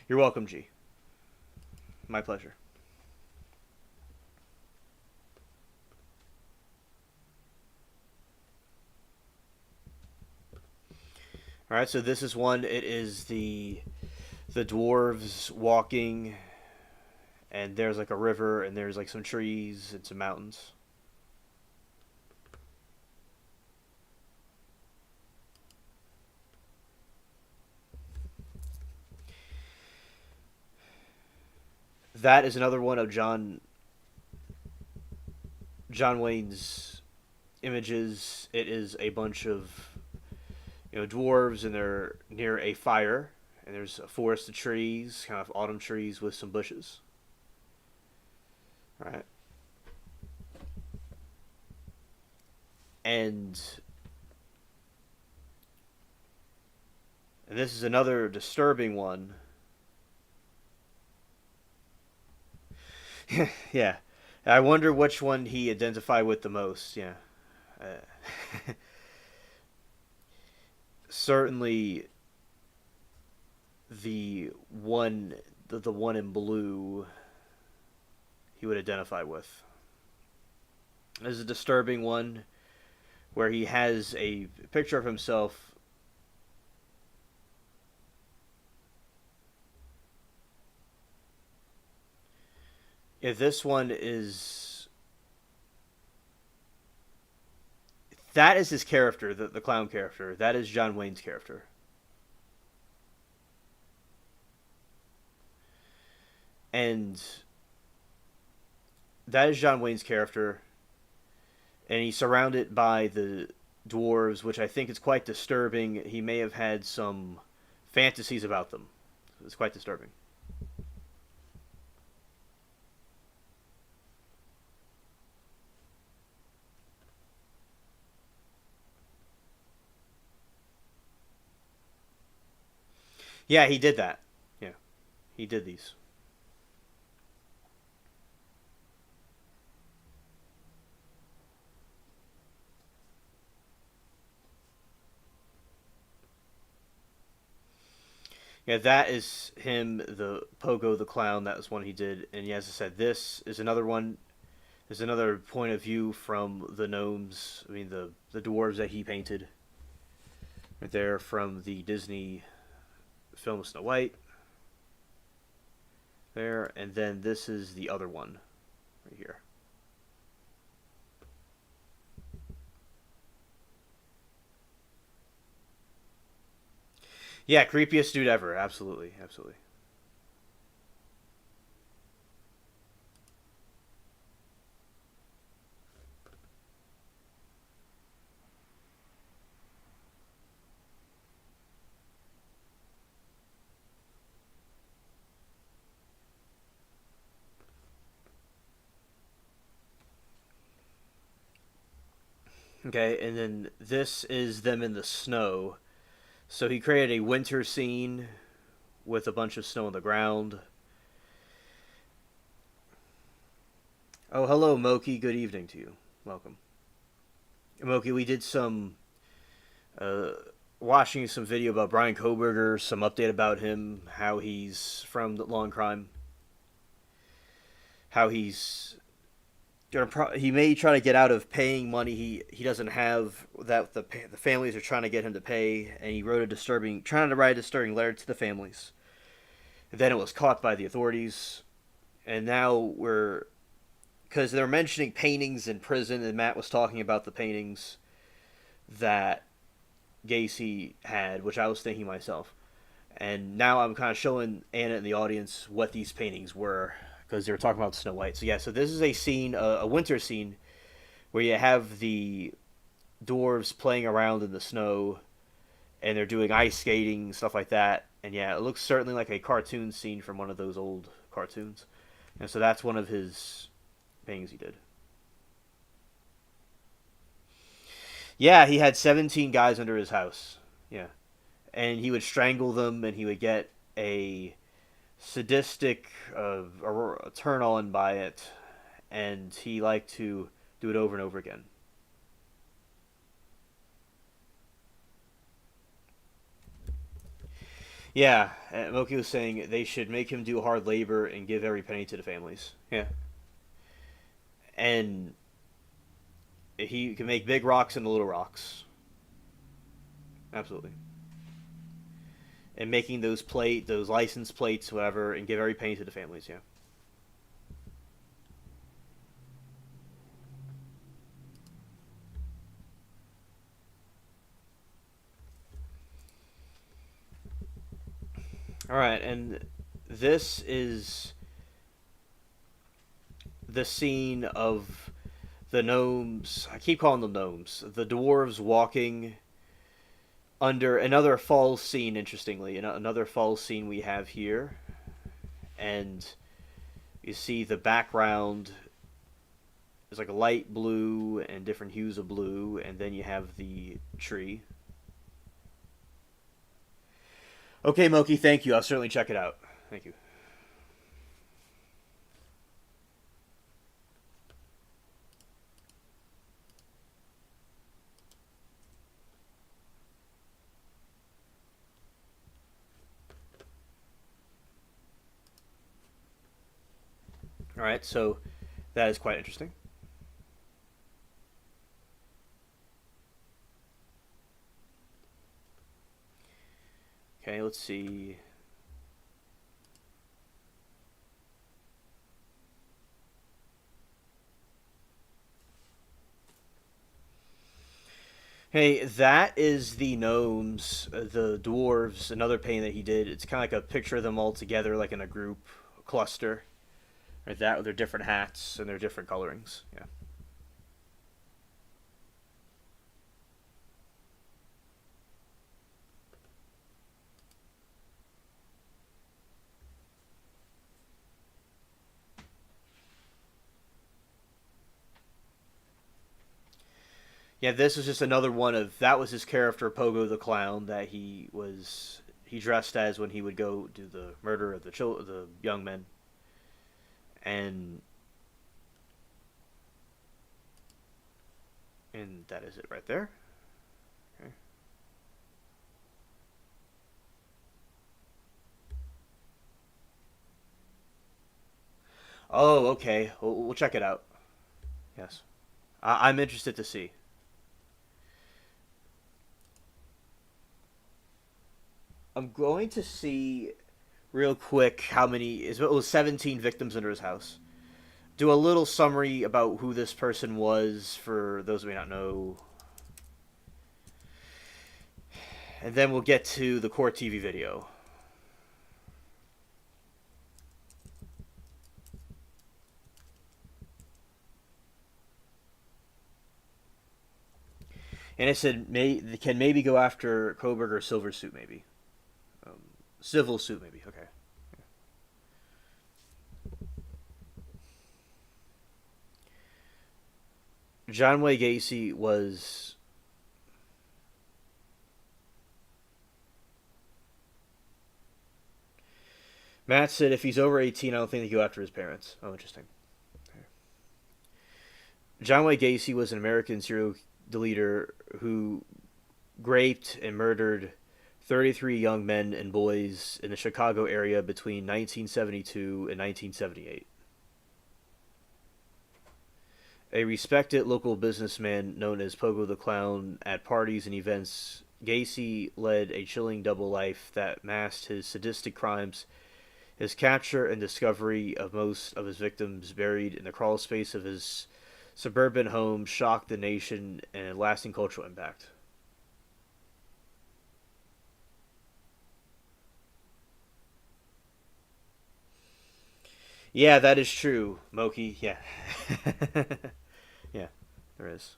You're welcome, G. My pleasure. All right, so this is one. It is the dwarves walking, and there's like a river, and there's like some trees and some mountains. That is another one of John Wayne's images. It is a bunch of dwarves, and they're near a fire, and there's a forest of trees, kind of autumn trees with some bushes. All right. And this is another disturbing one. Yeah. I wonder which one he identified with the most. Yeah. Certainly the one in blue he would identify with. This is a disturbing one where he has a picture of himself this one is... That is his character, the clown character. That is John Wayne's character. And that is John Wayne's character. And he's surrounded by the dwarves, which I think is quite disturbing. He may have had some fantasies about them. It's quite disturbing. Yeah, he did that. Yeah, he did these. Yeah, that is him, the Pogo the Clown. That was one he did. And yeah, as I said, this is another one. There's another point of view from the gnomes. I mean, the dwarves that he painted. Right there from the Disney film Snow White. There, and then this is the other one right here. Yeah, creepiest dude ever. Absolutely, absolutely. Okay, and then this is them in the snow. So he created a winter scene with a bunch of snow on the ground. Oh, hello, Moki. Good evening to you. Welcome. Moki, we did some uh, watching some video about Brian Koberger, some update about him, how he's from the Long Crime, how he's he may try to get out of paying money he doesn't have that the families are trying to get him to pay, and he wrote trying to write a disturbing letter to the families. And then it was caught by the authorities, and now we're because they're mentioning paintings in prison, and Matt was talking about the paintings that Gacy had, which I was thinking myself. And now I'm kind of showing Anna in the audience what these paintings were because they were talking about Snow White. So yeah, so this is a scene, a winter scene, where you have the dwarves playing around in the snow, and they're doing ice skating, stuff like that. And yeah, it looks certainly like a cartoon scene from one of those old cartoons. And so that's one of his paintings he did. Yeah, he had 17 guys under his house. Yeah. And he would strangle them, and he would get a sadistic a turn on by it, and he liked to do it over and over again. Yeah, Moki was saying they should make him do hard labor and give every penny to the families. Yeah, and he can make big rocks into little rocks. Absolutely. And making those license plates, whatever, and give every penny to the families. Yeah. All right, and this is the scene of the gnomes. I keep calling them gnomes. The dwarves walking under another fall scene. Interestingly, another fall scene we have here, and you see the background is like a light blue and different hues of blue, and then you have the tree. Okay, Moki, thank you. I'll certainly check it out. Thank you. All right, so that is quite interesting. Okay, let's see. Hey, that is the gnomes, the dwarves, another painting that he did. It's kind of like a picture of them all together, like in a group, a cluster. Right, that with their different hats and their different colorings. Yeah. Yeah, this was just another one of that was his character Pogo the Clown that he he dressed as when he would go do the murder of the young men. And that is it right there. Okay. Oh, okay. We'll check it out. Yes. I'm interested to see. I'm going to see real quick how many. It was 17 victims under his house. Do a little summary about who this person was for those who may not know. And then we'll get to the court TV video. And it said can maybe go after Coburg or Silver Suit, maybe. Civil Suit, maybe. Okay. John Wayne Gacy was... Matt said if he's over 18, I don't think they go after his parents. Oh, interesting. Okay. John Wayne Gacy was an American serial deleter who raped and murdered 33 young men and boys in the Chicago area between 1972 and 1978. A respected local businessman known as Pogo the Clown at parties and events, Gacy led a chilling double life that masked his sadistic crimes. His capture and discovery of most of his victims buried in the crawl space of his suburban home shocked the nation and had lasting cultural impact. Yeah, that is true, Moki. Yeah. Yeah, there is.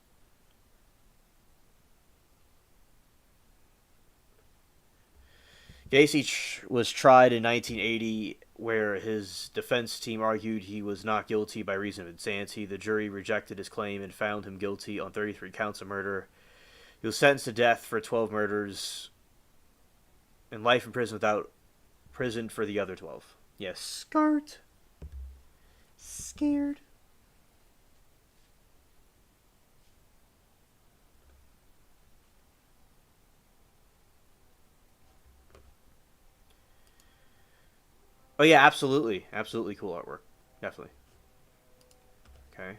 Gacy was tried in 1980, where his defense team argued he was not guilty by reason of insanity. The jury rejected his claim and found him guilty on 33 counts of murder. He was sentenced to death for 12 murders and life in prison without prison for the other 12. Yes, Scart. Scared. Oh yeah, absolutely. Absolutely cool artwork. Definitely. Okay.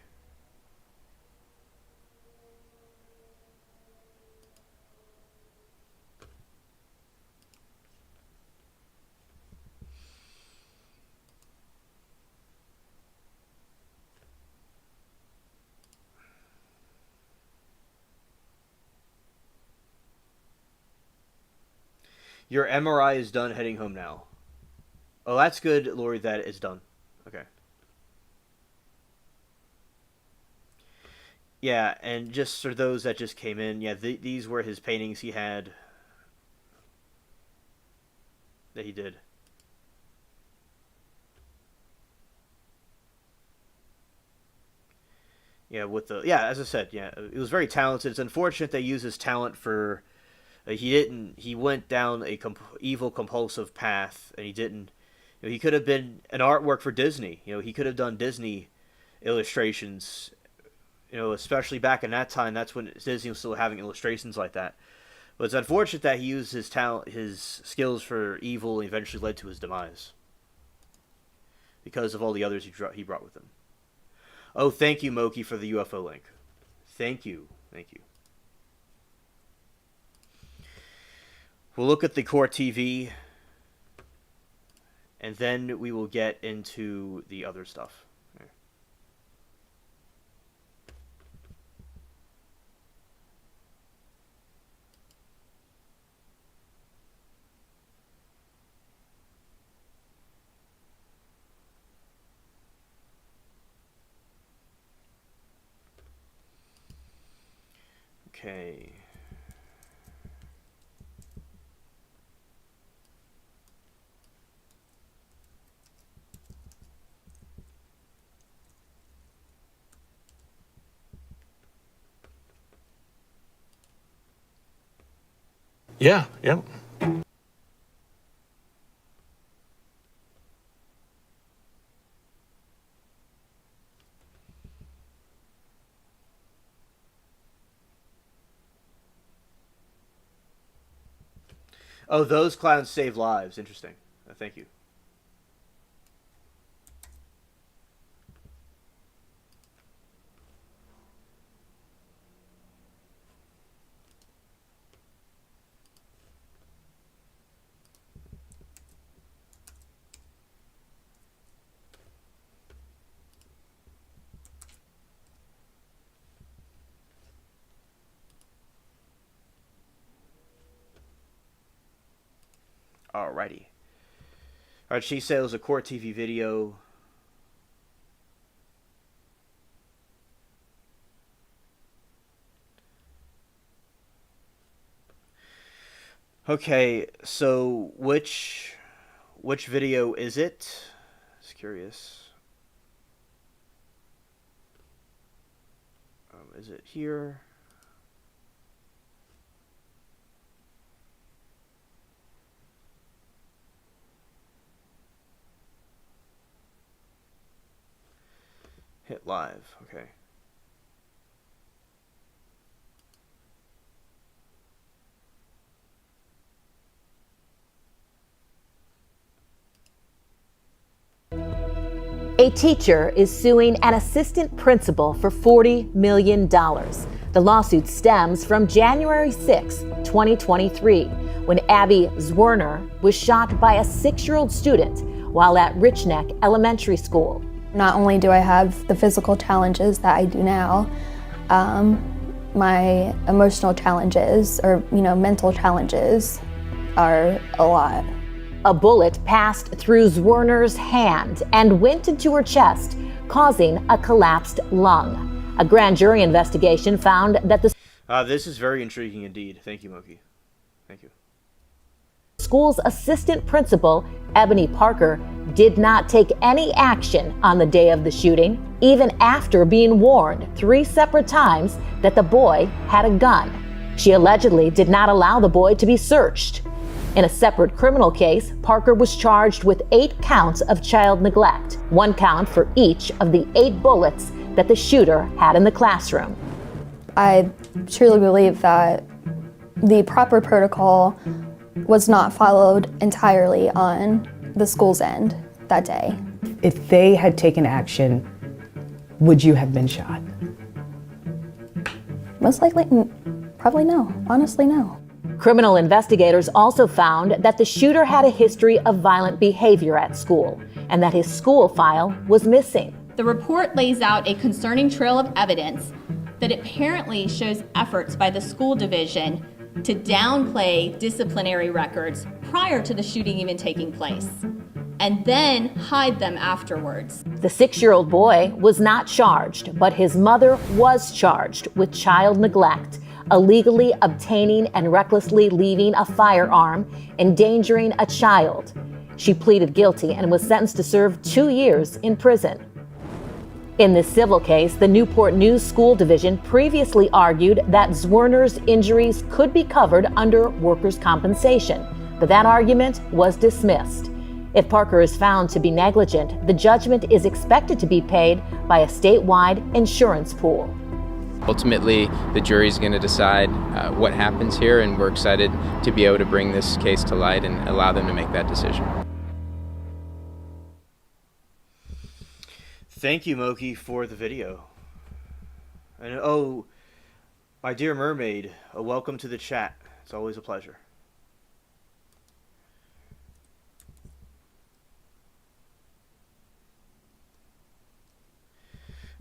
Your MRI is done, heading home now. Oh, that's good, Lori, that it's done. Okay. Yeah, and just for those that just came in, yeah, these were his paintings he had that he did. Yeah, as I said, yeah, he was very talented. It's unfortunate they used his talent for he went down a evil compulsive path, and he didn't. He could have been an artwork for Disney. He could have done Disney illustrations. Especially back in that time, that's when Disney was still having illustrations like that. But it's unfortunate that he used his talent, his skills for evil, and eventually led to his demise because of all the others he brought with him. Oh, thank you, Moki, for the UFO link. Thank you. We'll look at the Core TV, and then we will get into the other stuff. Okay. Yeah, yep. Oh, those clowns save lives. Interesting. Thank you. Alrighty. Alright, she said it was a court TV video. Okay, so which video is it? Just curious. Is it here? Hit live. Okay. A teacher is suing an assistant principal for $40 million. The lawsuit stems from January 6, 2023, when Abby Zwerner was shot by a 6-year-old student while at Rich Neck Elementary School. Not only do I have the physical challenges that I do now, my emotional challenges or, mental challenges are a lot. A bullet passed through Zwerner's hand and went into her chest, causing a collapsed lung. A grand jury investigation found that the This is very intriguing indeed. Thank you, Moki. Thank you. school's assistant principal, Ebony Parker, did not take any action on the day of the shooting, even after being warned 3 separate times that the boy had a gun. She allegedly did not allow the boy to be searched. In a separate criminal case, Parker was charged with 8 counts of child neglect, 1 count for each of the 8 bullets that the shooter had in the classroom. I truly believe that the proper protocol was not followed entirely on the school's end that day. If they had taken action, would you have been shot? Most likely, probably no. Honestly, no. Criminal investigators also found that the shooter had a history of violent behavior at school and that his school file was missing. The report lays out a concerning trail of evidence that apparently shows efforts by the school division to downplay disciplinary records prior to the shooting even taking place, and then hide them afterwards. The 6-year-old boy was not charged, but his mother was charged with child neglect, illegally obtaining and recklessly leaving a firearm, endangering a child. She pleaded guilty and was sentenced to serve 2 years in prison. In this civil case, the Newport News School Division previously argued that Zwerner's injuries could be covered under workers' compensation, but that argument was dismissed. If Parker is found to be negligent, the judgment is expected to be paid by a statewide insurance pool. Ultimately, the jury's going to decide what happens here, and we're excited to be able to bring this case to light and allow them to make that decision. Thank you, Moki, for the video. And oh, my dear mermaid, welcome to the chat. It's always a pleasure.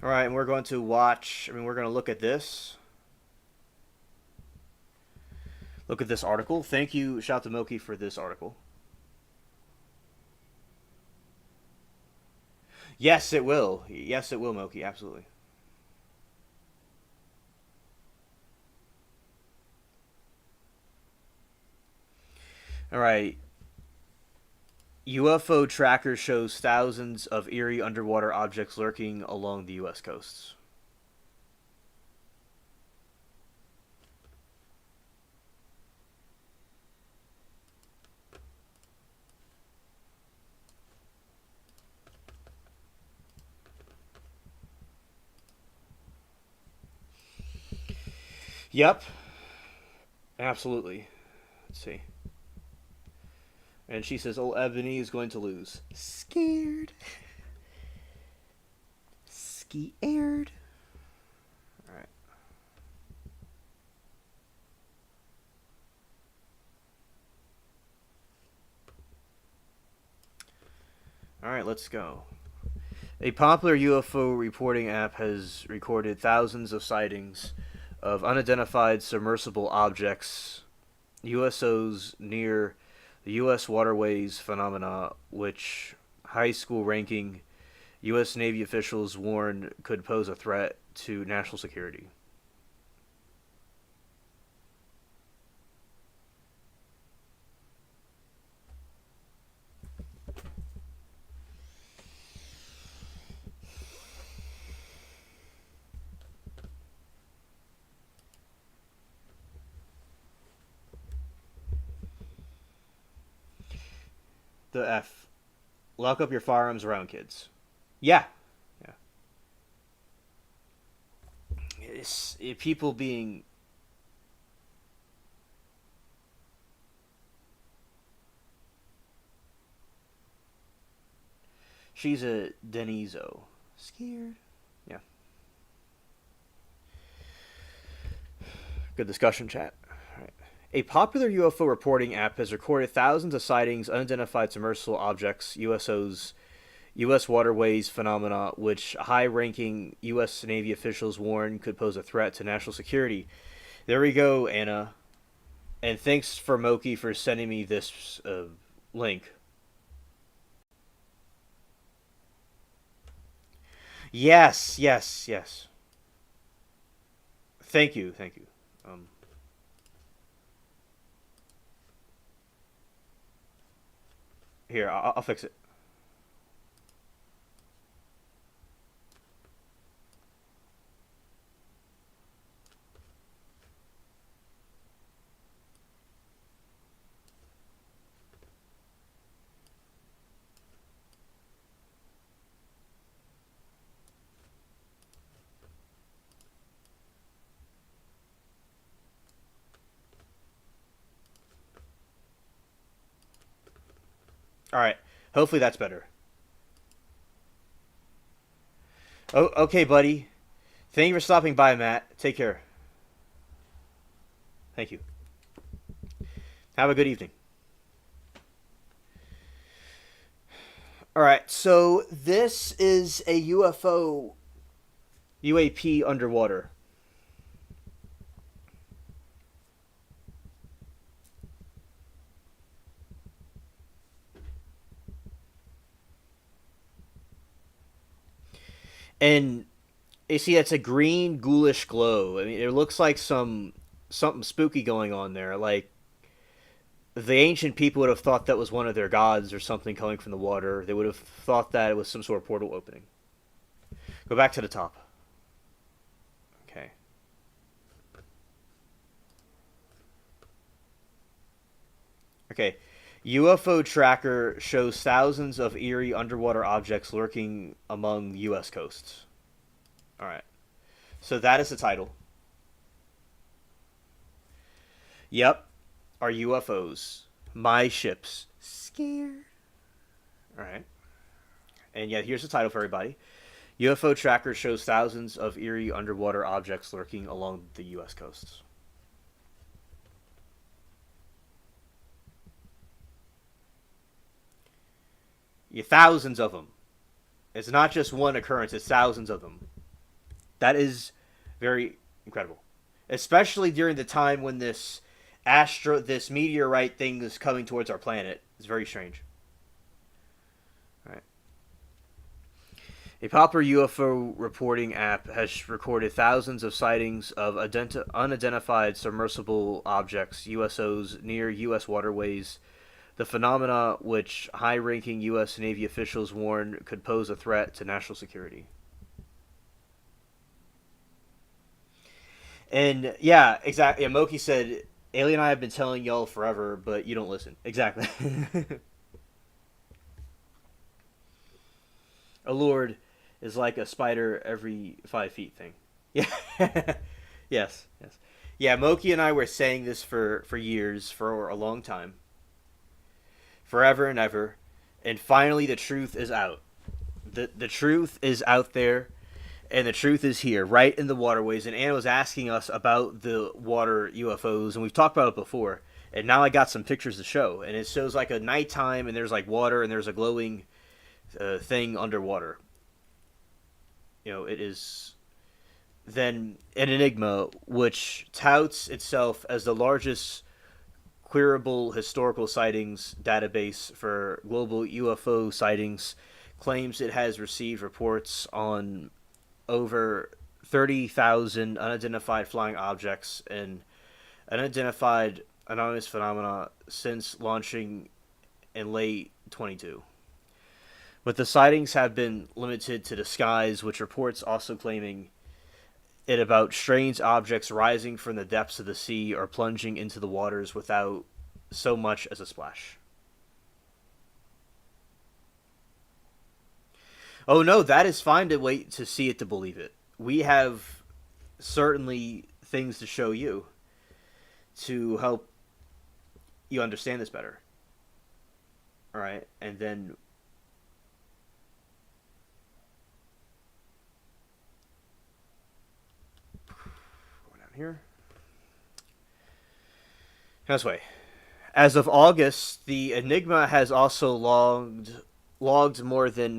All right, and we're going to we're going to look at this. Look at this article. Thank you, shout out to Moki, for this article. Yes, it will. Yes, it will, Moki. Absolutely. All right. UFO tracker shows thousands of eerie underwater objects lurking along the U.S. coasts. Yep. Absolutely. Let's see. And she says, "Oh, Ebony is going to lose." Scared. Scared. All right. All right, let's go. A popular UFO reporting app has recorded thousands of sightings of unidentified submersible objects, USOs, near the U.S. waterways phenomena, which high school ranking U.S. Navy officials warned could pose a threat to national security. The F. Lock up your firearms around kids. Yeah. Yeah. People being... She's a Denizo. Scared. Yeah. Good discussion, chat. All right. A popular UFO reporting app has recorded thousands of sightings, unidentified submersible objects, USOs, U.S. waterways phenomena, which high-ranking U.S. Navy officials warn could pose a threat to national security. There we go, Anna. And thanks for Moki for sending me this link. Yes, yes, yes. Thank you, thank you. Here, I'll fix it. All right. Hopefully that's better. Oh, okay, buddy. Thank you for stopping by, Matt. Take care. Thank you. Have a good evening. All right, so this is a UAP underwater. And you see, it's a green, ghoulish glow. I mean, it looks like something spooky going on there. Like, the ancient people would have thought that was one of their gods or something coming from the water. They would have thought that it was some sort of portal opening. Go back to the top. Okay. Okay. UFO tracker shows thousands of eerie underwater objects lurking among U.S. coasts. All right. So that is the title. Yep. Are UFOs. My ships. Scared. All right. And yeah, here's the title for everybody. UFO tracker shows thousands of eerie underwater objects lurking along the U.S. coasts. Yeah, thousands of them. It's not just one occurrence, it's thousands of them. That is very incredible. Especially during the time when this meteorite thing is coming towards our planet. It's very strange. All right. A popular UFO reporting app has recorded thousands of sightings of unidentified submersible objects, USOs, near U.S. waterways. The phenomena, which high-ranking U.S. Navy officials warn could pose a threat to national security. And yeah, exactly. Yeah, Moki said, Alien and I have been telling y'all forever, but you don't listen. Exactly. A lord is like a spider every 5 feet thing. Yeah. Yes. Yes. Yeah, Moki and I were saying this for years, for a long time. forever and ever, and finally the truth is out. The truth is out there, and the truth is here, right in the waterways. And Anna was asking us about the water UFOs, and we've talked about it before. And now I got some pictures to show, and it shows like a nighttime, and there's like water, and there's a glowing thing underwater. You know, it is then an enigma which touts itself as the largest queryable historical sightings database for global UFO sightings, claims it has received reports on over 30,000 unidentified flying objects and unidentified anonymous phenomena since launching in late 22. But the sightings have been limited to the skies, which reports also claiming it about strange objects rising from the depths of the sea or plunging into the waters without so much as a splash. Oh no, that is fine to wait to see it to believe it. We have certainly things to show you to help you understand this better. All right, and then go down here. This way. As of August, the Enigma has also logged more than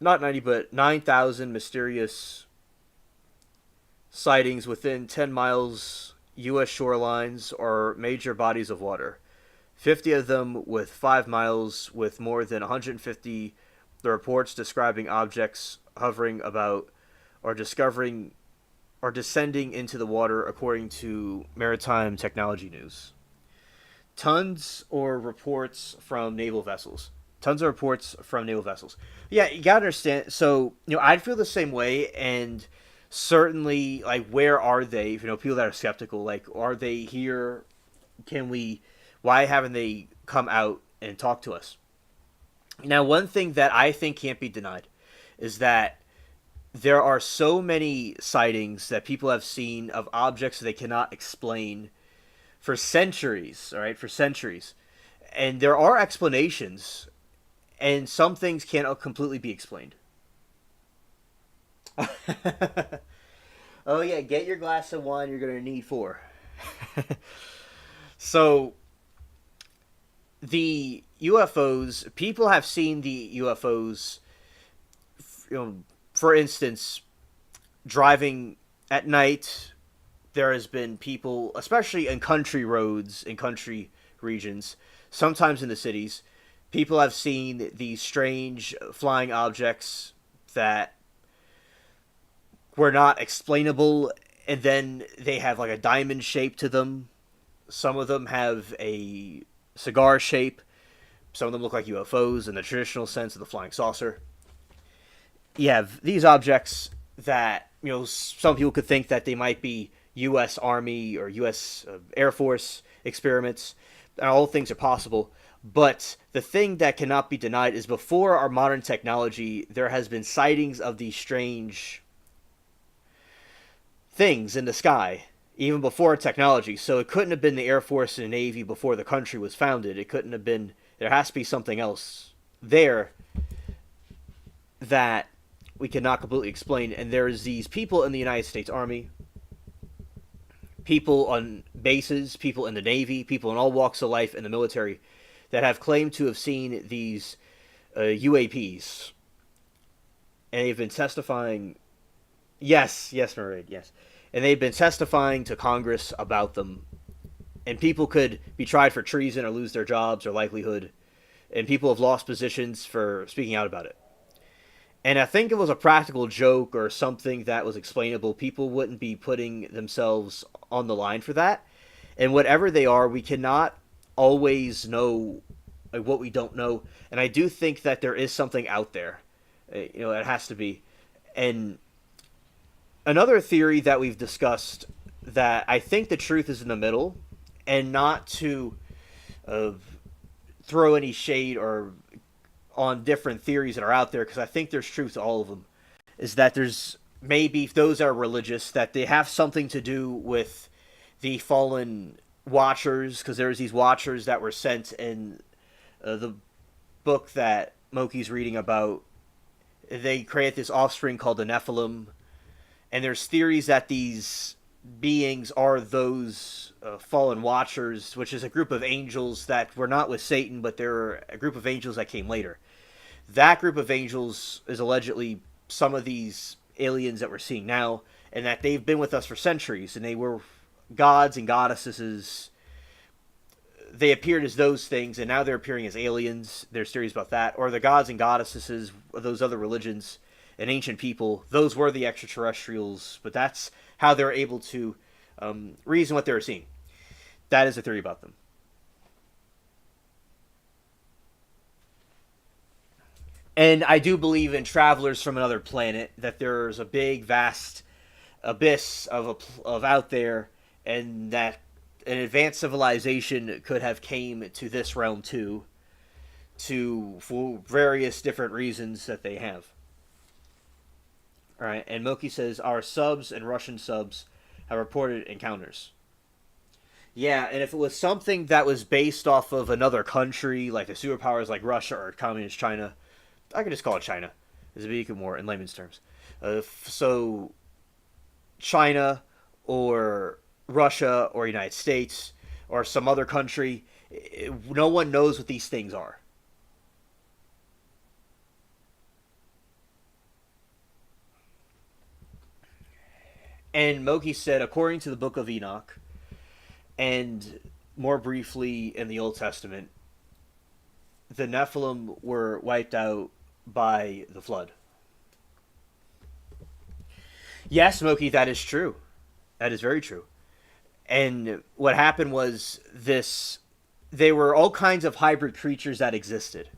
9,000 mysterious sightings within 10 miles U.S. shorelines or major bodies of water. 50 of them with 5 miles, with more than 150 the reports describing objects hovering about or discovering or descending into the water, according to Maritime Technology News. Tons or reports from naval vessels. Tons of reports from naval vessels. Yeah, you gotta understand. So, I'd feel the same way, and certainly, like, where are they? People that are skeptical, like, are they here? Why haven't they come out and talk to us? Now, one thing that I think can't be denied is that there are so many sightings that people have seen of objects that they cannot explain for centuries, all right, for centuries. And there are explanations, and some things can't completely be explained. Oh yeah, get your glass of wine, you're going to need 4. So, the UFOs, people have seen the UFOs, for instance, driving at night. There has been people, especially in country roads, in country regions, sometimes in the cities, people have seen these strange flying objects that were not explainable, and then they have like a diamond shape to them. Some of them have a cigar shape. Some of them look like UFOs in the traditional sense of the flying saucer. You have these objects that, some people could think that they might be U.S. Army or U.S. Air Force experiments. And all things are possible. But the thing that cannot be denied is before our modern technology, there has been sightings of these strange things in the sky, even before technology. So it couldn't have been the Air Force and Navy before the country was founded. It couldn't have been, there has to be something else there that we cannot completely explain. And there's these people in the United States Army, people on bases, people in the Navy, people in all walks of life in the military that have claimed to have seen these UAPs. And they've been testifying. Yes, Mairead, yes. And they've been testifying to Congress about them. And people could be tried for treason or lose their jobs or livelihood. And people have lost positions for speaking out about it. And I think it was a practical joke or something that was explainable. People wouldn't be putting themselves on the line for that. And whatever they are, we cannot always know what we don't know. And I do think that there is something out there. It has to be. And another theory that we've discussed, that I think the truth is in the middle, and not to throw any shade or on different theories that are out there, because I think there's truth to all of them, is that there's maybe, if those are religious, that they have something to do with the fallen watchers, because there's these watchers that were sent in the book that Moki's reading about. They create this offspring called the Nephilim, and there's theories that these beings are those fallen watchers, which is a group of angels that were not with Satan, but they're a group of angels that came later. That group of angels is allegedly some of these aliens that we're seeing now, and that they've been with us for centuries, and they were gods and goddesses. They appeared as those things, and now they're appearing as aliens. There's theories about that. Or the gods and goddesses of those other religions and ancient people, those were the extraterrestrials, but that's how they're able to reason what they were seeing. That is a theory about them. And I do believe in travelers from another planet, that there's a big, vast abyss of out there, and that an advanced civilization could have came to this realm too, for various different reasons that they have. All right, and Moki says our subs and Russian subs have reported encounters. Yeah, and if it was something that was based off of another country, like the superpowers like Russia or communist China, I could just call it China, as we make it more in layman's terms. So China or Russia or United States or some other country, no one knows what these things are. And Moki said, according to the Book of Enoch, and more briefly in the Old Testament, the Nephilim were wiped out by the flood. Yes, Moki, that is true. That is very true. And what happened was there were all kinds of hybrid creatures that existed.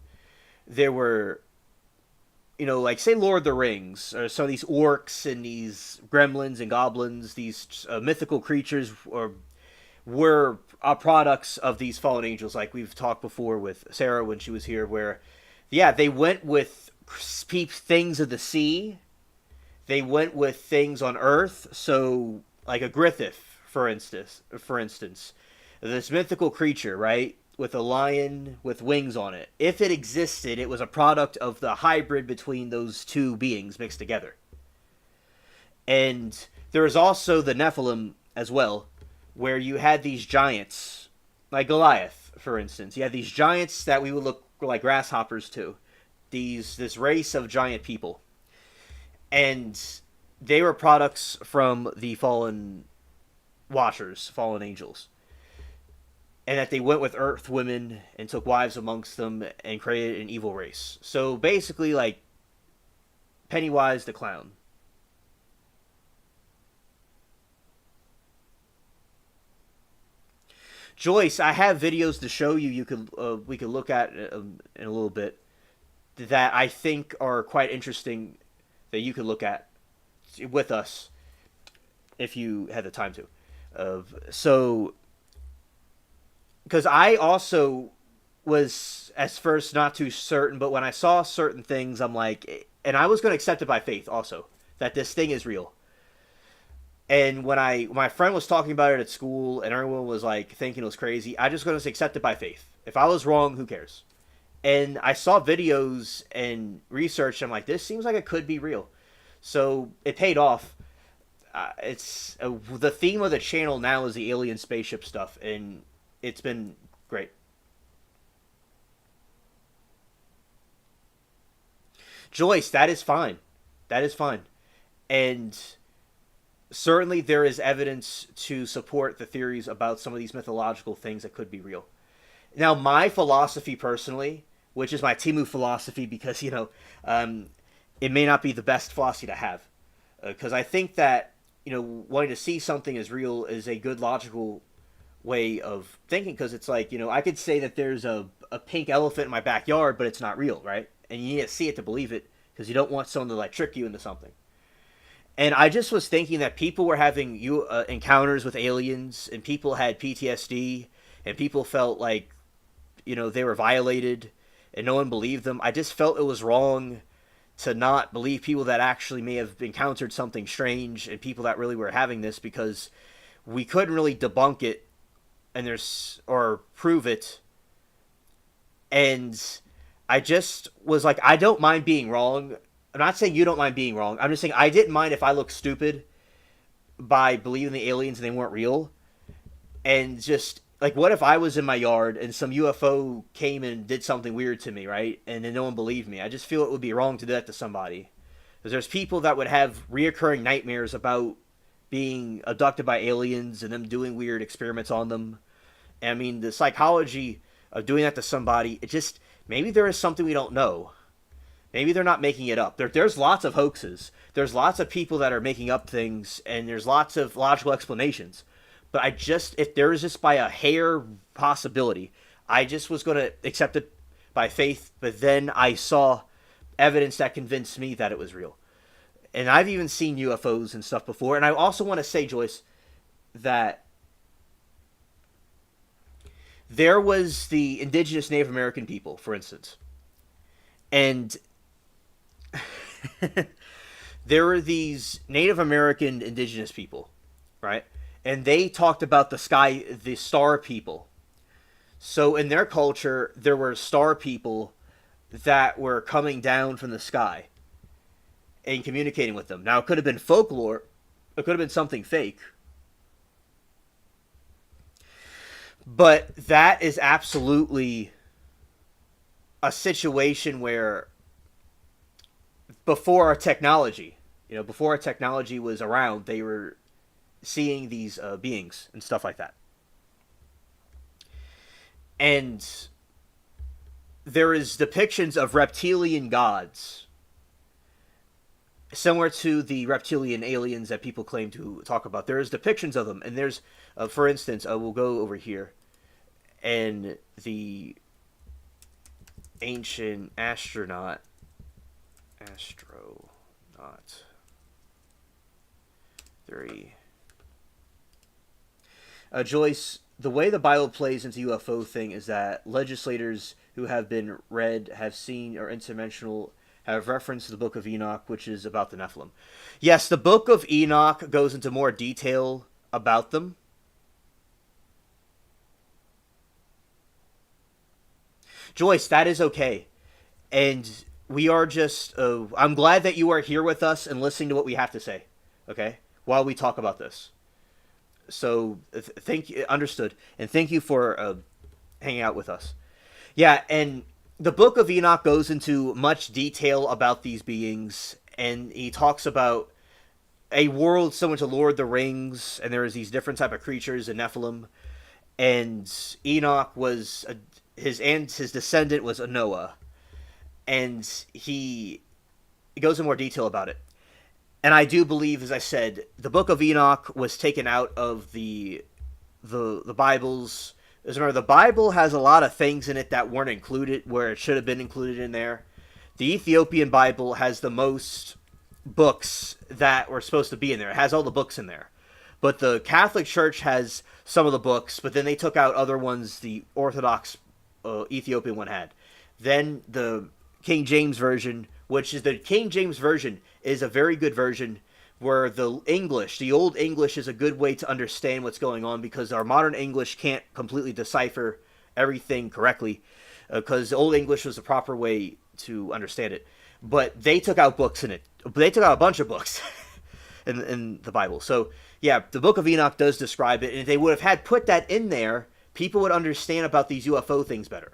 There were, like, say, Lord of the Rings, or some of these orcs and these gremlins and goblins, these mythical creatures were products of these fallen angels, like we've talked before with Sarah when she was here, where, yeah, they went with things of the sea, they went with things on Earth, so, like a Griffith, for instance, this mythical creature, right, with a lion with wings on it. If it existed, it was a product of the hybrid between those two beings mixed together. And there is also the Nephilim as well, where you had these giants, like Goliath, for instance. You had these giants that we would look like grasshoppers to, this race of giant people. And they were products from the fallen watchers, fallen angels. And that they went with earth women and took wives amongst them and created an evil race. So basically, like Pennywise the clown. Joyce, I have videos to show you. We could look at in a little bit that I think are quite interesting that you could look at with us if you had the time to. So, because I also was at first not too certain, but when I saw certain things, I'm like, and I was going to accept it by faith also, that this thing is real. And when my friend was talking about it at school and everyone was like thinking it was crazy, I just going to accept it by faith. If I was wrong, who cares? And I saw videos and research, and I'm like, this seems like it could be real. So it paid off. It's the theme of the channel now is the alien spaceship stuff, and it's been great. Joyce, that is fine. That is fine. And certainly there is evidence to support the theories about some of these mythological things that could be real. Now, my philosophy personally, which is my Temu philosophy, because, it may not be the best philosophy to have. Because I think that, wanting to see something as real is a good logical way of thinking. Because it's like, I could say that there's a pink elephant in my backyard, but it's not real, right? And you need to see it to believe it, because you don't want someone to, like, trick you into something. And I just was thinking that people were having encounters with aliens, and people had PTSD, and people felt like, they were violated, and no one believed them. I just felt it was wrong to not believe people that actually may have encountered something strange and people that really were having this, because we couldn't really debunk it and there's, or prove it. And I just was like, I don't mind being wrong. I'm not saying you don't mind being wrong. I'm just saying I didn't mind if I looked stupid by believing the aliens and they weren't real. And just, like, what if I was in my yard and some UFO came and did something weird to me, right? And then no one believed me. I just feel it would be wrong to do that to somebody. Because there's people that would have reoccurring nightmares about being abducted by aliens and them doing weird experiments on them. And I mean, the psychology of doing that to somebody, it just, maybe there is something we don't know. Maybe they're not making it up. There's lots of hoaxes. There's lots of people that are making up things, and there's lots of logical explanations. But I just, if there is just by a hair possibility, I just was going to accept it by faith. But then I saw evidence that convinced me that it was real. And I've even seen UFOs and stuff before. And I also want to say, Joyce, that there was the indigenous Native American people, for instance. And there were these Native American indigenous people, right? And they talked about the sky, the star people. So in their culture, there were star people that were coming down from the sky and communicating with them. Now, it could have been folklore. It could have been something fake. But that is absolutely a situation where before our technology, before our technology was around, they were seeing these beings and stuff like that. And there is depictions of reptilian gods similar to the reptilian aliens that people claim to talk about. There is depictions of them, and there's, for instance, we'll go over here, and the ancient astronaut theory. Joyce, the way the Bible plays into UFO thing is that legislators who have been read, have seen, or interdimensional have referenced the Book of Enoch, which is about the Nephilim. Yes, the Book of Enoch goes into more detail about them. Joyce, that is okay. And we are just, I'm glad that you are here with us and listening to what we have to say, okay, while we talk about this. So, thank you, understood. And thank you for hanging out with us. Yeah, and the Book of Enoch goes into much detail about these beings, and he talks about a world similar to Lord of the Rings, and there is these different type of creatures in Nephilim, and Enoch was, his descendant was a Noah, and he goes in more detail about it. And I do believe, as I said, the Book of Enoch was taken out of the Bibles. As a matter, the Bible has a lot of things in it that weren't included where it should have been included in there. The Ethiopian Bible has the most books that were supposed to be in there. It has all the books in there. But the Catholic Church has some of the books, but then they took out other ones the Orthodox Ethiopian one had. Then the King James Version, which is the King James Version, is a very good version where the old English is a good way to understand what's going on, because our modern English can't completely decipher everything correctly, because Old English was the proper way to understand it. But they took out books in it. They took out a bunch of books in the Bible. So, yeah, the Book of Enoch does describe it, and if they would have had put that in there, people would understand about these UFO things better.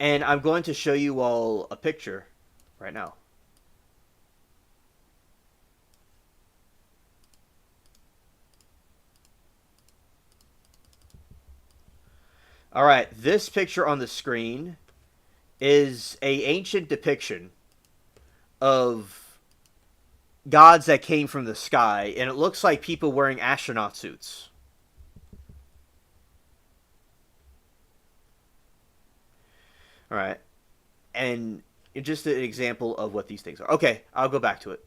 And I'm going to show you all a picture right now. All right, this picture on the screen is an ancient depiction of gods that came from the sky, and it looks like people wearing astronaut suits. All right, and just an example of what these things are. Okay, I'll go back to it.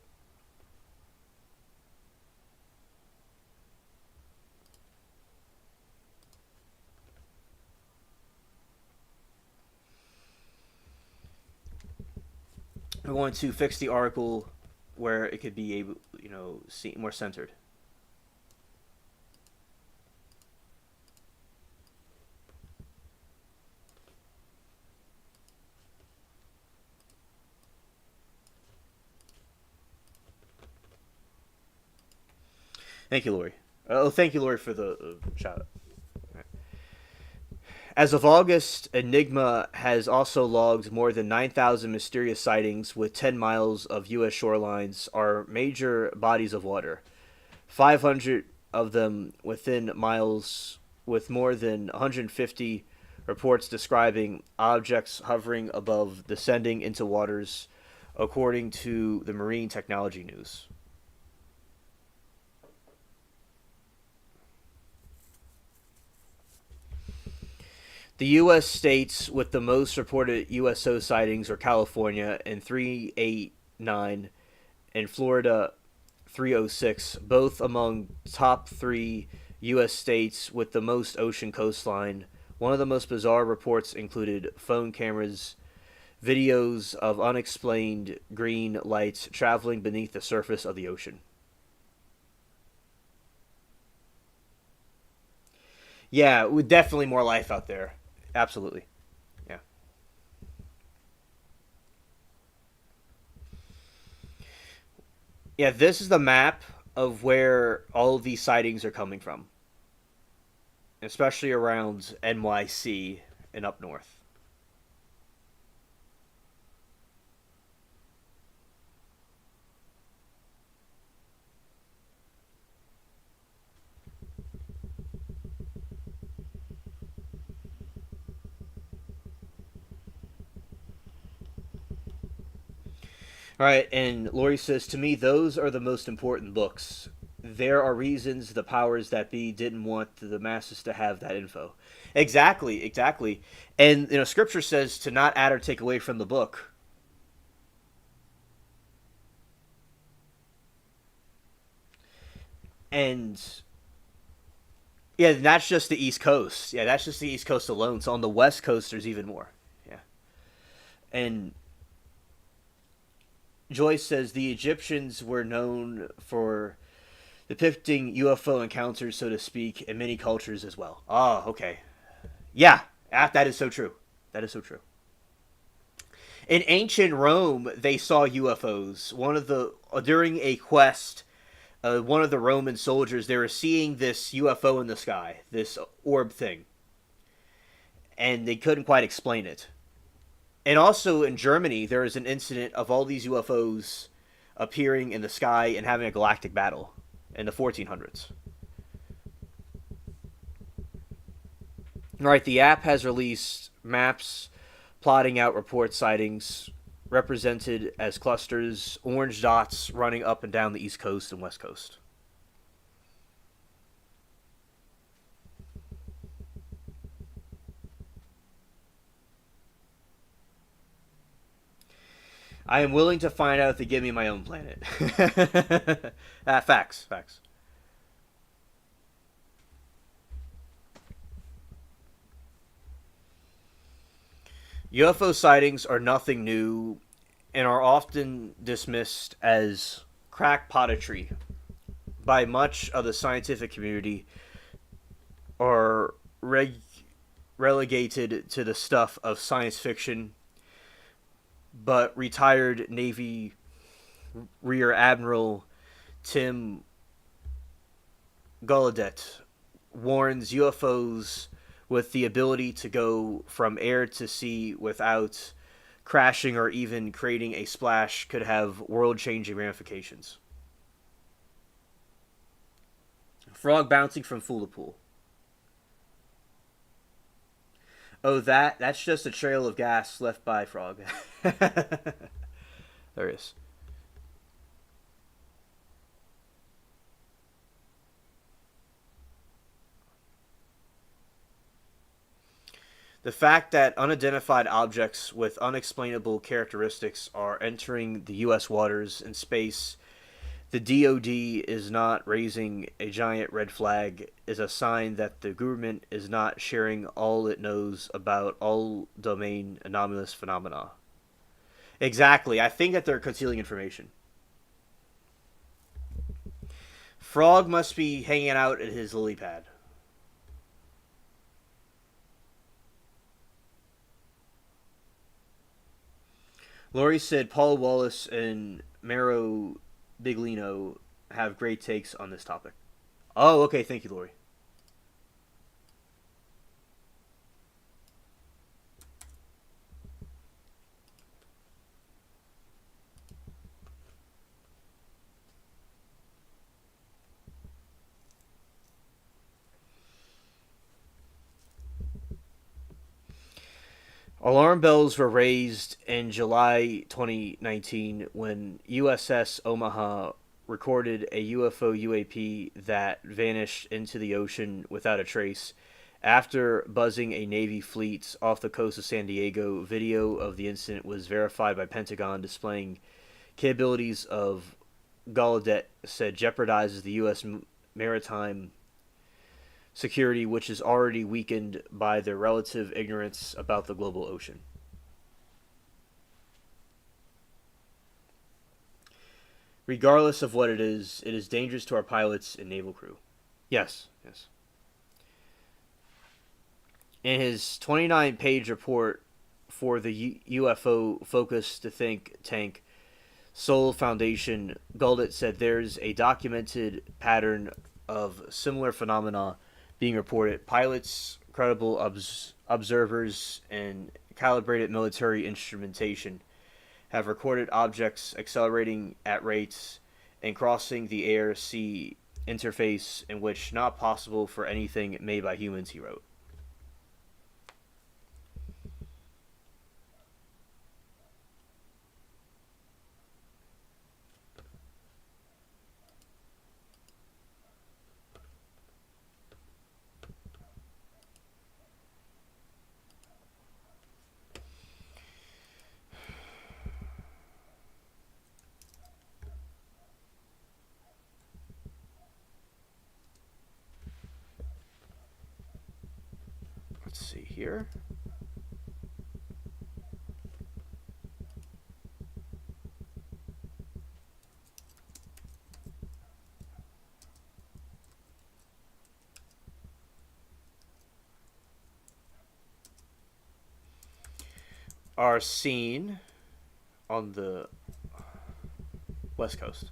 we're going to fix the article where it could be able, see more centered. Thank you, Lori. Oh, thank you, Lori, for the shout out. Right. As of August, Enigma has also logged more than 9,000 mysterious sightings with 10 miles of U.S. shorelines are major bodies of water. 500 of them within miles, with more than 150 reports describing objects hovering above descending into waters, according to the Marine Technology News. The U.S. states with the most reported USO sightings are California in 389 and Florida 306, both among top 3 U.S. states with the most ocean coastline. One of the most bizarre reports included phone cameras, videos of unexplained green lights traveling beneath the surface of the ocean. Yeah, with definitely more life out there. Absolutely. Yeah. Yeah, this is the map of where all of these sightings are coming from, especially around NYC and up north. All right, and Lori says, to me, those are the most important books. There are reasons the powers that be didn't want the masses to have that info. Exactly, exactly. And, Scripture says to not add or take away from the book. And, yeah, that's just the East Coast. Yeah, that's just the East Coast alone. So on the West Coast, there's even more. Yeah. And Joyce says the Egyptians were known for depicting UFO encounters, so to speak, in many cultures as well. Oh, okay. Yeah, that is so true. That is so true. In ancient Rome, they saw UFOs. During a quest, one of the Roman soldiers, they were seeing this UFO in the sky, this orb thing, and they couldn't quite explain it. And also in Germany, there is an incident of all these UFOs appearing in the sky and having a galactic battle in the 1400s. All right, the app has released maps plotting out report sightings represented as clusters, orange dots running up and down the East Coast and West Coast. I am willing to find out if they give me my own planet. Facts. UFO sightings are nothing new and are often dismissed as crackpottery by much of the scientific community, or relegated to the stuff of science fiction. But retired Navy Rear Admiral Tim Gallaudet warns UFOs with the ability to go from air to sea without crashing or even creating a splash could have world-changing ramifications. Frog bouncing from pool to pool. Oh, that's just a trail of gas left by Frog. There is. The fact that unidentified objects with unexplainable characteristics are entering the U.S. waters and space, the DoD is not raising a giant red flag, is a sign that the government is not sharing all it knows about all domain anomalous phenomena. Exactly. I think that they're concealing information. Frog must be hanging out at his lily pad. Lori said Paul Wallace and Mero Biglino have great takes on this topic. Oh, okay. Thank you, Lori. Alarm bells were raised in July 2019 when USS Omaha recorded a UFO UAP that vanished into the ocean without a trace. After buzzing a Navy fleet off the coast of San Diego, video of the incident was verified by Pentagon, displaying capabilities of Gallaudet said jeopardizes the U.S. maritime security, which is already weakened by their relative ignorance about the global ocean. Regardless of what it is dangerous to our pilots and naval crew. Yes, yes. In his 29-page report for the UFO-focused think tank Seoul Foundation, Gallaudet said there's a documented pattern of similar phenomena being reported. Pilots, credible observers, and calibrated military instrumentation have recorded objects accelerating at rates and crossing the air-sea interface in which not possible for anything made by humans, he wrote. Let's see here. Are seen on the West Coast.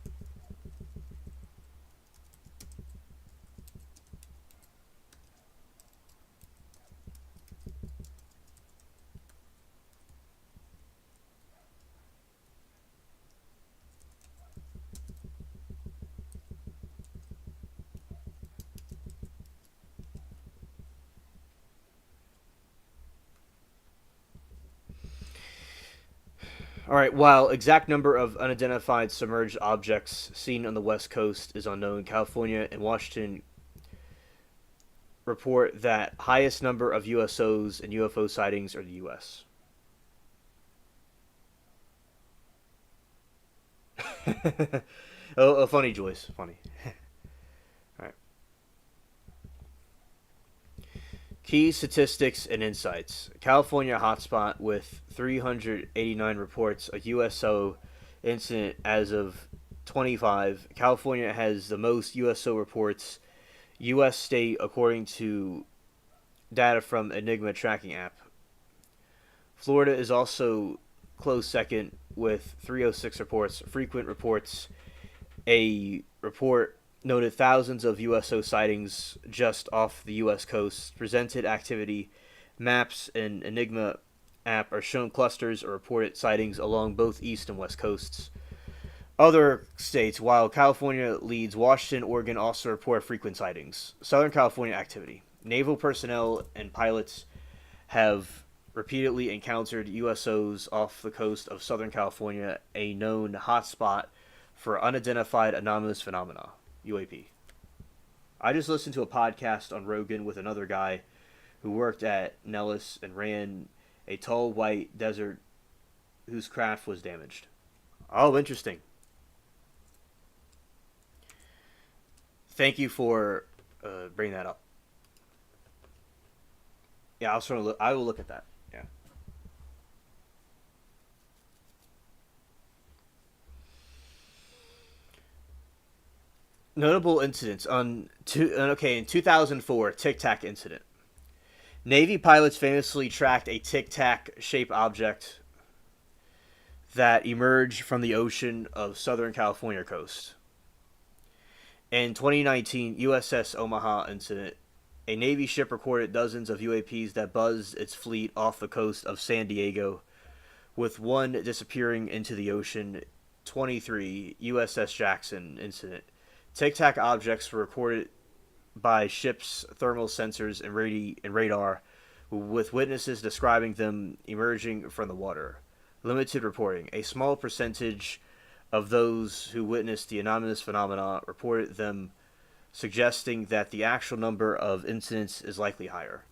All right, while exact number of unidentified submerged objects seen on the West Coast is unknown, California and Washington report that highest number of USOs and UFO sightings are the U.S. Oh, funny, Joyce. Funny. All right. Key statistics and insights. California hotspot with 389 reports of USO incident as of 25. California has the most USO reports. U.S. state according to data from Enigma tracking app. Florida is also close second with 306 reports. Frequent reports. A report noted thousands of USO sightings just off the U.S. coast. Presented activity maps and Enigma app are shown clusters or reported sightings along both east and west coasts. Other states, while California leads, Washington, Oregon also report frequent sightings. Southern California activity. Naval personnel and pilots have repeatedly encountered USOs off the coast of Southern California, a known hotspot for unidentified anomalous phenomena, UAP. I just listened to a podcast on Rogan with another guy who worked at Nellis and ran a tall white desert whose craft was damaged. Oh, interesting. Thank you for bringing that up. Yeah, I will look at that. Yeah. Notable incidents in 2004, Tic Tac incident. Navy pilots famously tracked a Tic Tac shaped object that emerged from the ocean of Southern California coast. In 2019, USS Omaha incident. A Navy ship recorded dozens of UAPs that buzzed its fleet off the coast of San Diego, with one disappearing into the ocean. 23, USS Jackson incident. Tic Tac objects were recorded by ships' thermal sensors and radar, with witnesses describing them emerging from the water. Limited reporting. A small percentage of those who witnessed the anomalous phenomena reported them, suggesting that the actual number of incidents is likely higher.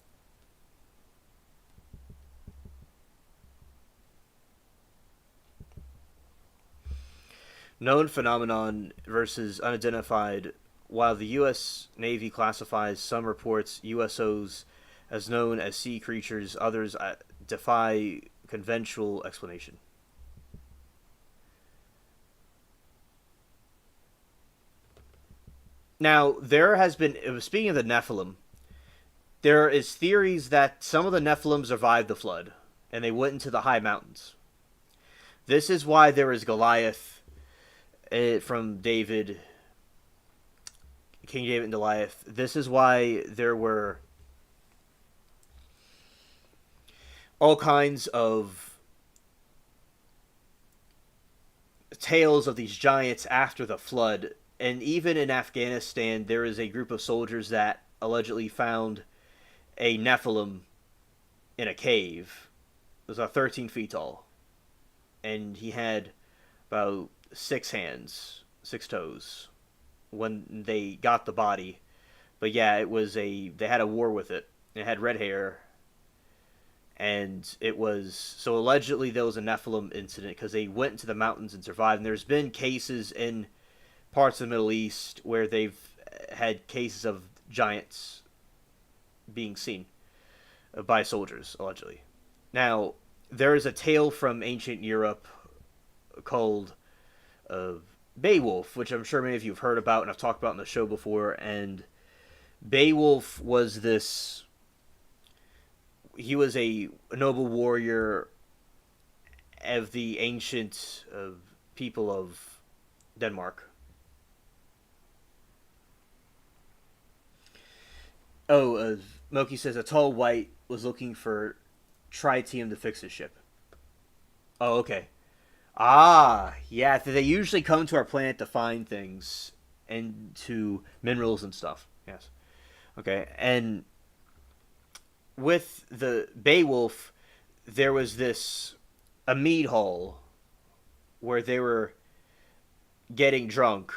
Known phenomenon versus unidentified. While the U.S. Navy classifies some reports USOs as known as sea creatures, others defy conventional explanation. Now, there has been, speaking of the Nephilim, there is theories that some of the Nephilim survived the flood, and they went into the high mountains. This is why there is Goliath from David, King David and Goliath. This is why there were all kinds of tales of these giants after the flood. And even in Afghanistan, there is a group of soldiers that allegedly found a Nephilim in a cave. It was about 13 feet tall. And he had about 6 hands, 6 toes when they got the body. But yeah, they had a war with it. It had red hair. And so allegedly there was a Nephilim incident because they went into the mountains and survived. And there's been cases in parts of the Middle East where they've had cases of giants being seen by soldiers, allegedly. Now, there is a tale from ancient Europe called Beowulf, which I'm sure many of you have heard about and I've talked about on the show before. And Beowulf was he was a noble warrior of the ancient people of Denmark. Moki says a tall white was looking for tritium to fix his ship. Oh, okay. Ah, yeah. They usually come to our planet to find things and to minerals and stuff. Yes. Okay. And with the Beowulf, there was a mead hall where they were getting drunk,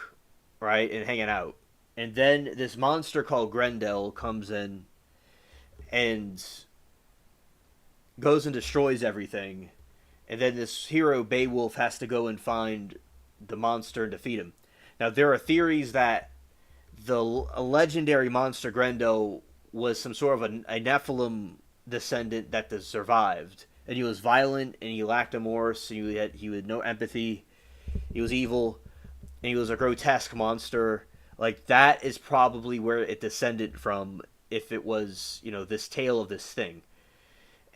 right, and hanging out. And then this monster called Grendel comes in and goes and destroys everything. And then this hero, Beowulf, has to go and find the monster and defeat him. Now, there are theories that a legendary monster, Grendel, was some sort of a Nephilim descendant that survived. And he was violent, and he lacked remorse, and he had no empathy. He was evil, and he was a grotesque monster. Like, that is probably where it descended from, if it was, this tale of this thing.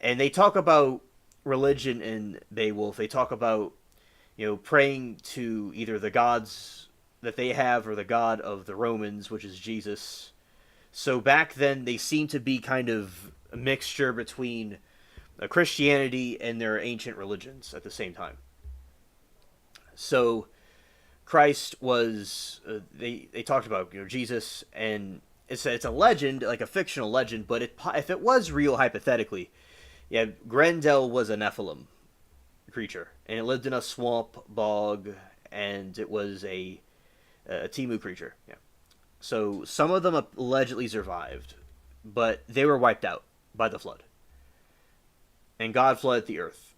And they talk about religion in Beowulf. They talk about, praying to either the gods that they have or the god of the Romans, which is Jesus. So back then, they seem to be kind of a mixture between Christianity and their ancient religions at the same time. So Christ was, they talked about, Jesus, and it's a legend, like a fictional legend, but if it was real, hypothetically, yeah, Grendel was a Nephilim creature, and it lived in a swamp bog, and it was a Temu creature, yeah. So some of them allegedly survived, but they were wiped out by the flood. And God flooded the earth.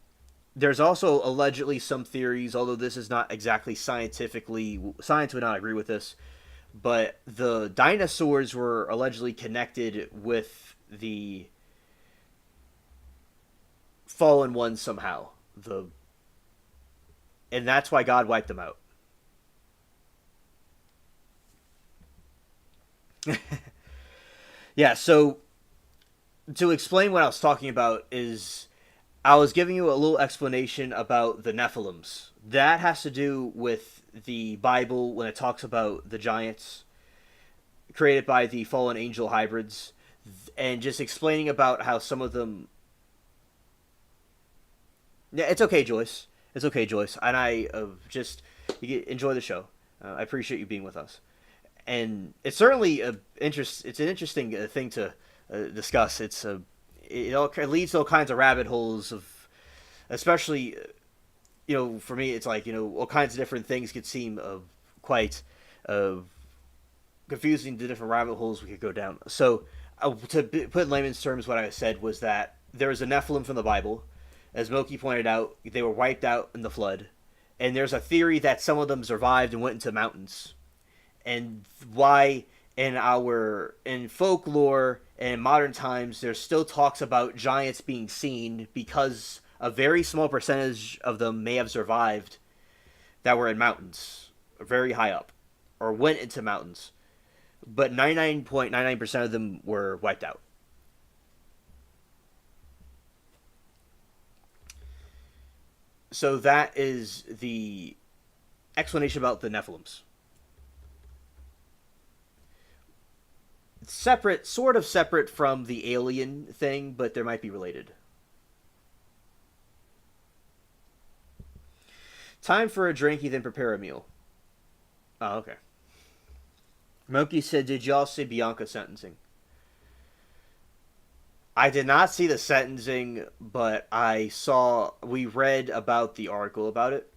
There's also allegedly some theories, although this is not exactly science would not agree with this, but the dinosaurs were allegedly connected with the fallen ones somehow. And that's why God wiped them out. Yeah, so to explain what I was talking about is I was giving you a little explanation about the Nephilims. That has to do with the Bible when it talks about the giants created by the fallen angel hybrids, and just explaining about how some of them... Yeah, it's okay, Joyce. It's okay, Joyce. And I just enjoy the show. I appreciate you being with us. And it's certainly it's an interesting thing to discuss. It leads to all kinds of rabbit holes of, especially, for me, it's like, all kinds of different things could seem quite confusing, to different rabbit holes we could go down. So, to put in layman's terms, what I said was that there is a Nephilim from the Bible. As Moki pointed out, they were wiped out in the flood. And there's a theory that some of them survived and went into mountains. And why in folklore and in modern times there's still talks about giants being seen, because a very small percentage of them may have survived that were in mountains, very high up, or went into mountains. But 99.99% of them were wiped out. So that is the explanation about the Nephilims. Sort of separate from the alien thing, but there might be related. Time for a drink, you then prepare a meal. Oh, okay. Moki said, did y'all see Bianca sentencing? I did not see the sentencing, but we read about the article about it.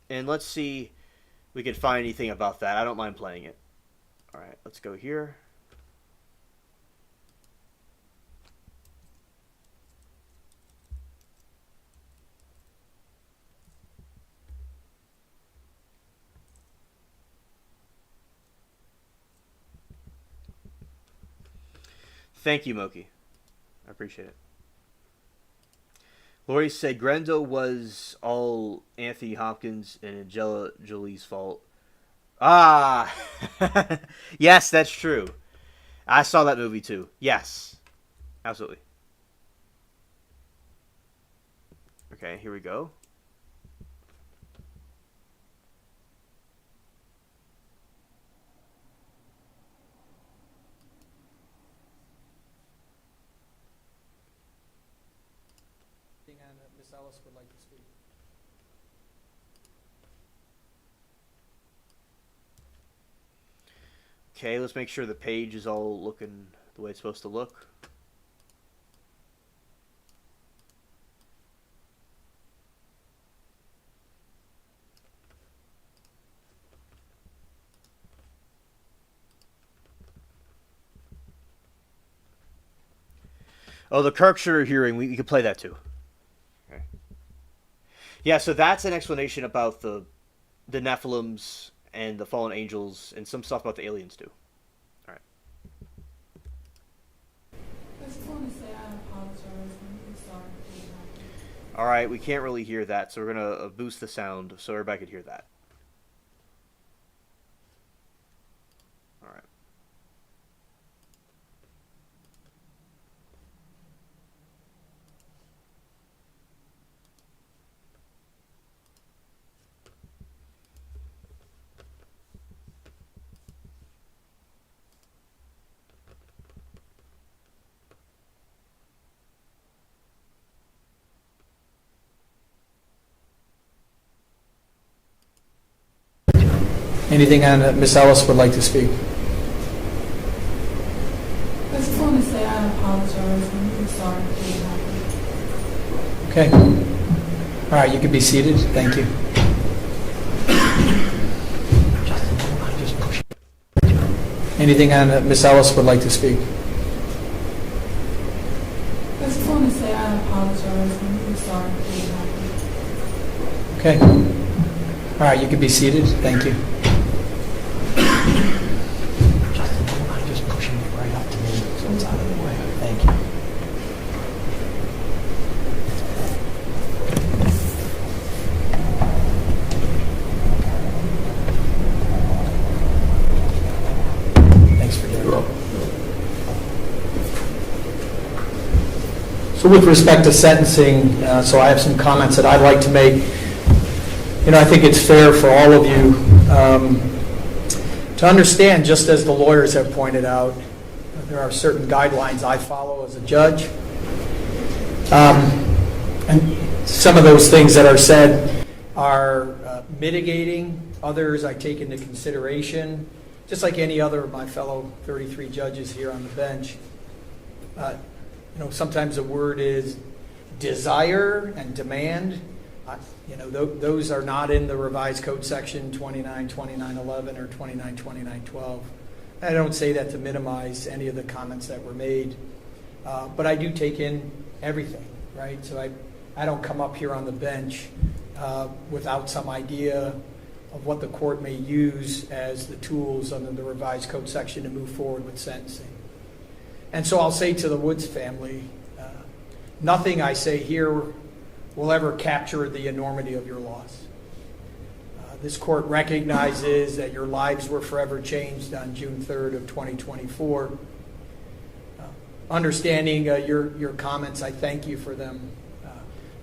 And let's see if we can find anything about that. I don't mind playing it. Alright, let's go here. Thank you, Moki. I appreciate it. Lori said Grendel was all Anthony Hopkins and Angela Jolie's fault. Ah! Yes, that's true. I saw that movie too. Yes. Absolutely. Okay, here we go. Miss Ellis would like to speak. Okay, let's make sure the page is all looking the way it's supposed to look. Oh, the Kirkshire hearing, we could play that too. Okay. Yeah, so that's an explanation about the Nephilims and the fallen angels and some stuff about the aliens too. All right. I just want to say I apologize. I'm sorry. All right, we can't really hear that, so we're gonna boost the sound so everybody could hear that. All right. Anything on Miss Ellis would like to speak? I just want to say I apologize. I'm really sorry for what happened. Okay. All right, you can be seated. Thank you. Anything on Miss Ellis would like to speak? I just want to say I apologize. I'm really sorry for what happened. Okay. All right, you can be seated. Thank you. I'm just pushing it right up to me so it's out of the way. Thank you. Thanks for doing that. So with respect to sentencing, so I have some comments that I'd like to make. I think it's fair for all of you to understand, just as the lawyers have pointed out, there are certain guidelines I follow as a judge. And some of those things that are said are mitigating. Others I take into consideration, just like any other of my fellow 33 judges here on the bench. Sometimes the word is desire and demand. Those are not in the revised code section 292911 or 292912. I don't say that to minimize any of the comments that were made, but I do take in everything, right? So I don't come up here on the bench without some idea of what the court may use as the tools under the revised code section to move forward with sentencing. And so I'll say to the Woods family, nothing I say here will ever capture the enormity of your loss. This court recognizes that your lives were forever changed on June 3rd of 2024. Understanding your comments, I thank you for them.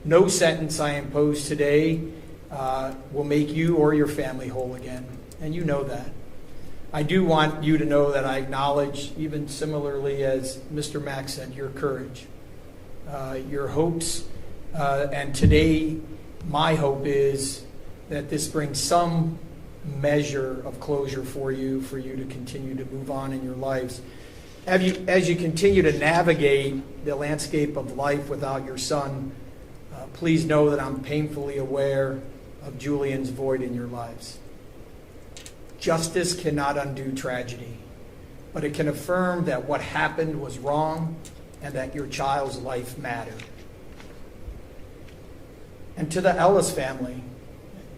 No sentence I impose today will make you or your family whole again, and you know that. I do want you to know that I acknowledge, even similarly as Mr. Mack said, your courage, your hopes, and today my hope is that this brings some measure of closure for you to continue to move on in your lives. As you continue to navigate the landscape of life without your son, please know that I'm painfully aware of Julian's void in your lives. Justice cannot undo tragedy, but it can affirm that what happened was wrong and that your child's life mattered. And to the Ellis family,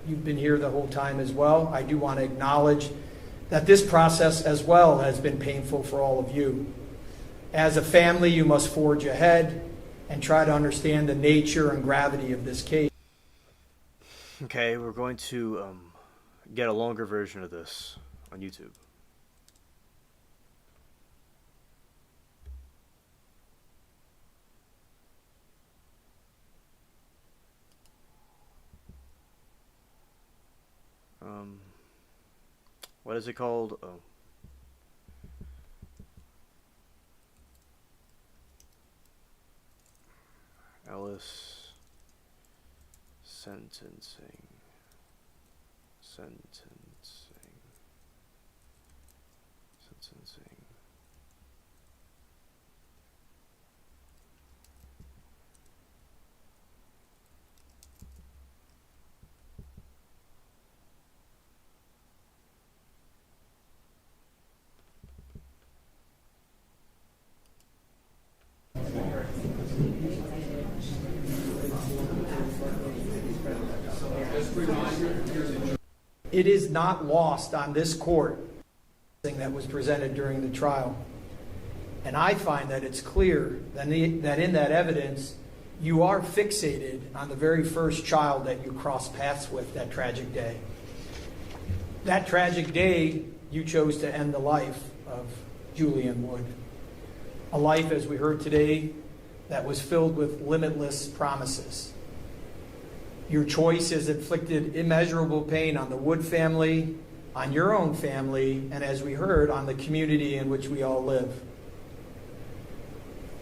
you've been here the whole time as well. I do want to acknowledge that this process as well has been painful for all of you. As a family, you must forge ahead and try to understand the nature and gravity of this case. Okay, we're going to get a longer version of this on YouTube. What is it called? Oh. Ellis sentencing. It is not lost on this court that was presented during the trial. And I find that it's clear that in that evidence, you are fixated on the very first child that you crossed paths with that tragic day. That tragic day, you chose to end the life of Julian Wood. A life, as we heard today, that was filled with limitless promises. Your choice has inflicted immeasurable pain on the Wood family, on your own family, and as we heard, on the community in which we all live.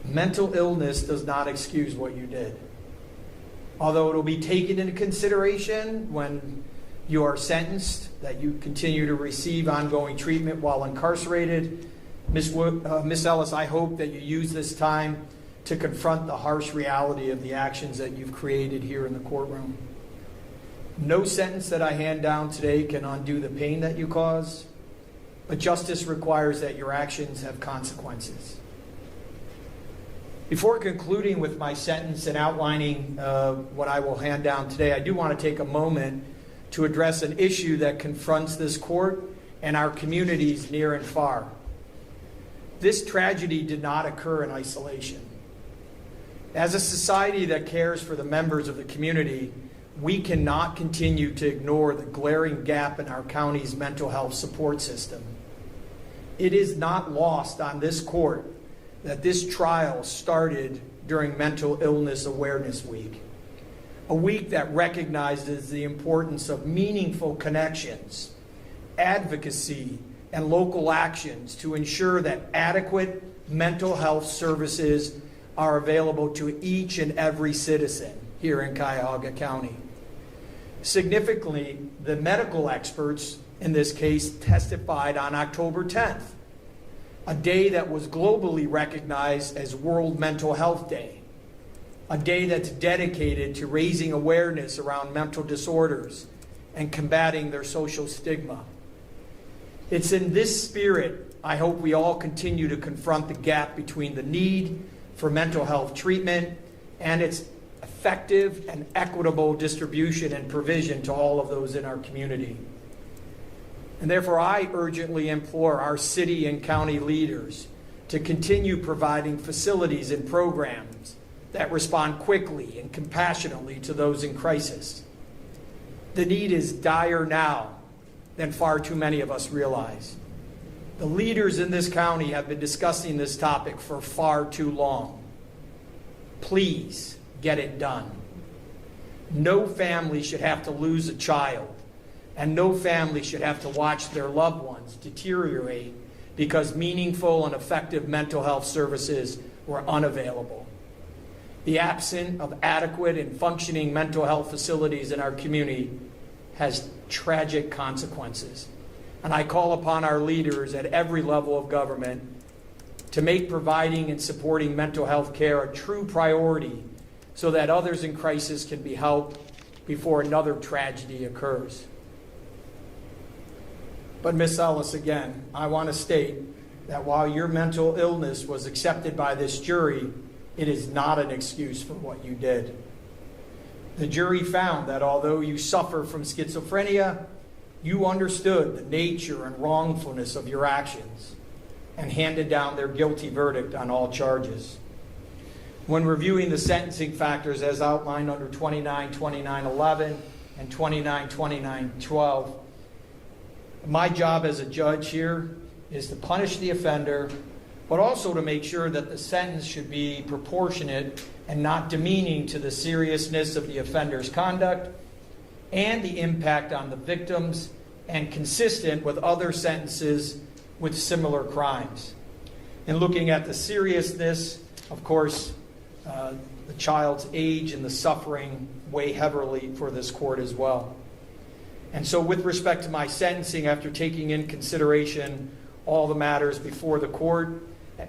Mental illness does not excuse what you did. Although it will be taken into consideration when you are sentenced, that you continue to receive ongoing treatment while incarcerated. Ms. Ellis, I hope that you use this time to confront the harsh reality of the actions that you've created here in the courtroom. No sentence that I hand down today can undo the pain that you caused, but justice requires that your actions have consequences. Before concluding with my sentence and outlining what I will hand down today, I do want to take a moment to address an issue that confronts this court and our communities near and far. This tragedy did not occur in isolation. As a society that cares for the members of the community, we cannot continue to ignore the glaring gap in our county's mental health support system. It is not lost on this court that this trial started during Mental Illness Awareness Week, a week that recognizes the importance of meaningful connections, advocacy, and local actions to ensure that adequate mental health services are available to each and every citizen here in Cuyahoga County. Significantly, the medical experts in this case testified on October 10th, a day that was globally recognized as World Mental Health Day, a day that's dedicated to raising awareness around mental disorders and combating their social stigma. It's in this spirit I hope we all continue to confront the gap between the need for mental health treatment and its effective and equitable distribution and provision to all of those in our community. And therefore, I urgently implore our city and county leaders to continue providing facilities and programs that respond quickly and compassionately to those in crisis. The need is dire now than far too many of us realize. The leaders in this county have been discussing this topic for far too long. Please get it done. No family should have to lose a child, and no family should have to watch their loved ones deteriorate because meaningful and effective mental health services were unavailable. The absence of adequate and functioning mental health facilities in our community has tragic consequences. And I call upon our leaders at every level of government to make providing and supporting mental health care a true priority so that others in crisis can be helped before another tragedy occurs. But Ms. Ellis, again, I want to state that while your mental illness was accepted by this jury, it is not an excuse for what you did. The jury found that although you suffer from schizophrenia, you understood the nature and wrongfulness of your actions and handed down their guilty verdict on all charges. When reviewing the sentencing factors as outlined under 292911 and 292912, my job as a judge here is to punish the offender, but also to make sure that the sentence should be proportionate and not demeaning to the seriousness of the offender's conduct and the impact on the victims, and consistent with other sentences with similar crimes. In looking at the seriousness, of course, the child's age and the suffering weigh heavily for this court as well. And so with respect to my sentencing, after taking in consideration all the matters before the court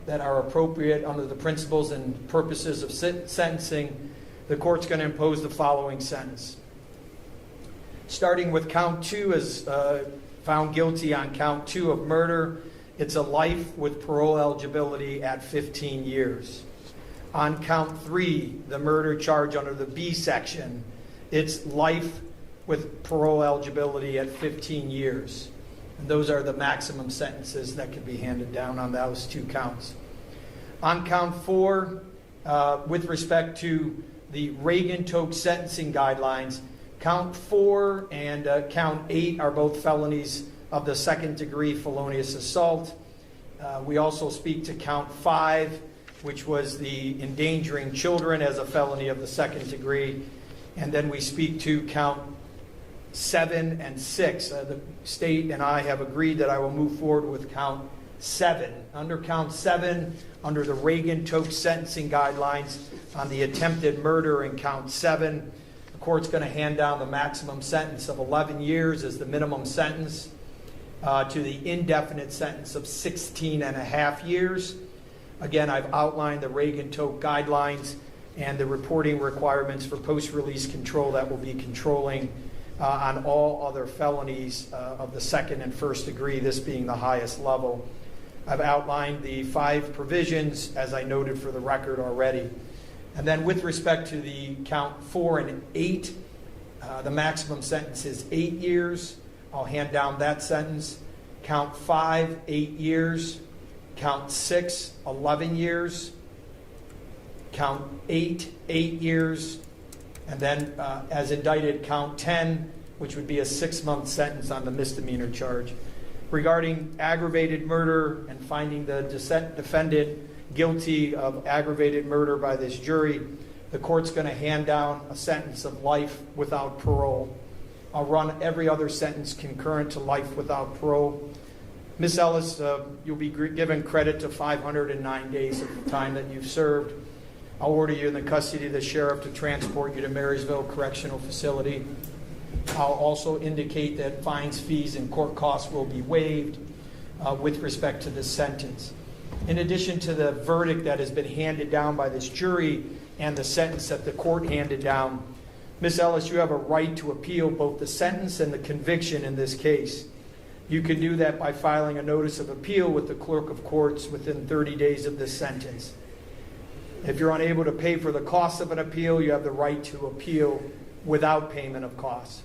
that are appropriate under the principles and purposes of sentencing, the court's going to impose the following sentence. Starting with count 2, as found guilty on count 2 of murder, it's a life with parole eligibility at 15 years. On count 3, the murder charge under the B section, it's life with parole eligibility at 15 years. And those are the maximum sentences that can be handed down on those 2 counts. On count 4, with respect to the Reagan-Toke sentencing guidelines, count 4 and count 8 are both felonies of the second-degree felonious assault. We also speak to count 5, which was the endangering children as a felony of the second degree. And then we speak to count 7 and 6. The state and I have agreed that I will move forward with count 7. Under count 7, under the Reagan-Toke sentencing guidelines on the attempted murder in count 7, the court's going to hand down the maximum sentence of 11 years as the minimum sentence to the indefinite sentence of 16 and a half years. Again, I've outlined the Reagan-Toke guidelines and the reporting requirements for post-release control that will be controlling on all other felonies of the second and first degree, this being the highest level. I've outlined the 5 provisions, as I noted for the record already. And then with respect to the count 4 and 8, the maximum sentence is 8 years. I'll hand down that sentence. Count 5, 8 years. Count 6, 11 years. Count 8, 8 years. And then as indicted, count 10, which would be a 6-month sentence on the misdemeanor charge. Regarding aggravated murder and finding the defendant guilty of aggravated murder by this jury, the court's going to hand down a sentence of life without parole. I'll run every other sentence concurrent to life without parole. Ms. Ellis, you'll be given credit to 509 days of the time that you've served. I'll order you in the custody of the sheriff to transport you to Marysville Correctional Facility. I'll also indicate that fines, fees, and court costs will be waived with respect to this sentence. In addition to the verdict that has been handed down by this jury and the sentence that the court handed down, Ms. Ellis, you have a right to appeal both the sentence and the conviction in this case. You can do that by filing a notice of appeal with the clerk of courts within 30 days of this sentence. If you're unable to pay for the cost of an appeal, you have the right to appeal without payment of costs.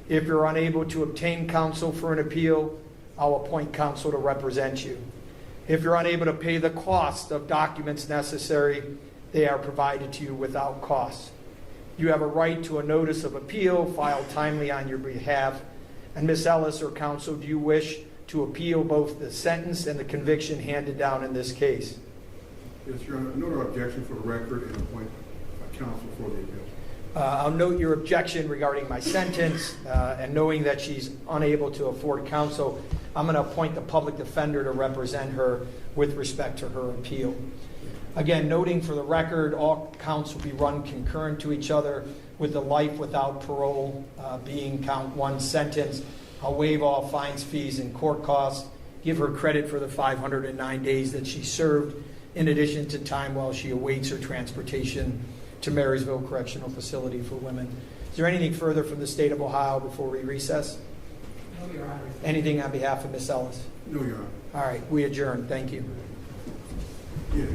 If you're unable to obtain counsel for an appeal, I'll appoint counsel to represent you. If you're unable to pay the cost of documents necessary, they are provided to you without cost. You have a right to a notice of appeal filed timely on your behalf. And Ms. Ellis or counsel, do you wish to appeal both the sentence and the conviction handed down in this case? Yes, Your Honor. Note our objection for the record and appoint counsel for the appeal. I'll note your objection regarding my sentence, and knowing that she's unable to afford counsel, I'm going to appoint the public defender to represent her with respect to her appeal. Again, noting for the record, all counts will be run concurrent to each other, with the life without parole being count one sentence. I'll waive all fines, fees, and court costs, give her credit for the 509 days that she served, in addition to time while she awaits her transportation to Marysville Correctional Facility for Women. Is there anything further from the state of Ohio before we recess? No, Your Honor. Anything on behalf of Ms. Ellis? No, Your Honor. All right, we adjourn. Thank you. Yeah.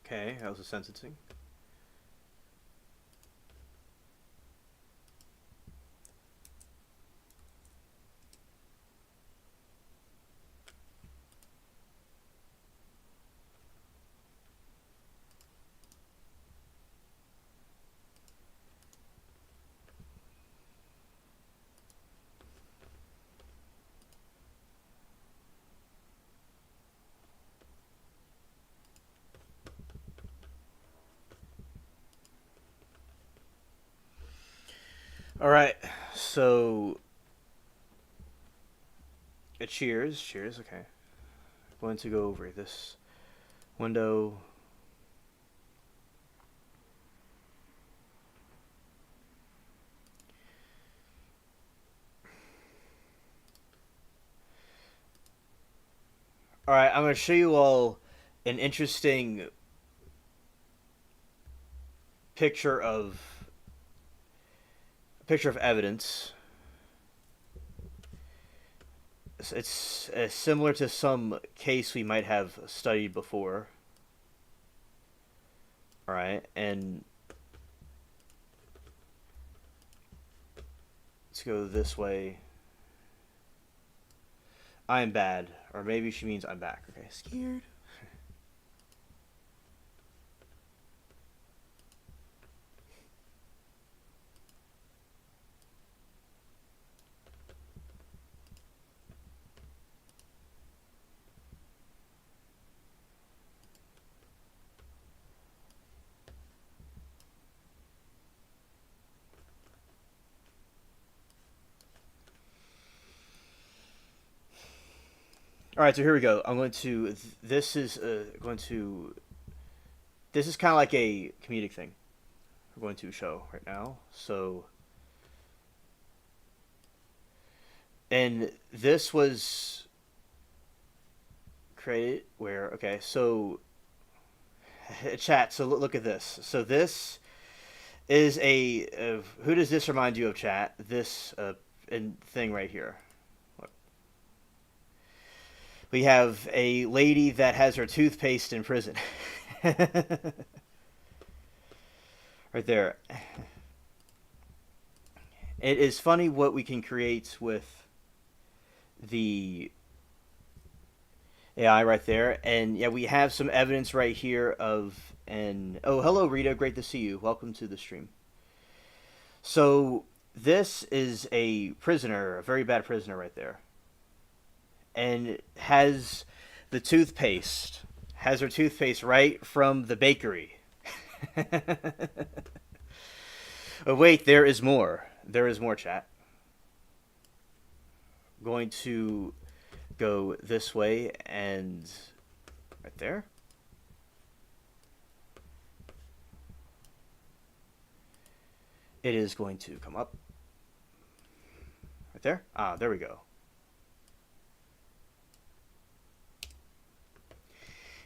Okay, that was a sentencing. All right, so cheers, okay. I'm going to go over this window. All right, I'm going to show you all an interesting picture of evidence. It's similar to some case we might have studied before. All right, and let's go this way. I'm bad, or maybe she means I'm back. Okay, scared. All right, so here we go. I'm going to. This is kind of like a comedic thing. We're going to show right now. So, and this was created where okay. So, chat. So look at this. So this is a. Who does this remind you of, chat? This thing right here. We have a lady that has her toothpaste in prison. Right there. It is funny what we can create with the AI right there. And yeah, we have some evidence right here of oh, hello Rita, great to see you. Welcome to the stream. So this is a prisoner, a very bad prisoner right there. And has the toothpaste, has her toothpaste right from the bakery. Oh wait, there is more. There is more, chat. Going to go this way and right there. It is going to come up. Right there. Ah, there we go.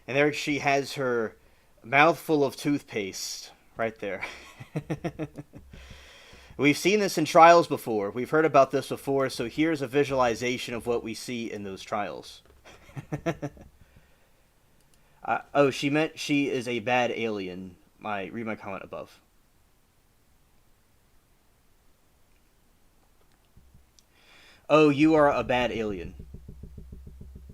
And there she has her mouthful of toothpaste right there. We've seen this in trials before. We've heard about this before, so here's a visualization of what we see in those trials. Oh, she meant she is a bad alien. Read my comment above. Oh, you are a bad alien.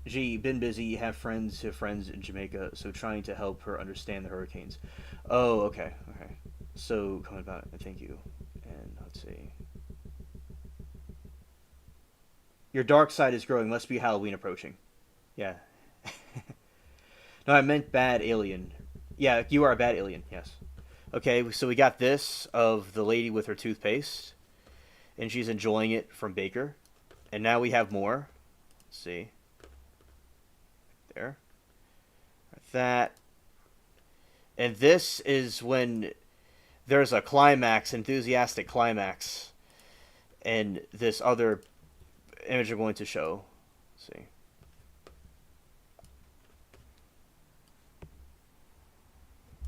Gee, been busy, have friends in Jamaica, so trying to help her understand the hurricanes. Oh, okay. So, comment about it, thank you. And let's see. Your dark side is growing, must be Halloween approaching. Yeah. No, I meant bad alien. Yeah, you are a bad alien, yes. Okay, so we got this of the lady with her toothpaste, and she's enjoying it from Baker. And now we have more. Let's see. There. Like that. And this is when there's a climax, enthusiastic climax, and this other image I'm going to show. Let's see.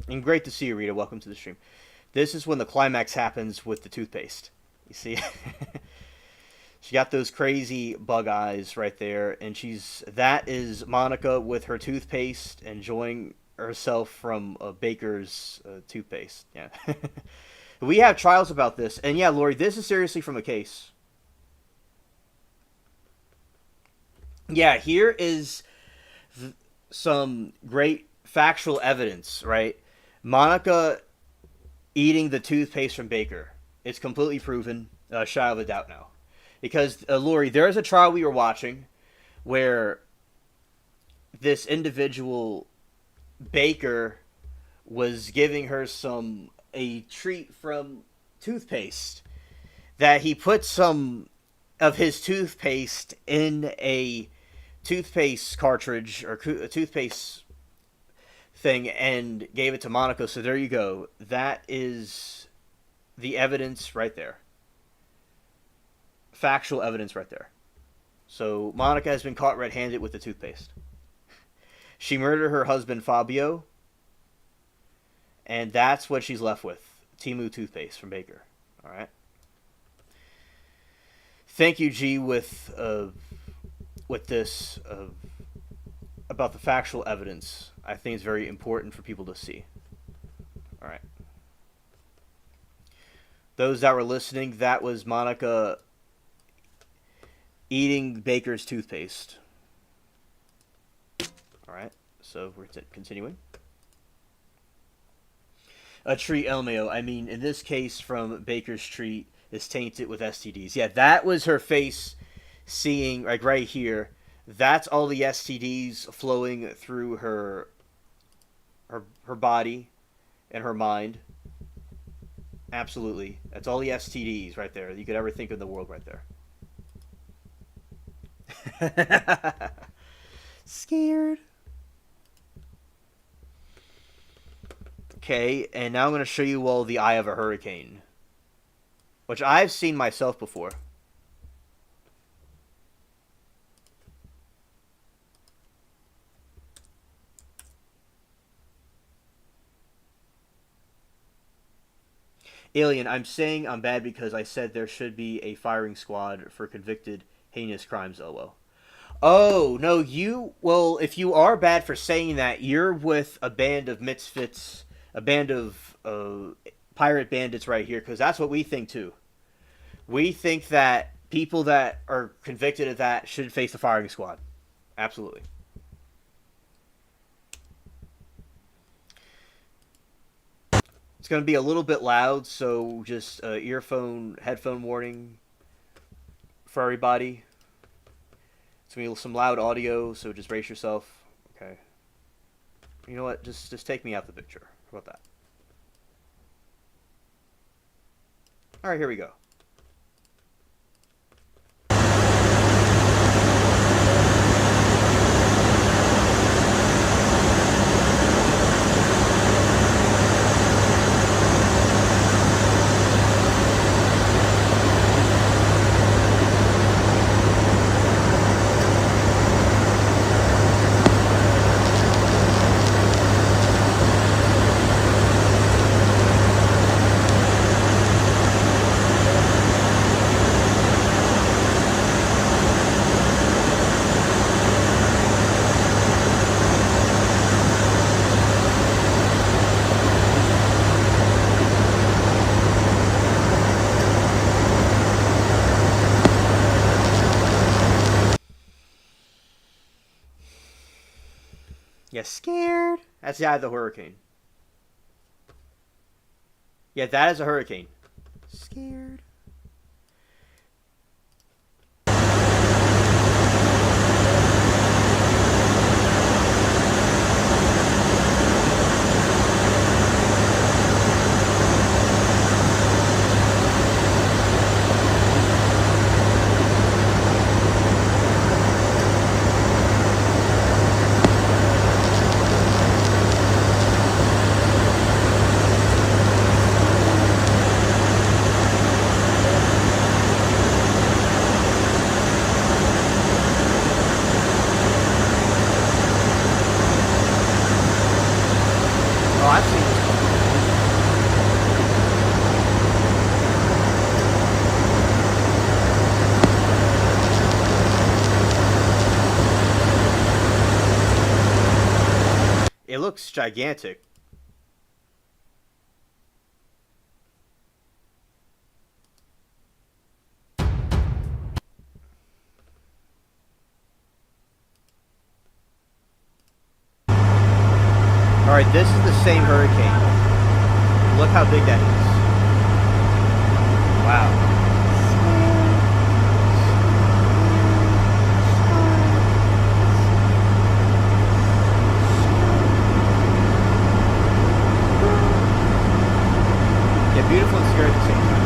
And great to see you, Rita. Welcome to the stream. This is when the climax happens with the toothpaste. You see? She got those crazy bug eyes right there, and that is Monica with her toothpaste enjoying herself from a baker's toothpaste. Yeah. We have trials about this, and yeah, Lori, this is seriously from a case. Yeah, here is some great factual evidence, right? Monica eating the toothpaste from Baker. It's completely proven, shadow of a doubt now. Because, Lori, there's a trial we were watching where this individual, Baker, was giving her a treat from toothpaste. That he put some of his toothpaste in a toothpaste cartridge or a toothpaste thing and gave it to Monica. So there you go. That is the evidence right there. Factual evidence right there. So Monica has been caught red-handed with the toothpaste. She murdered her husband Fabio, and that's what she's left with. Temu toothpaste from Baker. All right. Thank you, G, with this about the factual evidence. I think it's very important for people to see. All right. Those that were listening, that was Monica eating Baker's toothpaste. All right, so we're continuing. A treat LMAO. I mean, in this case, from Baker's treat is tainted with STDs. Yeah, that was her face seeing, like right here. That's all the STDs flowing through her body and her mind. Absolutely. That's all the STDs right there you could ever think of in the world right there. Scared. Okay, and now I'm going to show you all the eye of a hurricane, which I've seen myself before. Alien, I'm saying I'm bad because I said there should be a firing squad for convicted heinous crimes, LO. Oh, no, well, if you are bad for saying that, you're with a band of misfits, a band of pirate bandits right here, because that's what we think, too. We think that people that are convicted of that should face the firing squad. Absolutely. It's going to be a little bit loud, so just headphone warning for everybody. It's going to be some loud audio, so just brace yourself. Okay. You know what? Just take me out the picture. How about that? All right, here we go. Yeah, scared? That's the eye of the hurricane. Yeah, that is a hurricane. Scared. Oh, I've seen this before. It looks gigantic. Alright, this is the same hurricane. Look how big that is. Wow. Yeah, beautiful and scary at the same time.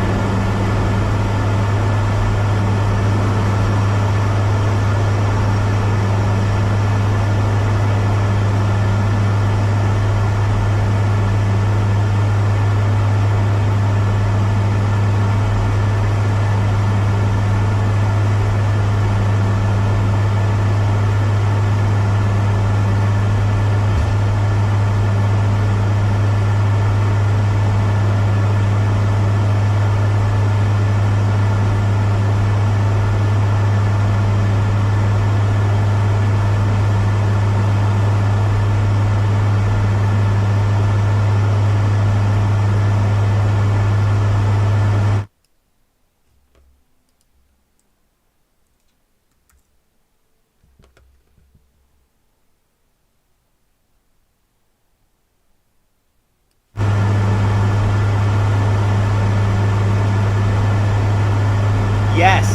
Yes.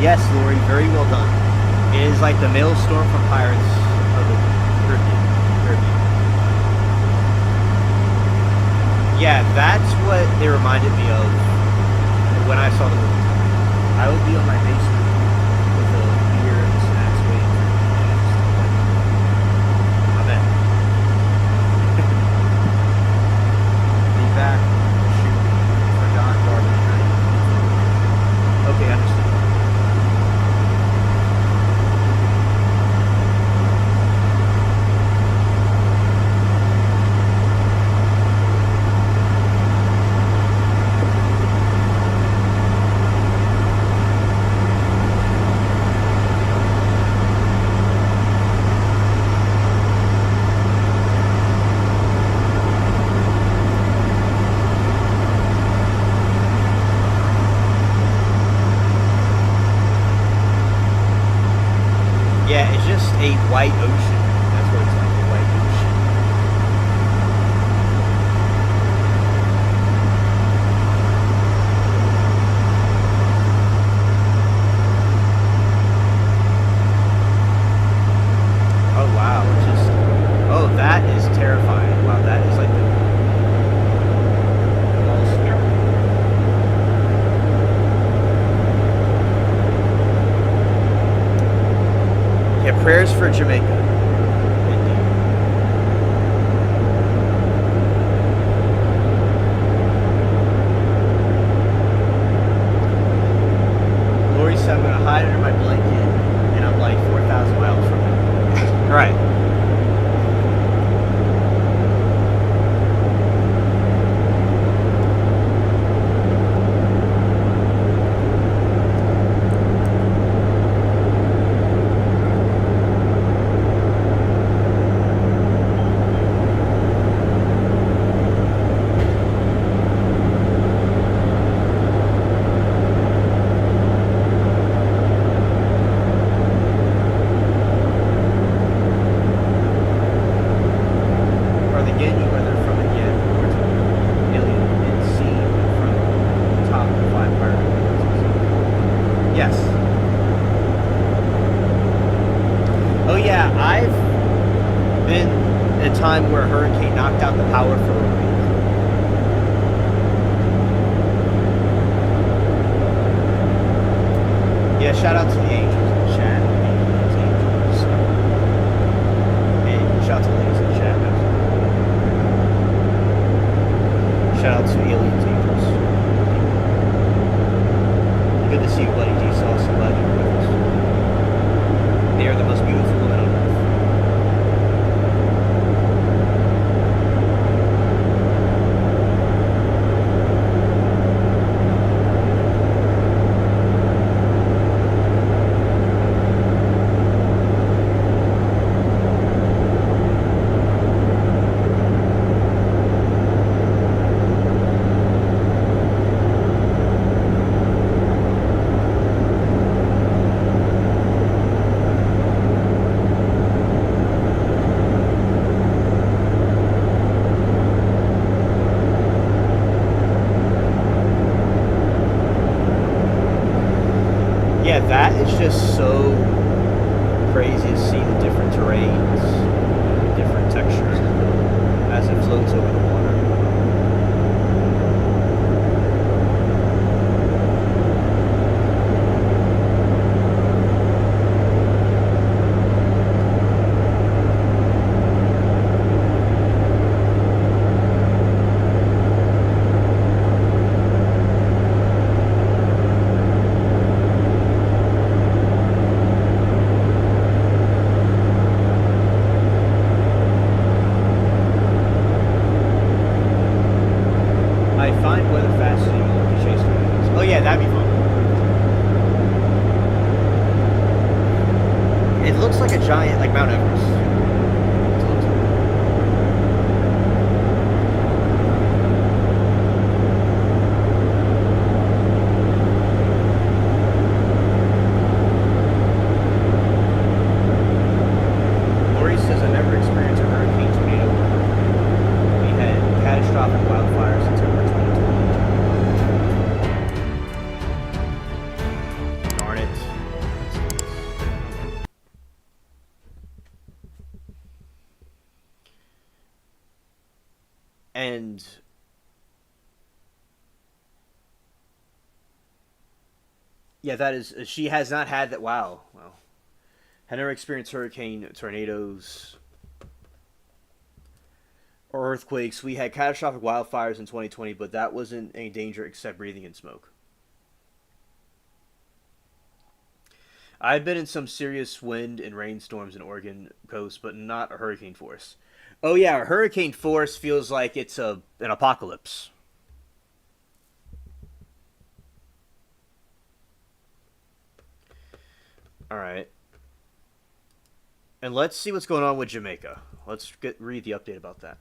Yes, Lori, very well done. It is like the Maelstrom from Pirates of the Caribbean. Yeah, that's what it reminded me of when I saw the movie. I would be on my basement with a beer and snacks waiting for me. I'm in. Be back. Shoot. Forgot garbage night. Okay, understood. Yeah, it's just a white ocean. That's what it's like, a white ocean. shout out to the angels in the chat. Aliens, angels. And shout out to the ladies in the chat. Shout out to aliens, angels. Good to see you, buddy D Sauce. I'm glad you're with us. They are the most beautiful women on earth. Yeah, that is just so crazy to see the different terrains, different textures as it floats over the water. I find weather fascinating to chase tornadoes. Oh yeah, that'd be fun. It looks like a giant, like Mount Everest. It looks like. Lori says, I never experienced a hurricane tornado. We had catastrophic wildfires in September 2020. Darn it. And yeah, that is, she has not had that. Wow. Had never experienced hurricane, tornadoes, or earthquakes. We had catastrophic wildfires in 2020, but that wasn't any danger except breathing in smoke. I've been in some serious wind and rainstorms in Oregon coast, but not a hurricane force. Oh yeah, a hurricane force feels like it's an apocalypse. All right. And let's see what's going on with Jamaica. Let's read the update about that.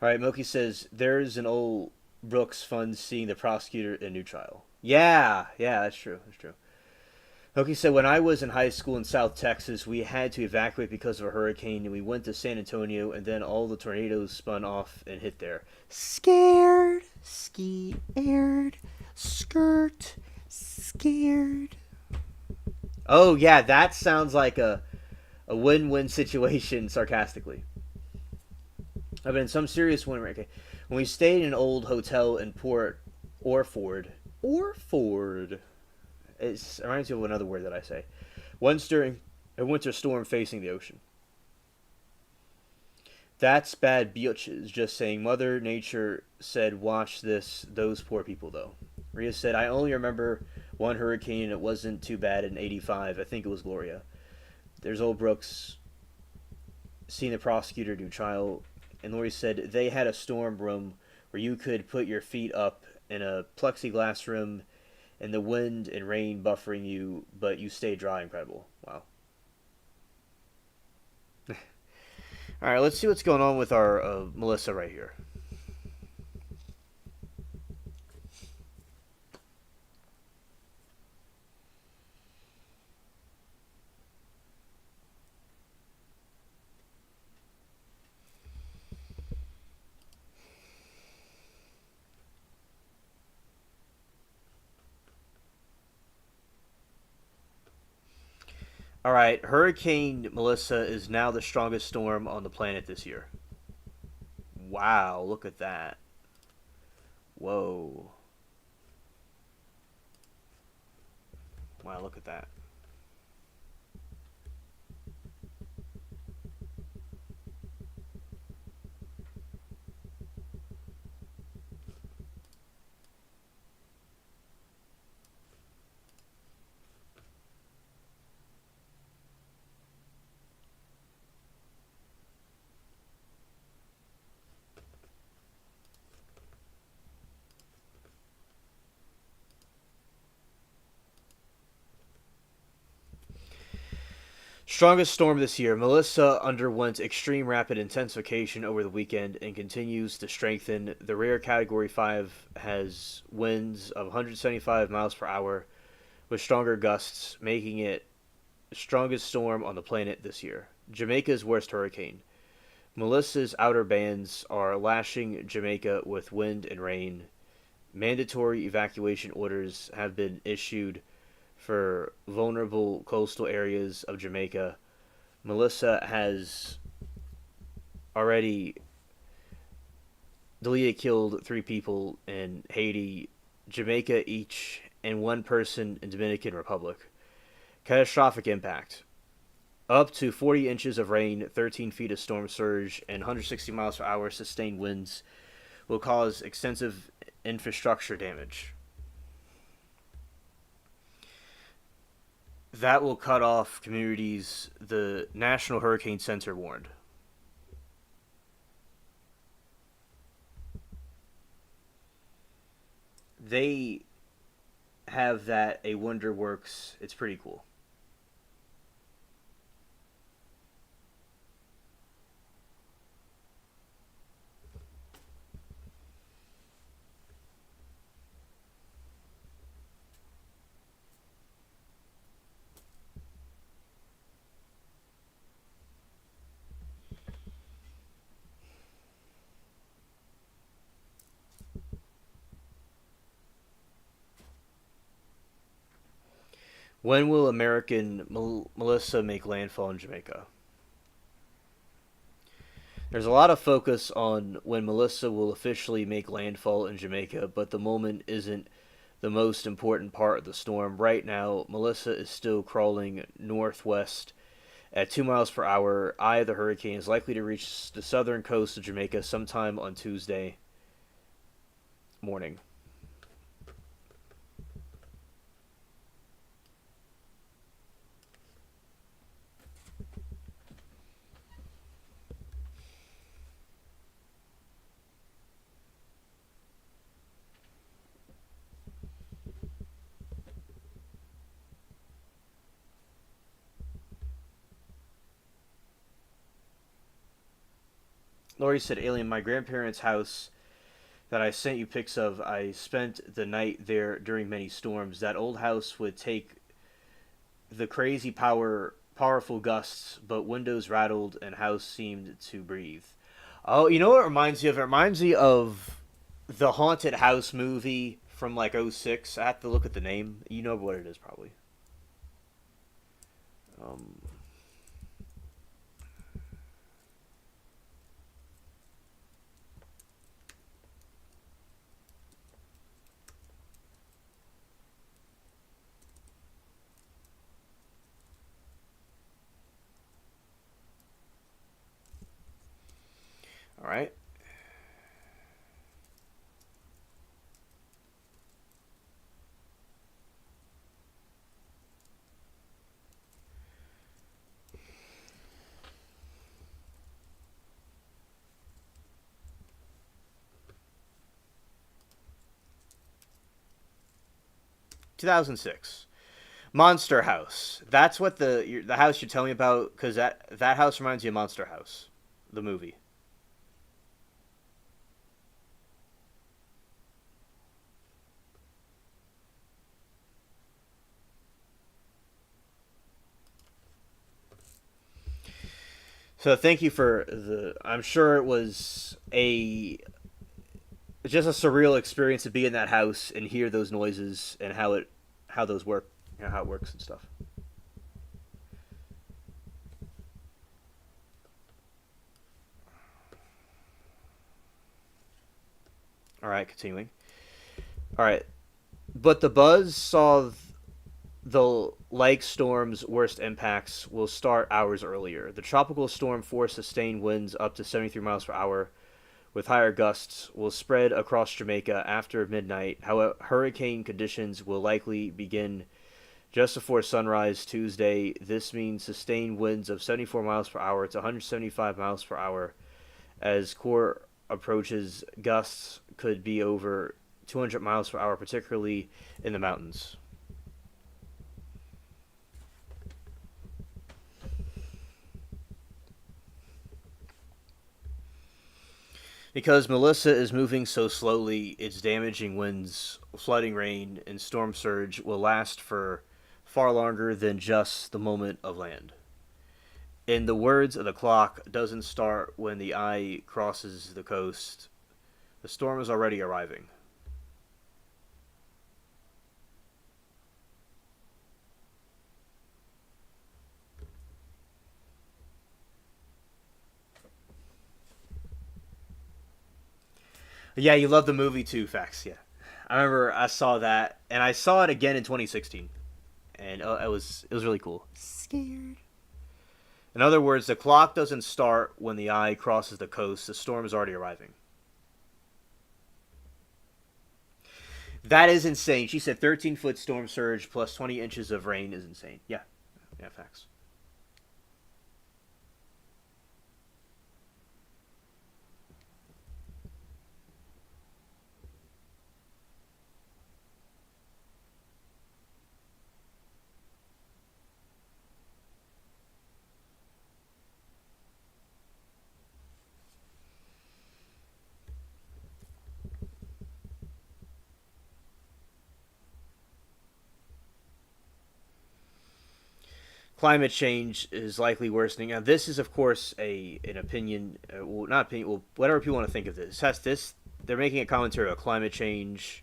All right, Moki says, there's an old Brooks fun seeing the prosecutor in a new trial. Yeah, that's true. Moki said, when I was in high school in South Texas, we had to evacuate because of a hurricane, and we went to San Antonio, and then all the tornadoes spun off and hit there. Scared, skirt, scared. Oh, yeah, that sounds like a win-win situation, sarcastically. I've been in some serious wind. Okay, when we stayed in an old hotel in Port Orford, it reminds me of another word that I say. Once during a winter storm facing the ocean. That's bad bitches. Just saying. Mother Nature said, watch this. Those poor people, though. Rhea said, I only remember one hurricane and it wasn't too bad in 85. I think it was Gloria. There's old Brooks seeing the prosecutor do trial. And Lori said, they had a storm room where you could put your feet up in a plexiglass room and the wind and rain buffering you, but you stay dry. Incredible. Wow. All right, let's see what's going on with our Melissa right here. All right, Hurricane Melissa is now the strongest storm on the planet this year. Wow, look at that. Whoa. Wow, look at that. Strongest storm this year. Melissa underwent extreme rapid intensification over the weekend and continues to strengthen. The rare Category 5 has winds of 175 miles per hour with stronger gusts, making it the strongest storm on the planet this year. Jamaica's worst hurricane. Melissa's outer bands are lashing Jamaica with wind and rain. Mandatory evacuation orders have been issued for vulnerable coastal areas of Jamaica. Melissa has already deleted killed 3 people in Haiti, Jamaica each, and 1 person in Dominican Republic. Catastrophic impact. Up to 40 inches of rain, 13 feet of storm surge, and 160 miles per hour sustained winds will cause extensive infrastructure damage. That will cut off communities, the National Hurricane Center warned. They have that a wonder works. It's pretty cool. When will American Melissa make landfall in Jamaica? There's a lot of focus on when Melissa will officially make landfall in Jamaica, but the moment isn't the most important part of the storm. Right now, Melissa is still crawling northwest at 2 miles per hour. Eye of the hurricane is likely to reach the southern coast of Jamaica sometime on Tuesday morning. Lori said, Alien, my grandparents' house that I sent you pics of, I spent the night there during many storms. That old house would take the crazy powerful gusts, but windows rattled and house seemed to breathe. Oh, you know what it reminds me of? It reminds me of the Haunted House movie from like '06. I have to look at the name. You know what it is, probably. right. (2006) Monster House. That's what the house you're telling me about, because that house reminds you of Monster House, the movie. So thank you for the. I'm sure it was just a surreal experience to be in that house and hear those noises and how those work, how it works and stuff. All right, continuing. All right, but the buzz saw the like storm's worst impacts will start hours earlier. The tropical storm force sustained winds up to 73 miles per hour with higher gusts will spread across Jamaica after midnight. However, hurricane conditions will likely begin just before sunrise Tuesday. This means sustained winds of 74 miles per hour to 175 miles per hour. As core approaches, gusts could be over 200 miles per hour, particularly in the mountains. Because Melissa is moving so slowly, its damaging winds, flooding rain, and storm surge will last for far longer than just the moment of land. In the words of the clock, doesn't start when the eye crosses the coast. The storm is already arriving. Yeah, you love the movie too, Fax. Yeah, I remember I saw that, and I saw it again in 2016, and it was really cool. Scared. In other words, the clock doesn't start when the eye crosses the coast. The storm is already arriving. That is insane. She said 13-foot storm surge plus 20 inches of rain is insane. Yeah, yeah, facts. Climate change is likely worsening. Now, this is, of course, an opinion. Well, not opinion. Well, whatever people want to think of this. They're making a commentary about climate change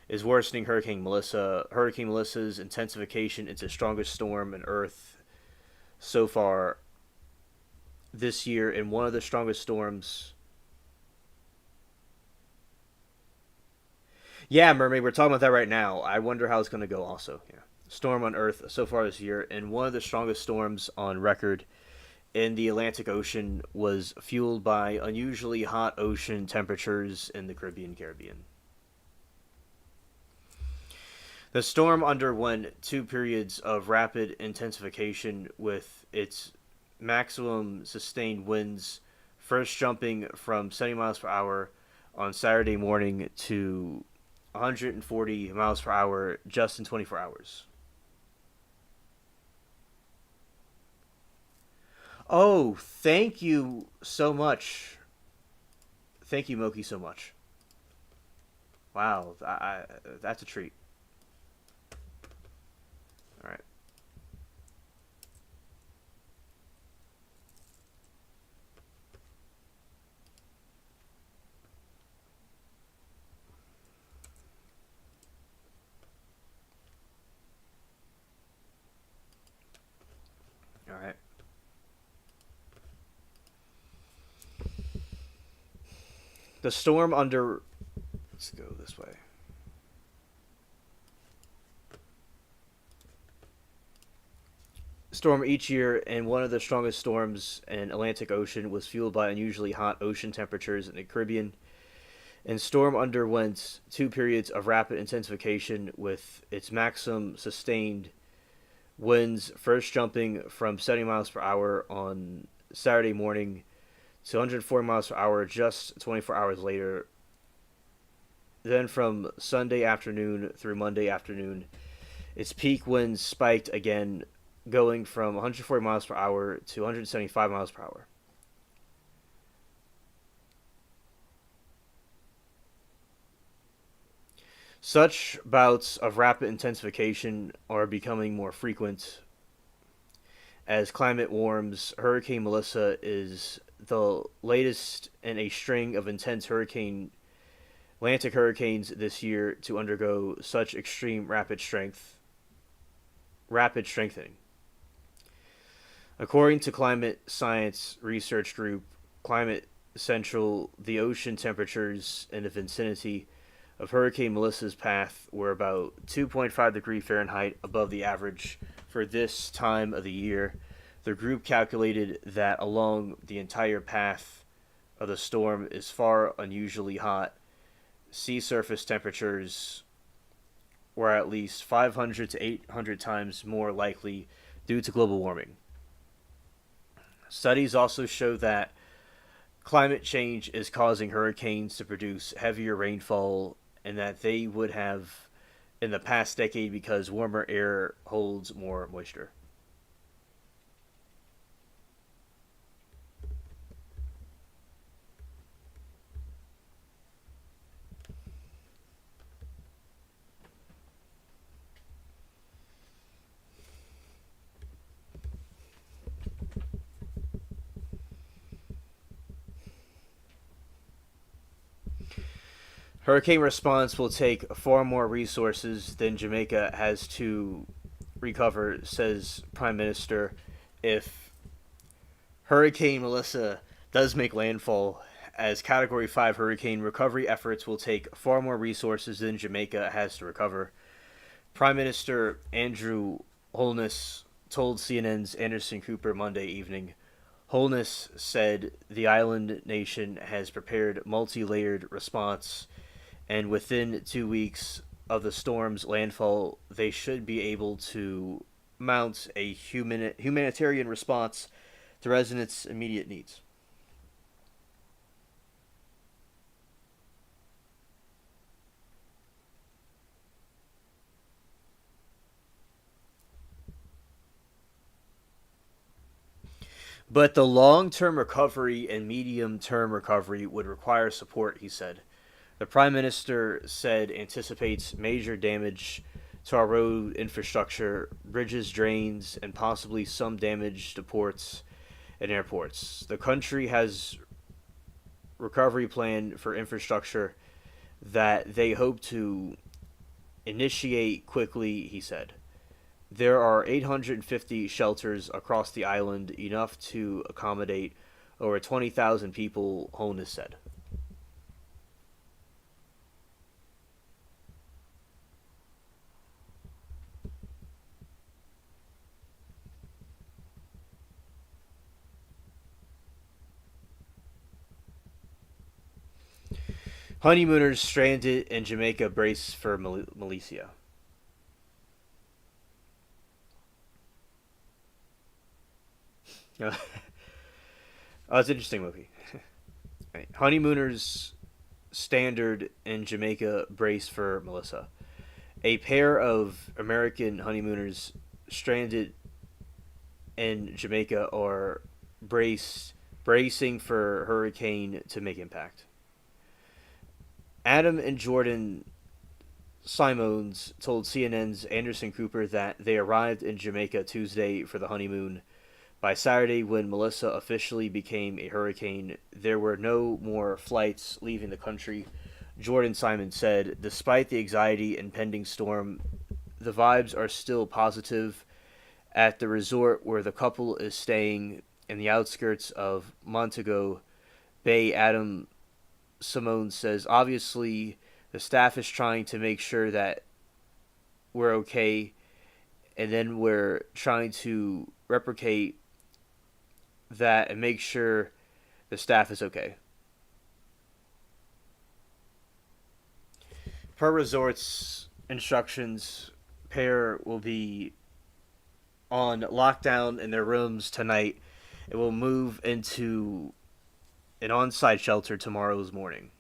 is worsening Hurricane Melissa. Hurricane Melissa's intensification into the strongest storm on Earth so far this year, and one of the strongest storms. Yeah, Mermaid, we're talking about that right now. I wonder how it's going to go also. Yeah. Storm on Earth so far this year, and one of the strongest storms on record in the Atlantic Ocean was fueled by unusually hot ocean temperatures in the Caribbean. The storm underwent 2 periods of rapid intensification with its maximum sustained winds first jumping from 70 miles per hour on Saturday morning to 140 miles per hour just in 24 hours. Oh, thank you so much. Thank you, Moki, so much. Wow, that's a treat. All right. All right. The storm under... Let's go this way. storm each year, and one of the strongest storms in Atlantic Ocean was fueled by unusually hot ocean temperatures in the Caribbean. And storm underwent 2 periods of rapid intensification, with its maximum sustained winds first jumping from 70 miles per hour on Saturday morning to 104 miles per hour just 24 hours later. Then from Sunday afternoon through Monday afternoon, its peak winds spiked again, going from 140 miles per hour to 175 miles per hour. Such bouts of rapid intensification are becoming more frequent as climate warms. Hurricane Melissa is the latest in a string of intense Atlantic hurricanes this year to undergo such extreme rapid strengthening. According to climate science research group Climate Central, the ocean temperatures in the vicinity of Hurricane Melissa's path were about 2.5 degrees Fahrenheit above the average for this time of the year. The group calculated that along the entire path of the storm is far unusually hot. Sea surface temperatures were at least 500 to 800 times more likely due to global warming. Studies also show that climate change is causing hurricanes to produce heavier rainfall, and that they would have in the past decade because warmer air holds more moisture. Hurricane response will take far more resources than Jamaica has to recover, says Prime Minister. If Hurricane Melissa does make landfall as Category 5 hurricane, recovery efforts will take far more resources than Jamaica has to recover. Prime Minister Andrew Holness told CNN's Anderson Cooper Monday evening. Holness said the island nation has prepared multi-layered response, and within 2 weeks of the storm's landfall, they should be able to mount a humanitarian response to residents' immediate needs. But the long-term recovery and medium-term recovery would require support, he said. The Prime Minister said anticipates major damage to our road infrastructure, bridges, drains, and possibly some damage to ports and airports. The country has recovery plan for infrastructure that they hope to initiate quickly, he said. There are 850 shelters across the island, enough to accommodate over 20,000 people, Holness said. Honeymooners stranded in Jamaica brace for Malaysia. Oh, it's an interesting movie. Right. Honeymooners standard in Jamaica brace for Melissa. A pair of American honeymooners stranded in Jamaica are bracing for hurricane to make impact. Adam and Jordan Simons told CNN's Anderson Cooper that they arrived in Jamaica Tuesday for the honeymoon. By Saturday, when Melissa officially became a hurricane, there were no more flights leaving the country, Jordan Simons said. Despite the anxiety and pending storm, the vibes are still positive at the resort where the couple is staying in the outskirts of Montego Bay. Adam Simone says, obviously, the staff is trying to make sure that we're okay and then we're trying to replicate that and make sure the staff is okay. Per resort's instructions, pair will be on lockdown in their rooms tonight. It will move into an on-site shelter tomorrow's morning,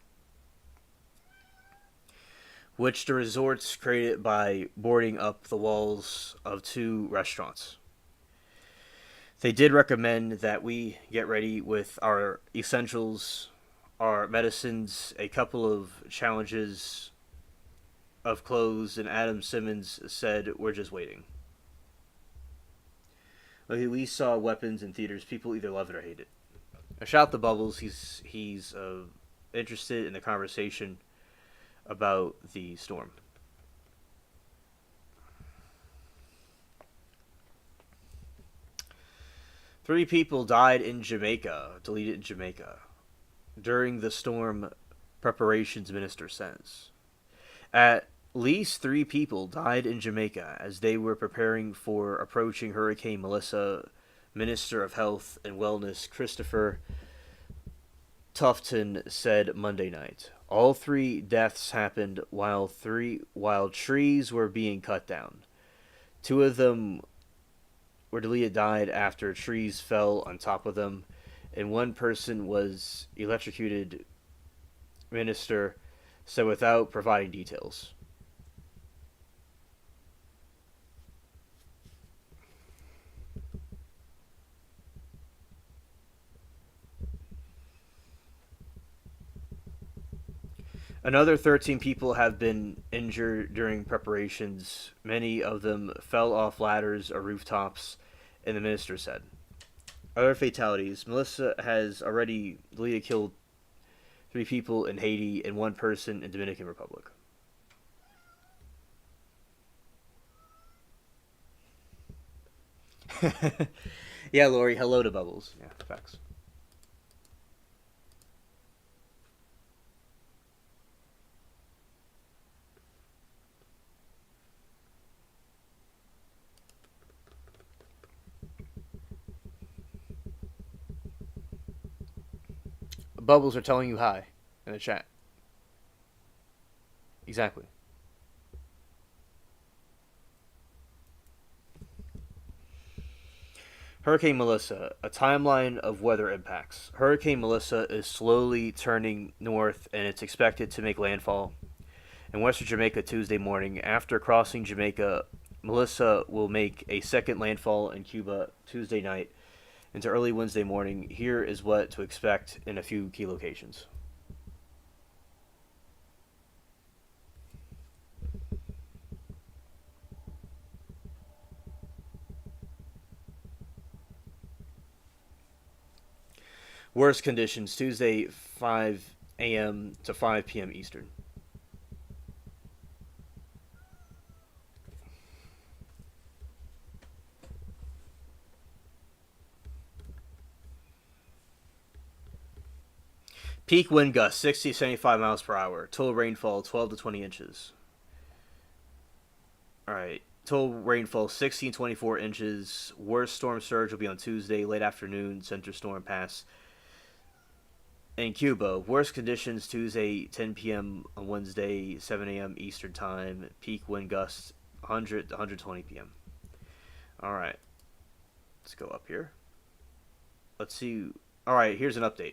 which the resorts created by boarding up the walls of 2 restaurants. They did recommend that we get ready with our essentials, our medicines, a couple of challenges of clothes, and Adam Simmons said, "We're just waiting." We saw weapons in theaters. People either love it or hate it. I shout the Bubbles. He's interested in the conversation about the storm. Three people died in Jamaica, deleted in Jamaica, during the storm, preparations minister says. At least 3 people died in Jamaica as they were preparing for approaching Hurricane Melissa. Minister of Health and Wellness Christopher Tufton said Monday night. All 3 deaths happened while trees were being cut down. 2 of them were deleted died after trees fell on top of them, and 1 person was electrocuted, minister said without providing details. Another 13 people have been injured during preparations. Many of them fell off ladders or rooftops, and the minister said. Other fatalities. Melissa has already killed 3 people in Haiti and 1 person in Dominican Republic. Yeah, Lori, hello to Bubbles. Yeah, facts. Bubbles are telling you hi in the chat. Exactly. Hurricane Melissa, a timeline of weather impacts. Hurricane Melissa is slowly turning north, and it's expected to make landfall in western Jamaica Tuesday morning. After crossing Jamaica, Melissa will make a second landfall in Cuba Tuesday night into early Wednesday morning. Here is what to expect in a few key locations. Worst conditions Tuesday 5 a.m. to 5 p.m. Eastern. Peak wind gusts 60 to 75 miles per hour. Total rainfall 12 to 20 inches. Alright. Total rainfall 16 to 24 inches. Worst storm surge will be on Tuesday, late afternoon, center storm pass. In Cuba, worst conditions Tuesday 10 p.m. on Wednesday 7 a.m. Eastern Time. Peak wind gusts 100 to 120 p.m. Alright. Let's go up here. Let's see. Alright, here's an update.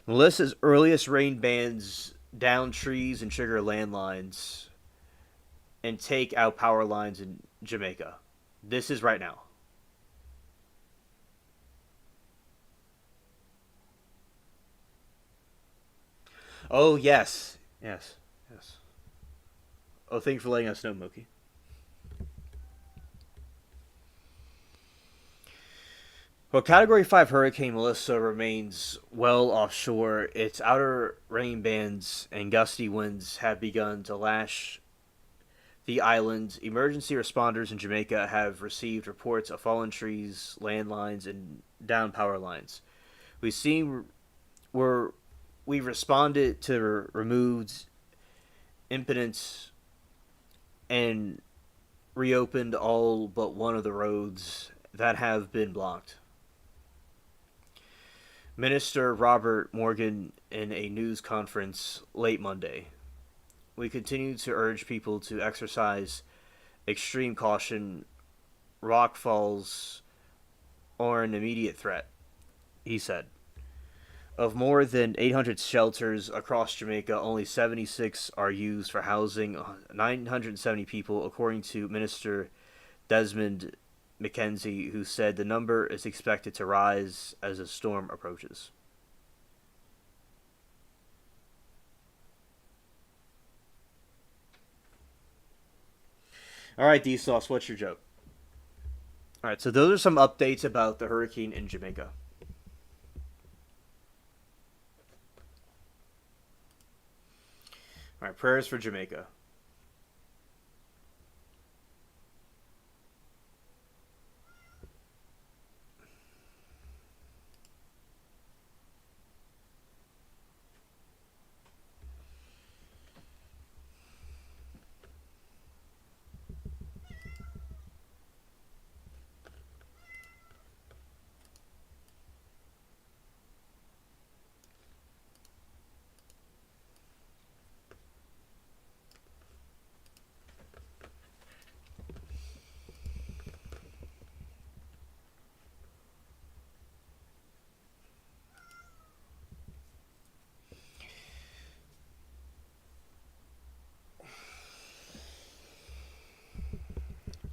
Melissa's earliest rain bands down trees and trigger landlines and take out power lines in Jamaica. This is right now. Oh, yes. Yes. Yes. Oh, thank you for letting us know, Mookie. Well, Category 5 Hurricane Melissa remains well offshore. Its outer rain bands and gusty winds have begun to lash the island. Emergency responders in Jamaica have received reports of fallen trees, landlines, and down power lines. We've responded to removed impediments and reopened all but one of the roads that have been blocked. Minister Robert Morgan in a news conference late Monday. We continue to urge people to exercise extreme caution. Rock falls are an immediate threat, he said. Of more than 800 shelters across Jamaica, only 76 are used for housing 970 people, according to Minister Desmond McKenzie, who said the number is expected to rise as the storm approaches. All right, D-Sauce, what's your joke? All right, so those are some updates about the hurricane in Jamaica. All right, prayers for Jamaica.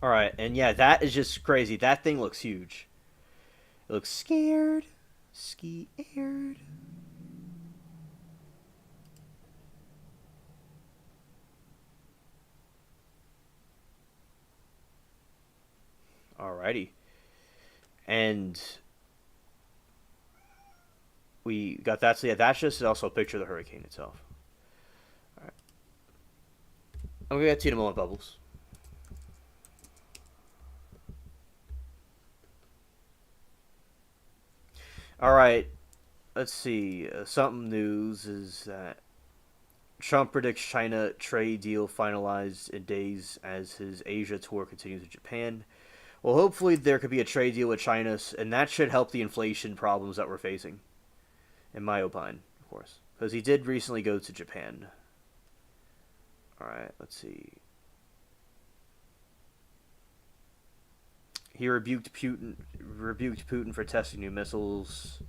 All right, and yeah, that is just crazy. That thing looks huge. It looks scared. Scared. Alrighty. And we got that. So yeah, that's just also a picture of the hurricane itself. Alright. I'm gonna get to you in a moment, Bubbles. Alright. Let's see. Something news is that Trump predicts China trade deal finalized in days as his Asia tour continues in Japan. Well, hopefully there could be a trade deal with China, and that should help the inflation problems that we're facing, in my opinion, of course. Because he did recently go to Japan. Alright, let's see. He rebuked Putin for testing new missiles.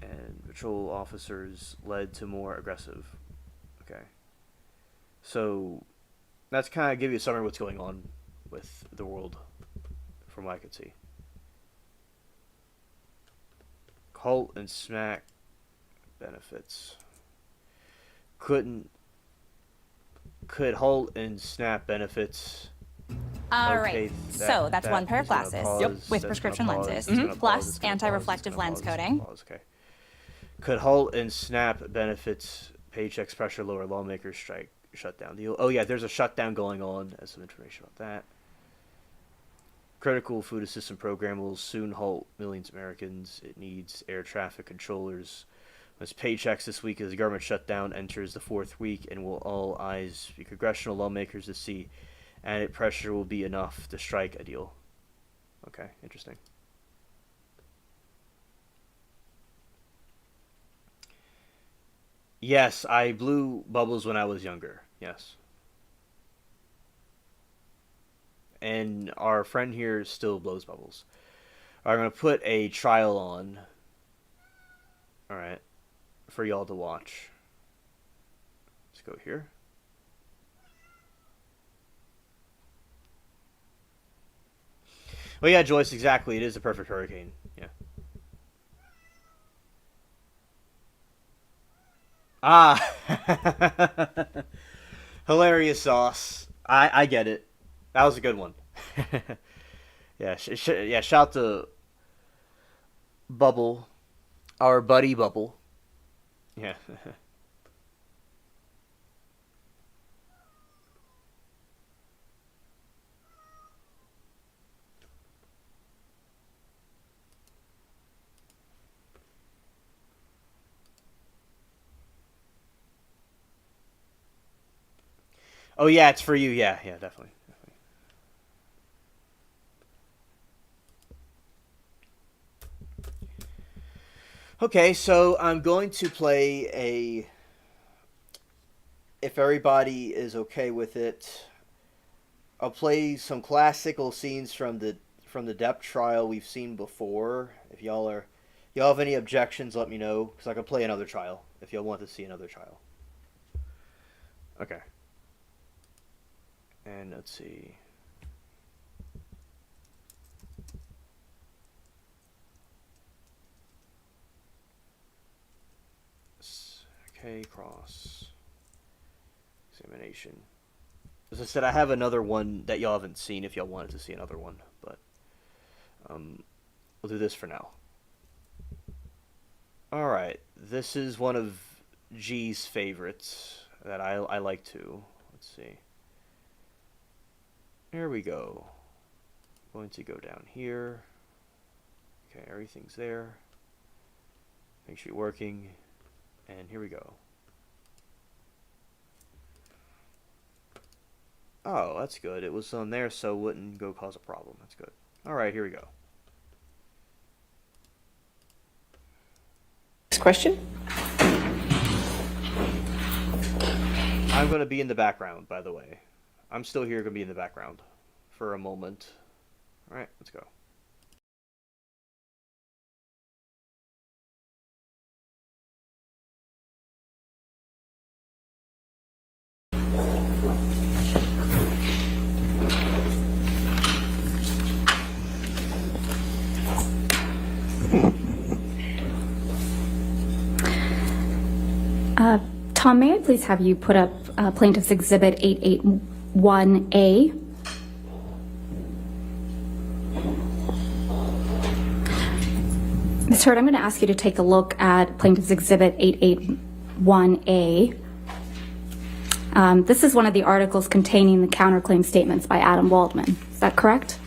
And patrol officers led to more aggressive. Okay. So, that's kind of give you a summary of what's going on with the world, from what I could see. Halt and smack benefits. Could halt and snap benefits. All right. So that's one pair of glasses with prescription lenses, plus anti-reflective lens coating. Okay. Could halt and snap benefits paychecks pressure lower lawmakers strike shutdown deal. Oh yeah, there's a shutdown going on. There's some information about that. Critical food assistance program will soon halt millions of Americans. It needs air traffic controllers. As paychecks this week as the government shutdown enters the fourth week, and will all eyes be congressional lawmakers to see added pressure will be enough to strike a deal. Okay, interesting. Yes, I blew bubbles when I was younger. Yes. And our friend here still blows bubbles. I'm going to put a trial on. Alright. For y'all to watch. Let's go here. Oh yeah, Joyce, exactly. It is a perfect hurricane. Yeah. Ah! Hilarious sauce. I get it. That was a good one. Yeah, yeah, shout to Bubble. Our buddy Bubble. Yeah. Oh yeah, it's for you. Yeah, yeah, definitely. Okay, so I'm going to play a. If everybody is okay with it, I'll play some classical scenes from the Depp trial we've seen before. If y'all have any objections, let me know, because I can play another trial if y'all want to see another trial. Okay. And let's see. Okay, cross examination. As I said, I have another one that y'all haven't seen if y'all wanted to see another one, but we'll do this for now. Alright, this is one of G's favorites that I like to. Let's see. There we go. I'm going to go down here. Okay, everything's there. Make sure you're working. And here we go. Oh, that's good. It was on there so it wouldn't go cause a problem. That's good. Alright, here we go. Next question. I'm going to be in the background, by the way. I'm still here, going to be in the background for a moment. Alright, let's go. Tom, may I please have you put up Plaintiff's Exhibit 881A? Ms. Hurd, I'm going to ask you to take a look at Plaintiff's Exhibit 881A. This is one of the articles containing the counterclaim statements by Adam Waldman. Is that correct?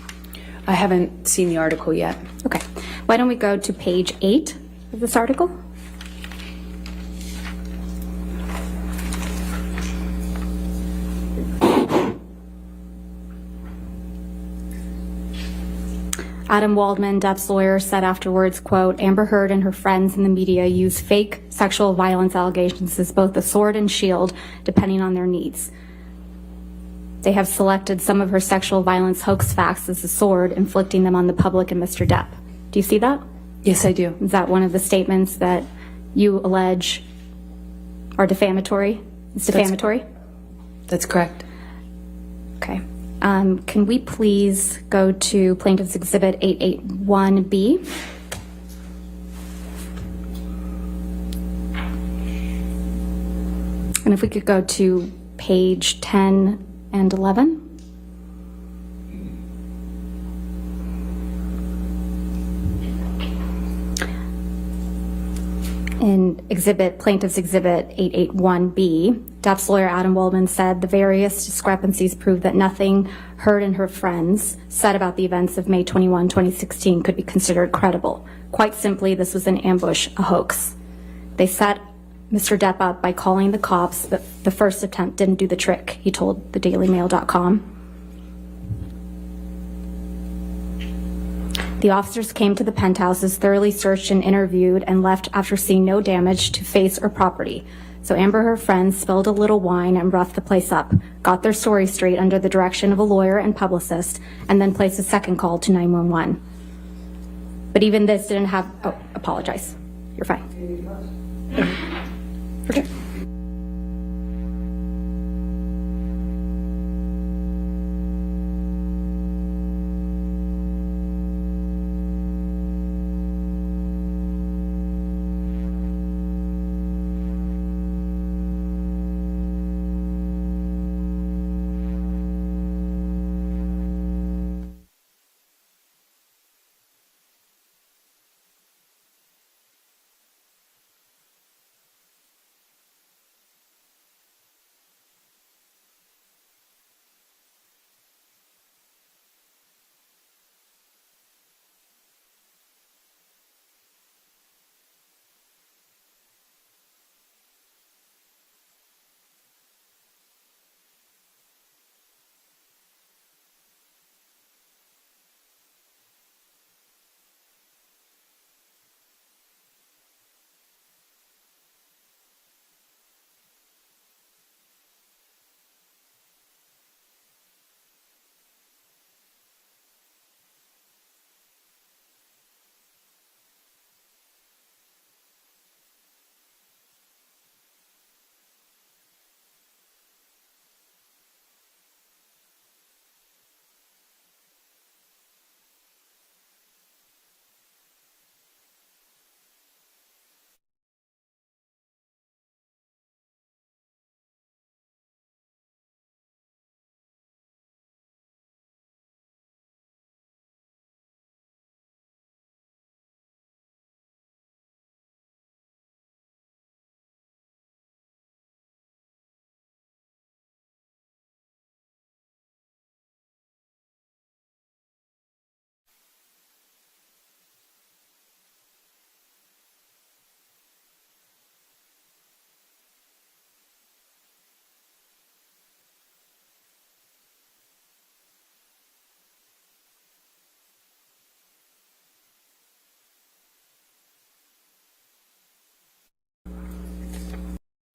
I haven't seen the article yet. Okay. Why don't we go to page 8 of this article? Adam Waldman, Depp's lawyer, said afterwards, quote, Amber Heard and her friends in the media use fake sexual violence allegations as both a sword and shield, depending on their needs. They have selected some of her sexual violence hoax facts as a sword, inflicting them on the public and Mr. Depp. Do you see that? Yes, I do. Is that one of the statements that you allege are defamatory? It's defamatory? That's correct. Okay. Can we please go to Plaintiff's Exhibit 881B? And if we could go to page 10 and 11. In Plaintiff's Exhibit 881B, Depp's lawyer Adam Waldman said the various discrepancies prove that nothing Heard and her friends said about the events of May 21, 2016 could be considered credible. Quite simply, this was an ambush, a hoax. They set Mr. Depp up by calling the cops, but the first attempt didn't do the trick, he told thedailymail.com. The officers came to the penthouses, thoroughly searched and interviewed, and left after seeing no damage to face or property. So Amber and her friends spilled a little wine and roughed the place up, got their story straight under the direction of a lawyer and publicist, and then placed a second call to 911. But even this didn't have... Oh, apologize. You're fine. Okay.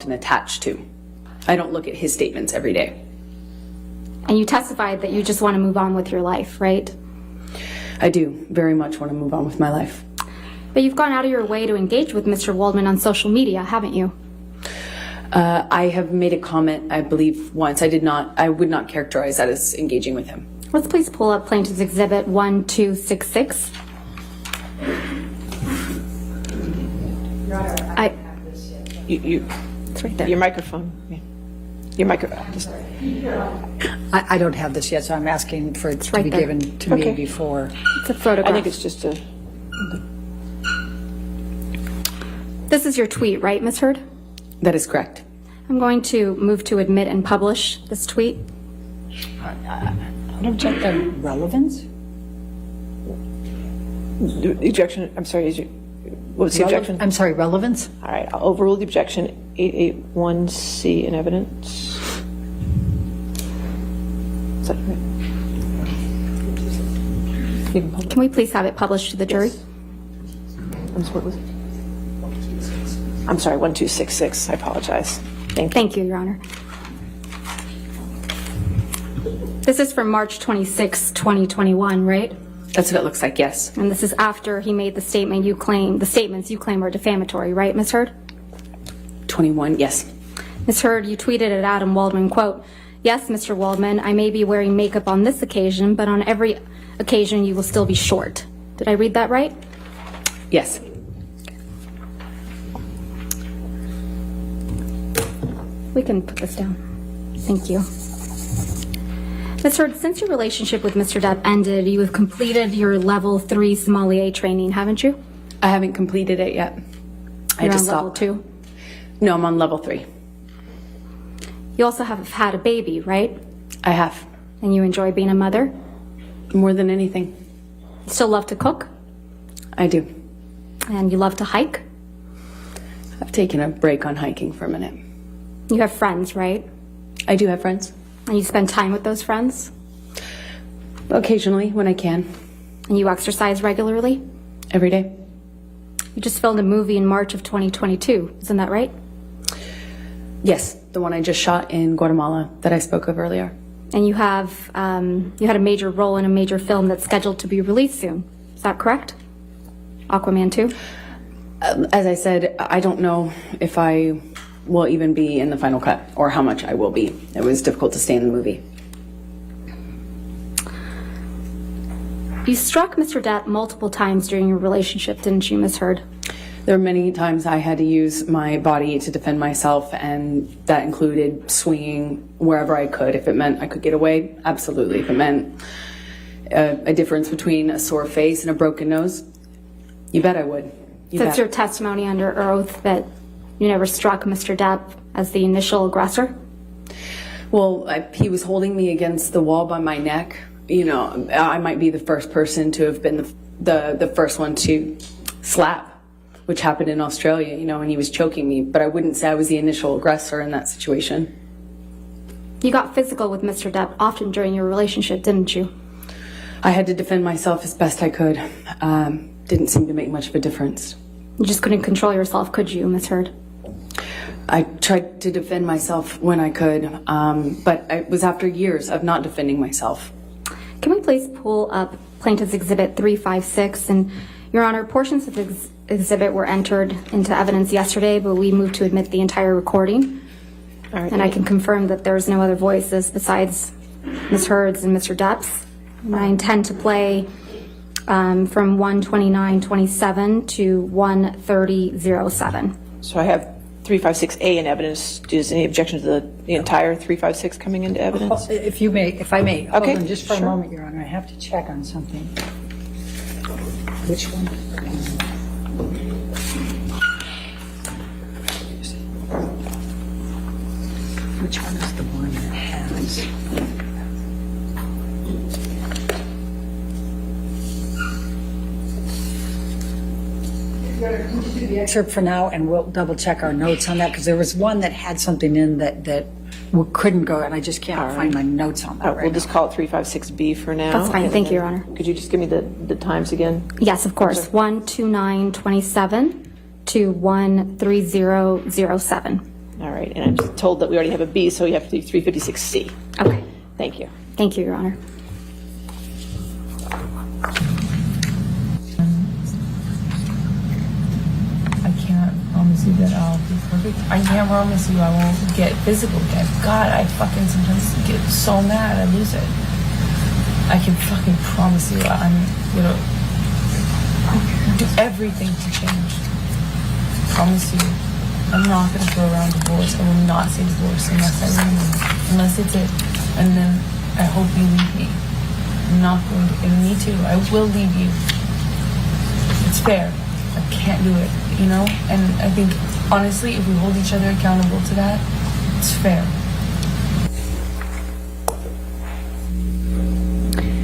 often attached to. I don't look at his statements every day. And you testified that you just want to move on with your life, right? I do very much want to move on with my life. But you've gone out of your way to engage with Mr. Waldman on social media, haven't you? I have made a comment, I believe, once. I would not characterize that as engaging with him. Let's please pull up Plaintiff's Exhibit 1266. It's right there. Your microphone. Your microphone. I don't have this yet, so I'm asking for it to be given to me before. It's a photograph. I think it's just a... This is your tweet, right, Ms. Heard? That is correct. I'm going to move to admit and publish this tweet. I don't object to relevance. The objection, I'm sorry, what was the objection? I'm sorry, relevance? All right, I'll overrule the objection. 881C in evidence. Is that right? Can we please have it published to the jury? I'm sorry, 1266. I apologize. Thank you, Your Honor. This is from March 26, 2021, right? That's what it looks like, yes. And this is after he made the statements you claim are defamatory, right, Ms. Heard? 21, yes. Ms. Heard, you tweeted at Adam Waldman, quote, "Yes, Mr. Waldman, I may be wearing makeup on this occasion, but on every occasion you will still be short." Did I read that right? Yes. We can put this down. Thank you. Ms. Heard, since your relationship with Mr. Depp ended, you have completed your level 3 sommelier training, haven't you? I haven't completed it yet. You're on level 2? No, I'm on level 3. You also have had a baby, right? I have. And you enjoy being a mother? More than anything. You still love to cook? I do. And you love to hike? I've taken a break on hiking for a minute. You have friends, right? I do have friends. And you spend time with those friends? Occasionally, when I can. And you exercise regularly? Every day. You just filmed a movie in March of 2022, isn't that right? Yes, the one I just shot in Guatemala that I spoke of earlier. And you have, you had a major role in a major film that's scheduled to be released soon. Is that correct? Aquaman 2? As I said, I don't know if I will even be in the final cut or how much I will be. It was difficult to stay in the movie. You struck Mr. Depp multiple times during your relationship, didn't you, Ms. Heard? There were many times I had to use my body to defend myself, and that included swinging wherever I could. If it meant I could get away, absolutely. If it meant a difference between a sore face and a broken nose, you bet I would. That's your testimony under oath that you never struck Mr. Depp as the initial aggressor? Well, he was holding me against the wall by my neck. You know, I might be the first person to have been the first one to slap, which happened in Australia, you know, and he was choking me. But I wouldn't say I was the initial aggressor in that situation. You got physical with Mr. Depp often during your relationship, didn't you? I had to defend myself as best I could. Didn't seem to make much of a difference. You just couldn't control yourself, could you, Ms. Heard? I tried to defend myself when I could, but it was after years of not defending myself. Can we please pull up Plaintiff's Exhibit 356? And, Your Honor, portions of the exhibit were entered into evidence yesterday, but we moved to admit the entire recording. All right, and I can confirm that there's no other voices besides Ms. Heard's and Mr. Depp's. And I intend to play from 129.27 to 130.07. So I have 356A in evidence. Is any objection to the entire 356 coming into evidence? If I may. Okay, Hold on just for sure. a moment, Your Honor. I have to check on something. Which one? Which one is the one that has? Can you do the excerpt for now, and we'll double check our notes on that, because there was one that had something in that couldn't go, and I just can't find my notes on that. We'll just call it 356B for now. That's fine. Thank you, Your Honor. Could you just give me the times again? Yes, of course. 129.27 to 130.07. All right, and I'm just told that we already have a B, so you have to do 356C. Okay. Thank you. Thank you, Your Honor. I can't promise you that I'll be perfect. I can't promise you I won't get physical again. God, I fucking sometimes get so mad I lose it. I can fucking promise you I'm gonna do everything to change. Promise you. I'm not gonna throw around divorce. I will not say divorce unless I win you. Unless it's it. And then I hope you leave me. I'm not going to, and me too. I will leave you. It's fair. I can't do it, you know? And I think, honestly, if we hold each other accountable to that, it's fair.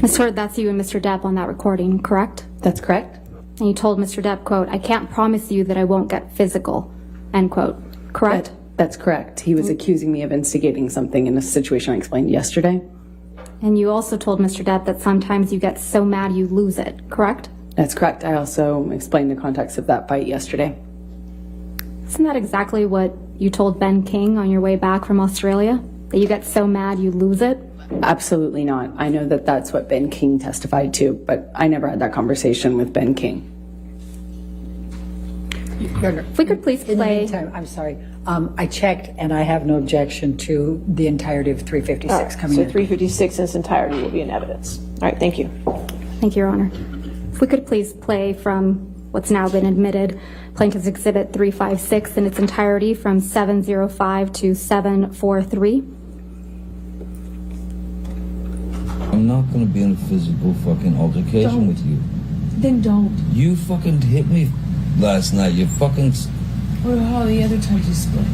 Ms. Hurd, that's you and Mr. Depp on that recording, correct? That's correct. And you told Mr. Depp, quote, "I can't promise you that I won't get physical," end quote, correct? That's correct. He was accusing me of instigating something in a situation I explained yesterday. And you also told Mr. Depp that sometimes you get so mad you lose it, correct? That's correct. I also explained the context of that fight yesterday. Isn't that exactly what you told Ben King on your way back from Australia? That you get so mad you lose it? Absolutely not. I know that that's what Ben King testified to, but I never had that conversation with Ben King. If we could please play. In the meantime, I'm sorry. I checked and I have no objection to the entirety of 356 coming in. So 356 in its entirety will be in evidence. All right, thank you. Thank you, Your Honor. If we could please play from what's now been admitted, Plaintiff's Exhibit 356 in its entirety from 705 to 743. I'm not gonna be in a physical fucking altercation with you. Then don't. You fucking hit me last night. You fucking... What about all the other times you split?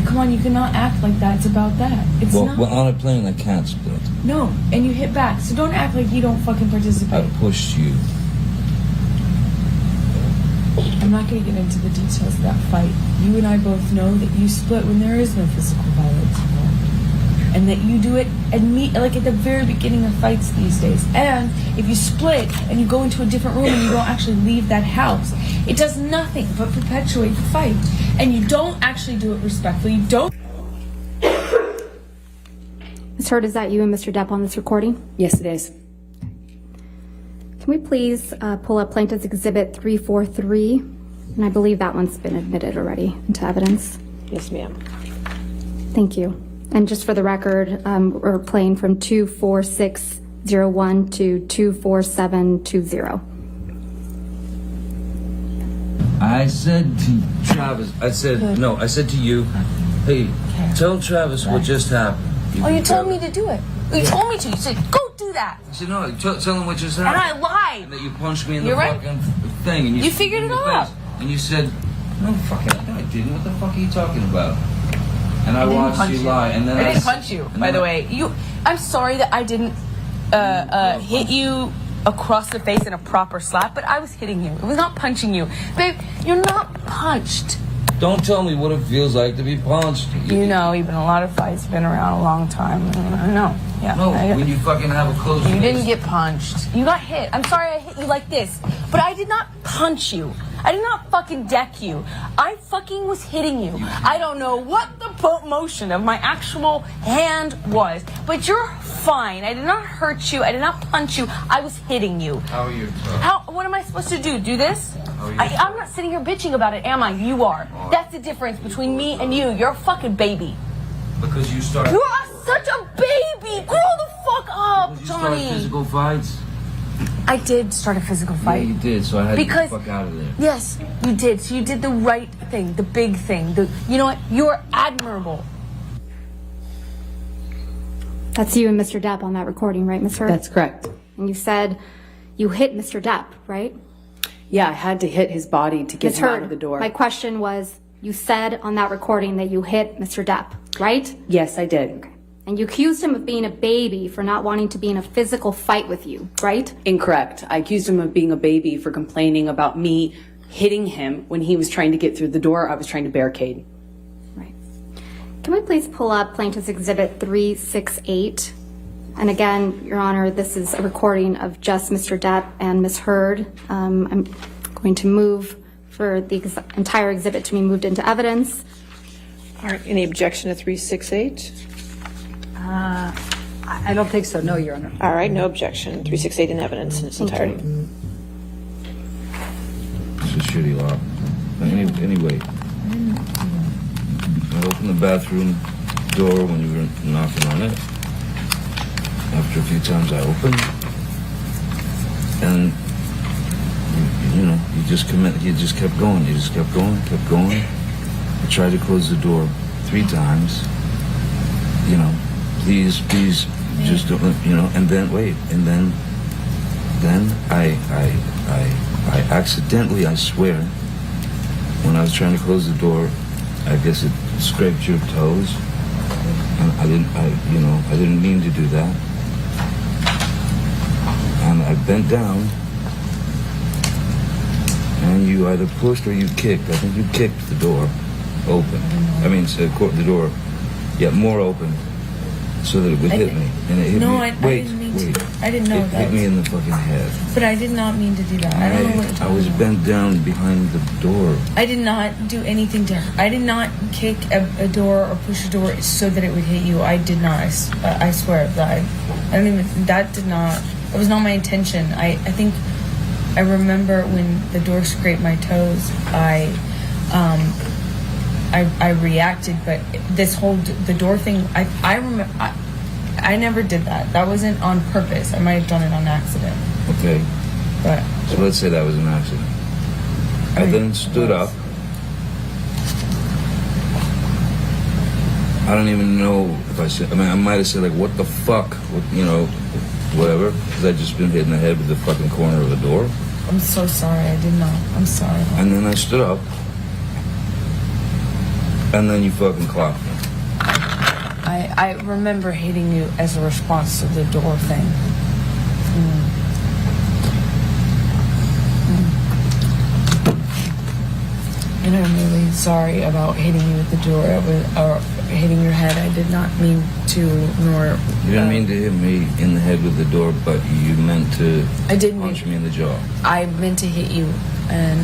Come on, you cannot act like that. It's about that. It's not. Well, on a plane, I can't split. No, and you hit back. So don't act like you don't fucking participate. I pushed you. I'm not going to get into the details of that fight. You and I both know that you split when there is no physical violence involved. And that you do it like at the very beginning of fights these days. And if you split and you go into a different room and you don't actually leave that house, it does nothing but perpetuate the fight. And you don't actually do it respectfully. You don't. Ms. Hurd, is that you and Mr. Depp on this recording? Yes, it is. Can we please pull up Plaintiff's Exhibit 343? And I believe that one's been admitted already into evidence. Yes, ma'am. Thank you. And just for the record, we're playing from 24601 to 24720. I said to Travis, I said to you, hey, tell Travis what just happened. Oh, you told me to do it. You told me to. You said, go do that. I said, no, tell him what just And happened. I lied. And that you punched me in the You're right. fucking thing. And You figured it out. And you said, no, fucking, I didn't. What the fuck are you talking about? And I didn't watched punch you lie. And then I didn't punch you, by the way. I'm sorry that I didn't hit you across the face in a proper slap, but I was hitting you. It was not punching you. Babe, you're not punched. Don't tell me what it feels like to be punched. You know, you've been in a lot of fights, been around a long time. I know. Yeah. No, when you fucking have a close You fist. didn't get punched. You got hit. I'm sorry I hit you like this, but I did not punch you. I did not fucking deck you. I fucking was hitting you. I don't know what the motion of my actual hand was, but you're fine. I did not hurt you. I did not punch you. I was hitting you. How are you? What am I supposed to do? Do this? I'm not sitting here bitching about it, am I? You are. That's the difference between me and you. You're a fucking baby. Because you started. You are such a baby. Grow the fuck up, You Johnny. started physical fights. I did start a physical fight. Yeah, you did. So I had to get Because- the fuck out of there. Yes, you did. So you did the right thing, the big thing. You know what? You're admirable. That's you and Mr. Depp on that recording, right, Ms. Hurd? That's correct. And you said you hit Mr. Depp, right? Yeah, I had to hit his body to get Ms. him out Hurd, of the door. my question was, you said on that recording that you hit Mr. Depp, right? Yes, I did. Okay. And you accused him of being a baby for not wanting to be in a physical fight with you, right? Incorrect. I accused him of being a baby for complaining about me hitting him when he was trying to get through the door. I was trying to barricade. Right. Can we please pull up Plaintiff's Exhibit 368? And again, Your Honor, this is a recording of just Mr. Depp and Ms. Hurd. I'm going to move for the entire exhibit to be moved into evidence. All right, any objection to 368? I don't think so, no, Your Honor. All right, no objection. 368 in evidence in its entirety. It's a shitty law. Anyway, I opened the bathroom door when you were knocking on it. After a few times I opened, and you just kept going. You just kept going. I tried to close the door 3 times. Please, just don't. And then wait, and then I accidentally, I swear, when I was trying to close the door, I guess it scraped your toes, and I didn't mean to do that. And I bent down, and you either pushed or you kicked. I think you kicked the door open. The door, more open, so that it would hit me. And it hit me. I didn't mean to. I didn't know it that. Hit me in the fucking head. But I did not mean to do that. I don't know what you're talking I was about. bent down behind the door. I did not do anything to her. I did not kick a door or push a door so that it would hit you. I did not. I swear that I don't even. That did not. It was not my intention. I think I remember when the door scraped my toes. I reacted, but the door thing. I remember. I never did that. That wasn't on purpose. I might have done it on accident. Okay. But so let's say that was an accident. I then stood up. I don't even know if I said. I might have said like, "What the fuck?" Whatever. Because I just been hit in the head with the fucking corner of the door. I'm so sorry. I did not. I'm sorry. And then I stood up. And then you fucking clocked me. I remember hitting you as a response to the door thing. And I'm really sorry about hitting you with the door or hitting your head. I did not mean to, nor... You didn't mean to hit me in the head with the door, but you meant to punch me in the jaw. I meant to hit you, and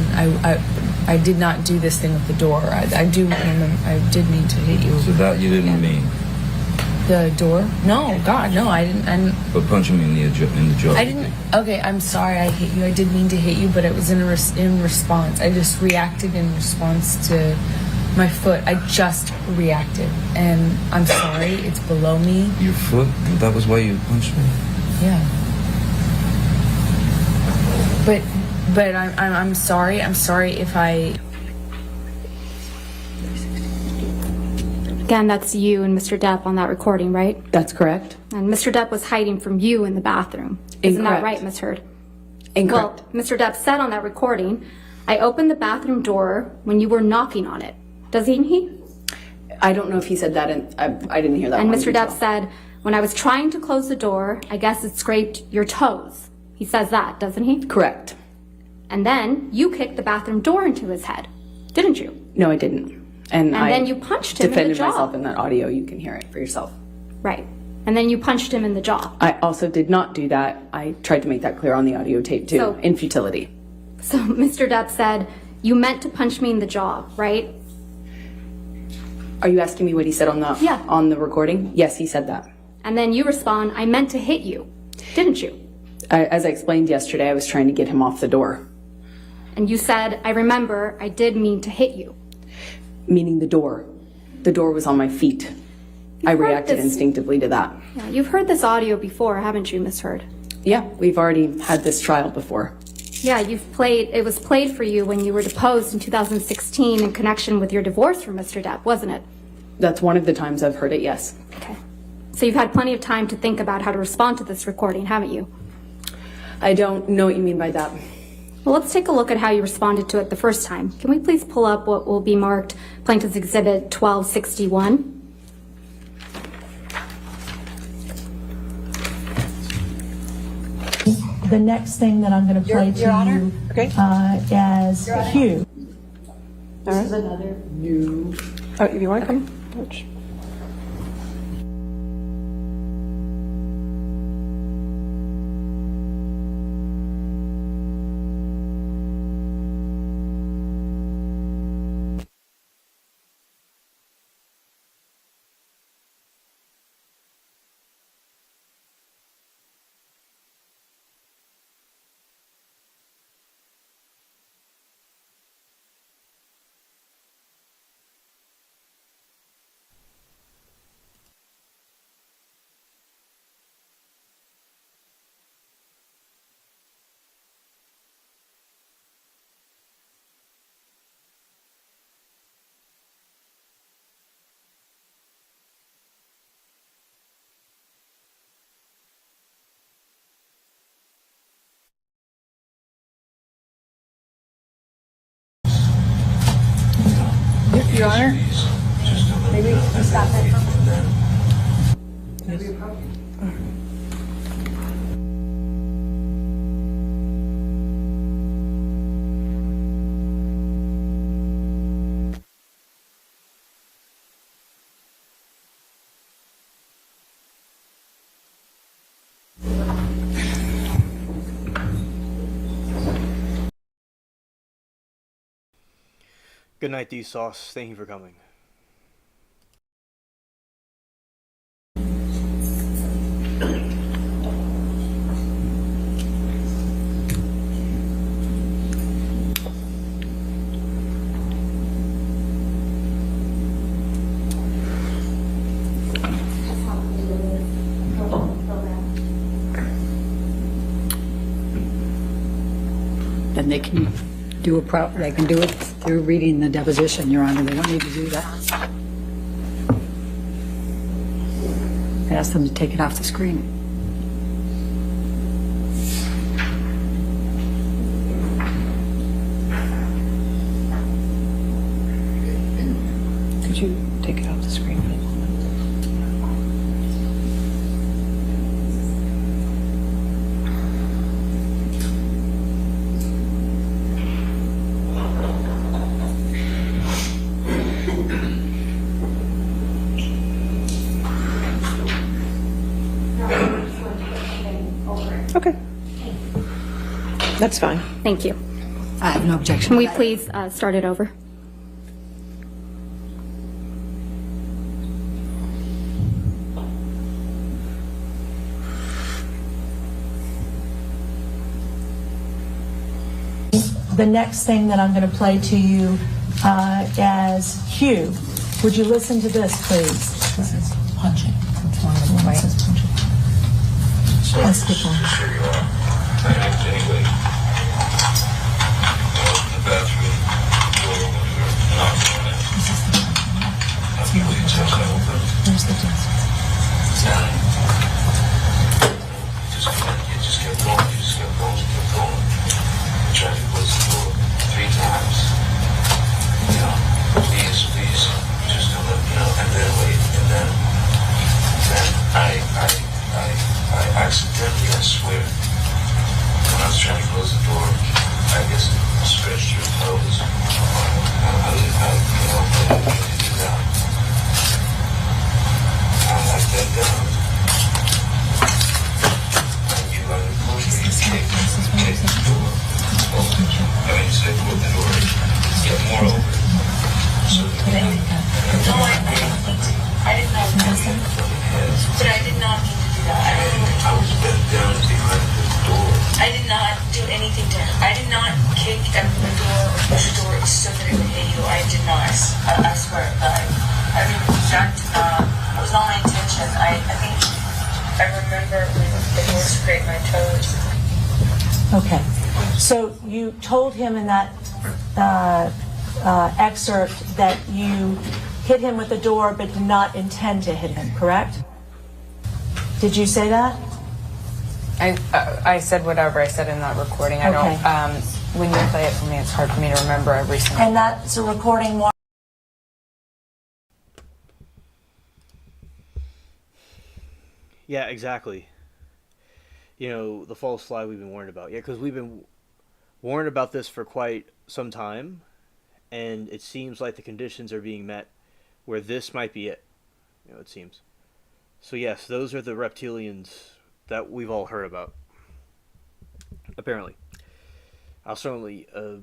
I did not do this thing with the door. I do remember, I did mean to hit you. So that you didn't mean? The door? No, God, no, I didn't. But punching me in the jaw. I didn't. Okay, I'm sorry I hit you. I did mean to hit you, but it was in response. I just reacted in response to my foot. I just reacted, and I'm sorry. It's below me. Your foot? That was why you punched me? Yeah. But I'm sorry. I'm sorry if I. Again, that's you and Mr. Depp on that recording, right? That's correct. And Mr. Depp was hiding from you in the bathroom. Isn't that right, Ms. Heard? Incorrect. Well, Mr. Depp said on that recording, I opened the bathroom door when you were knocking on it. Doesn't he? I don't know if he said that, and I didn't hear that. And Mr. Depp said, when I was trying to close the door, I guess it scraped your toes. He says that, doesn't he? Correct. And then you kicked the bathroom door into his head, didn't you? No, I didn't. And then you punched him in the defended jaw. myself in that audio. You can hear it for yourself. Right. And then you punched him in the jaw. I also did not do that. I tried to make that clear on the audio tape too, So- in futility. So Mr. Depp said, you meant to punch me in the jaw, right? Are you asking me what he said on the recording? Yes, he said that. And then you respond, I meant to hit you, didn't you? As I explained yesterday, I was trying to get him off the door. And you said, I remember, I did mean to hit you. Meaning the door. The door was on my feet. I reacted instinctively to that. Yeah, you've heard this audio before, haven't you, Miss Heard? Yeah, we've already had this trial before. Yeah, it was played for you when you were deposed in 2016 in connection with your divorce from Mr. Depp, wasn't it? That's one of the times I've heard it, yes. Okay. So you've had plenty of time to think about how to respond to this recording, haven't you? I don't know what you mean by that. Well, let's take a look at how you responded to it the first time. Can we please pull up what will be marked Plaintiff's Exhibit 1261? The next thing that I'm going to play to Your Honor? you Okay. as Hugh. All right. This is another You. Oh, if you want to come? Which? Your Honor, maybe we stop that for a moment. Good night, D-Sauce. Thank you for coming. Then they can do they can do it through reading the deposition, Your Honor. They don't need to do that. Ask them to take it off the screen. Could you take it off the screen, please? Okay. That's fine. Thank you. I have no objection. Can we please start it over? The next thing that I'm going to play to you as Hugh. Would you listen to this, please? This is punching. That's one of the right. Let's keep on. Anyway, the bathroom door knocked on it. I believe it just opened. Where's the desk? You just kept going. You just kept going. I tried to close the door 3 times. You know, please, just don't let me know. And then wait, and then I accidentally, I swear, when I was trying to close the door, I guess I stretched your toes. I didn't do that. I like that down. You like the push where you kick the door open. I mean, you said put the door, get more open. So No, I did not mean to. But I did not mean to do that. I was bent down behind the door. I did not do anything to her. I did not kick at the door or push the door so that it would hit you. I did not. I swear. I mean, that did not. It was not my intention. I think I remember when the door scraped my toes. Okay. So you told him in that excerpt that you hit him with the door but did not intend to hit him, correct? Did you say that? I said whatever I said in that recording. I don't. When you play it for me, it's hard for me to remember every single. And that's a recording. Yeah, exactly. You know, the false flag we've been warned about. Yeah, because we've been warned about this for quite some time, and it seems like the conditions are being met where this might be it. You know, it seems. So yes, those are the reptilians that we've all heard about. Apparently. Certainly a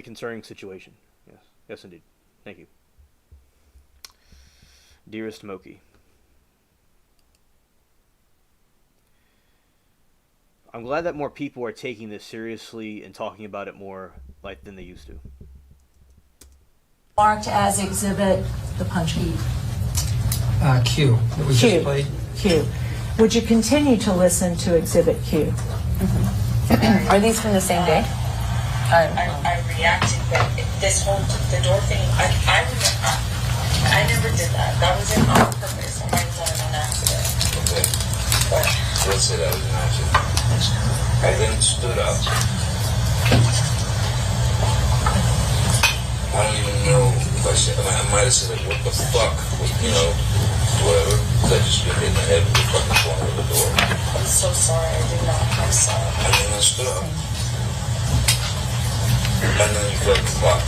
concerning situation. Yes. Yes, indeed. Thank you. Dearest Moki. I'm glad that more people are taking this seriously and talking about it more than they used to. Marked as exhibit the punch key. Q that we just played. Q. Would you continue to listen to exhibit Q? Mm-hmm. Are these from the same day? I reacted, but the door thing, I never did that. That was on purpose. I might have done it on accident. Okay. But let's say that was an accident. I then stood up. I don't even I said, I might have said, like, what the fuck, you know, whatever. Because I just been hit in the head with the fucking corner of the door. I'm so sorry. I did not. I'm sorry. And then I stood up. And then you felt the clock.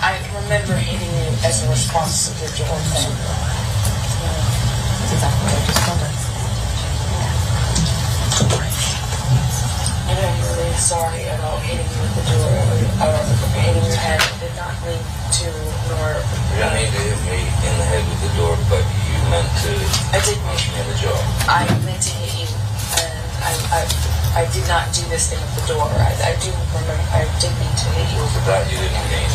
I remember hitting you as a response to the door thing. That's exactly what I just told her. And I'm really sorry about hitting you with the door or hitting your head. I did not mean to, nor... You don't need to hit me in the head with the door, but you meant to punch me in the jaw. I meant to hit you, and I did not do this thing with the door. I do remember, I did mean to hit you. For that you didn't mean?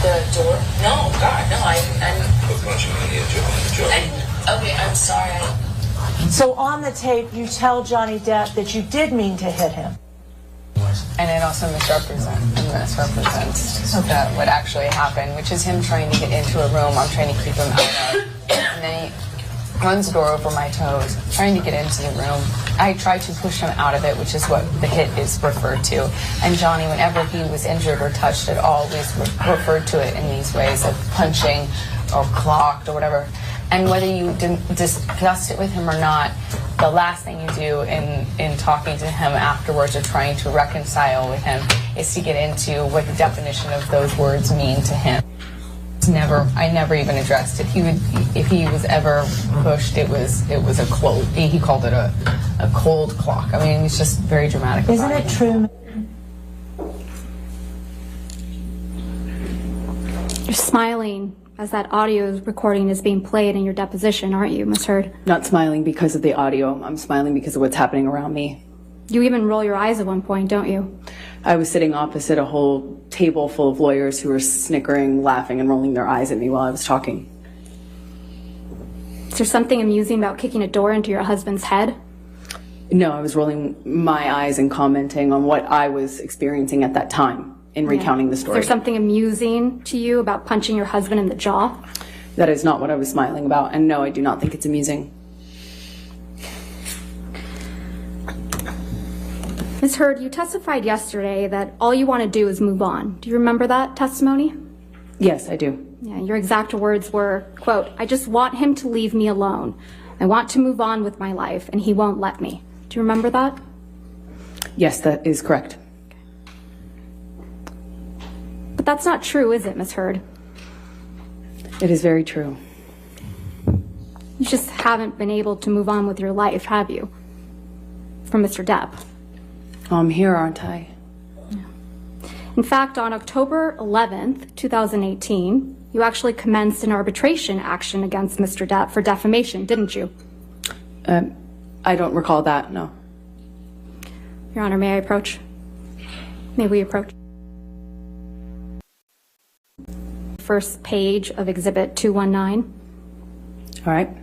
The door? No, God, no, I'm... But punching me in the jaw. Okay, I'm sorry. So on the tape, you tell Johnny Depp that you did mean to hit him. And it also misrepresents what actually happened, which is him trying to get into a room I'm trying to keep him out of. And then he runs the door over my toes, trying to get into the room. I tried to push him out of it, which is what the hit is referred to. And Johnny, whenever he was injured or touched it, always referred to it in these ways of punching or clocked or whatever. And whether you discussed it with him or not, the last thing you do in talking to him afterwards or trying to reconcile with him is to get into what the definition of those words mean to him. I never even addressed it. If he was ever pushed, it was a cold. He called it a cold clock. I mean, it's just very dramatic. Isn't it true? You're smiling as that audio recording is being played in your deposition, aren't you, Ms. Heard? Not smiling because of the audio. I'm smiling because of what's happening around me. You even roll your eyes at one point, don't you? I was sitting opposite a whole table full of lawyers who were snickering, laughing, and rolling their eyes at me while I was talking. Is there something amusing about kicking a door into your husband's head? No, I was rolling my eyes and commenting on what I was experiencing at that time in recounting the story. Is there something amusing to you about punching your husband in the jaw? That is not what I was smiling about, and no, I do not think it's amusing. Ms. Heard, you testified yesterday that all you want to do is move on. Do you remember that testimony? Yes, I do. Yeah, your exact words were, quote, "I just want him to leave me alone. I want to move on with my life, and he won't let me." Do you remember that? Yes, that is correct. But that's not true, is it, Ms. Heard? It is very true. You just haven't been able to move on with your life, have you? From Mr. Depp. I'm here, aren't I? In fact, on October 11th, 2018, you actually commenced an arbitration action against Mr. Depp for defamation, didn't you? I don't recall that, no. Your Honor, may I approach? May we approach? First page of Exhibit 219. All right.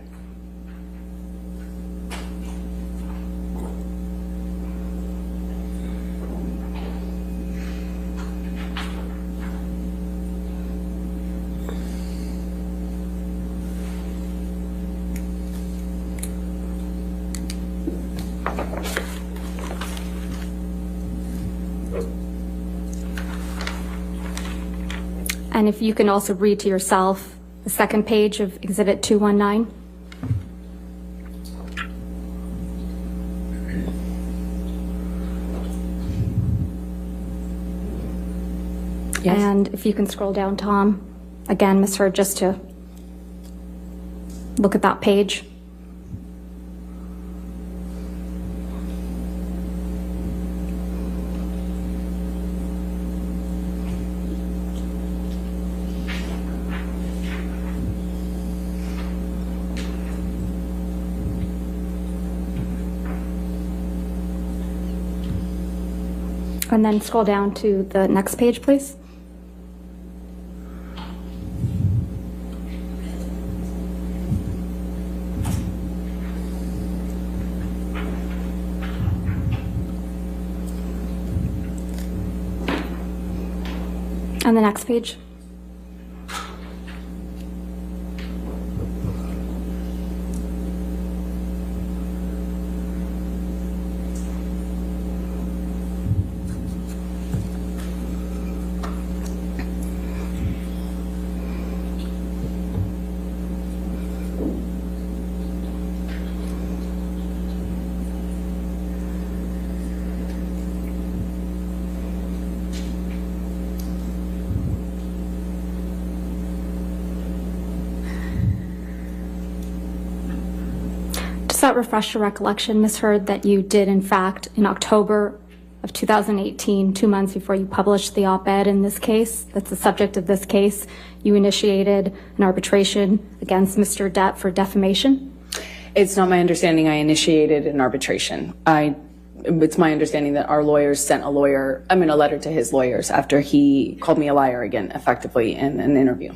And if you can also read to yourself the second page of Exhibit 219. Yes. And if you can scroll down, Tom, again, Ms. Heard, just to look at that page. And then scroll down to the next page, please. And the next page. that refresh your recollection, Ms. Hurd, that you did, in fact, in October of 2018, 2 months before you published the op-ed in this case, that's the subject of this case, you initiated an arbitration against Mr. Depp for defamation? It's not my understanding I initiated an arbitration. It's my understanding that our lawyers sent a letter to his lawyers after he called me a liar again, effectively, in an interview.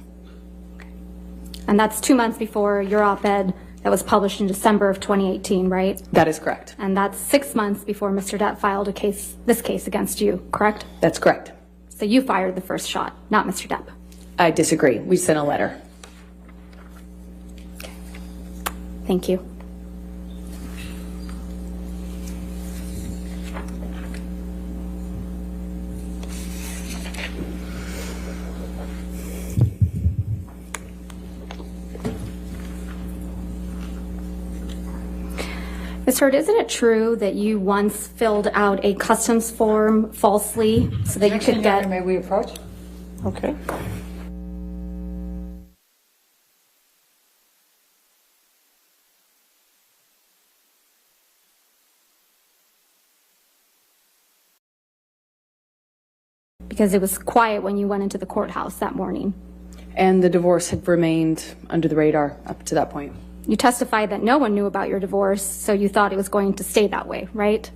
And that's 2 months before your op-ed that was published in December of 2018, right? That is correct. And that's 6 months before Mr. Depp filed this case against you, correct? That's correct. So you fired the first shot, not Mr. Depp. I disagree. We sent a letter. Okay. Thank you. Ms. Hurd, isn't it true that you once filled out a customs form falsely so that you could get... May we approach? Okay. Because it was quiet when you went into the courthouse that morning. And the divorce had remained under the radar up to that point. You testified that no one knew about your divorce, so you thought it was going to stay that way, right?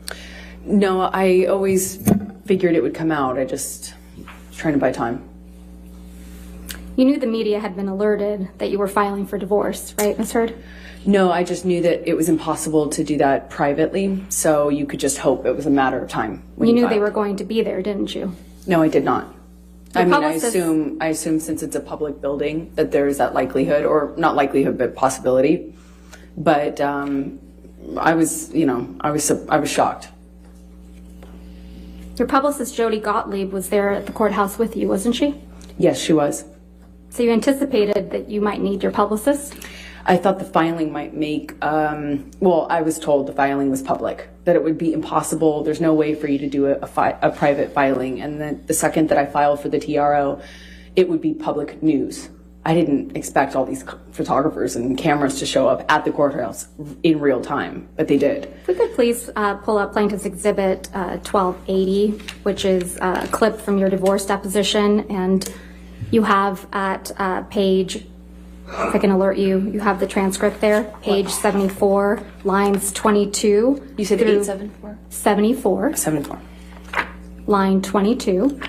No, I always figured it would come out. I just was trying to buy time. You knew the media had been alerted that you were filing for divorce, right, Ms. Hurd? No, I just knew that it was impossible to do that privately, so you could just hope it was a matter of time. You knew they were going to be there, didn't you? No, I did not. Your I mean, publicist- I assume since it's a public building that there is that likelihood, or not likelihood, but possibility. But I was shocked. Your publicist, Jody Gottlieb, was there at the courthouse with you, wasn't she? Yes, she was. So you anticipated that you might need your publicist? I thought the filing might make, I was told the filing was public, that it would be impossible. There's no way for you to do a private filing. And then the second that I filed for the TRO, it would be public news. I didn't expect all these photographers and cameras to show up at the courthouse in real time, but they did. If we could please pull up Plaintiff's Exhibit 1280, which is a clip from your divorce deposition. And you have at page... If I can alert you, you have the transcript there, page 74, lines 22. You said 874? 74. 74. Line 22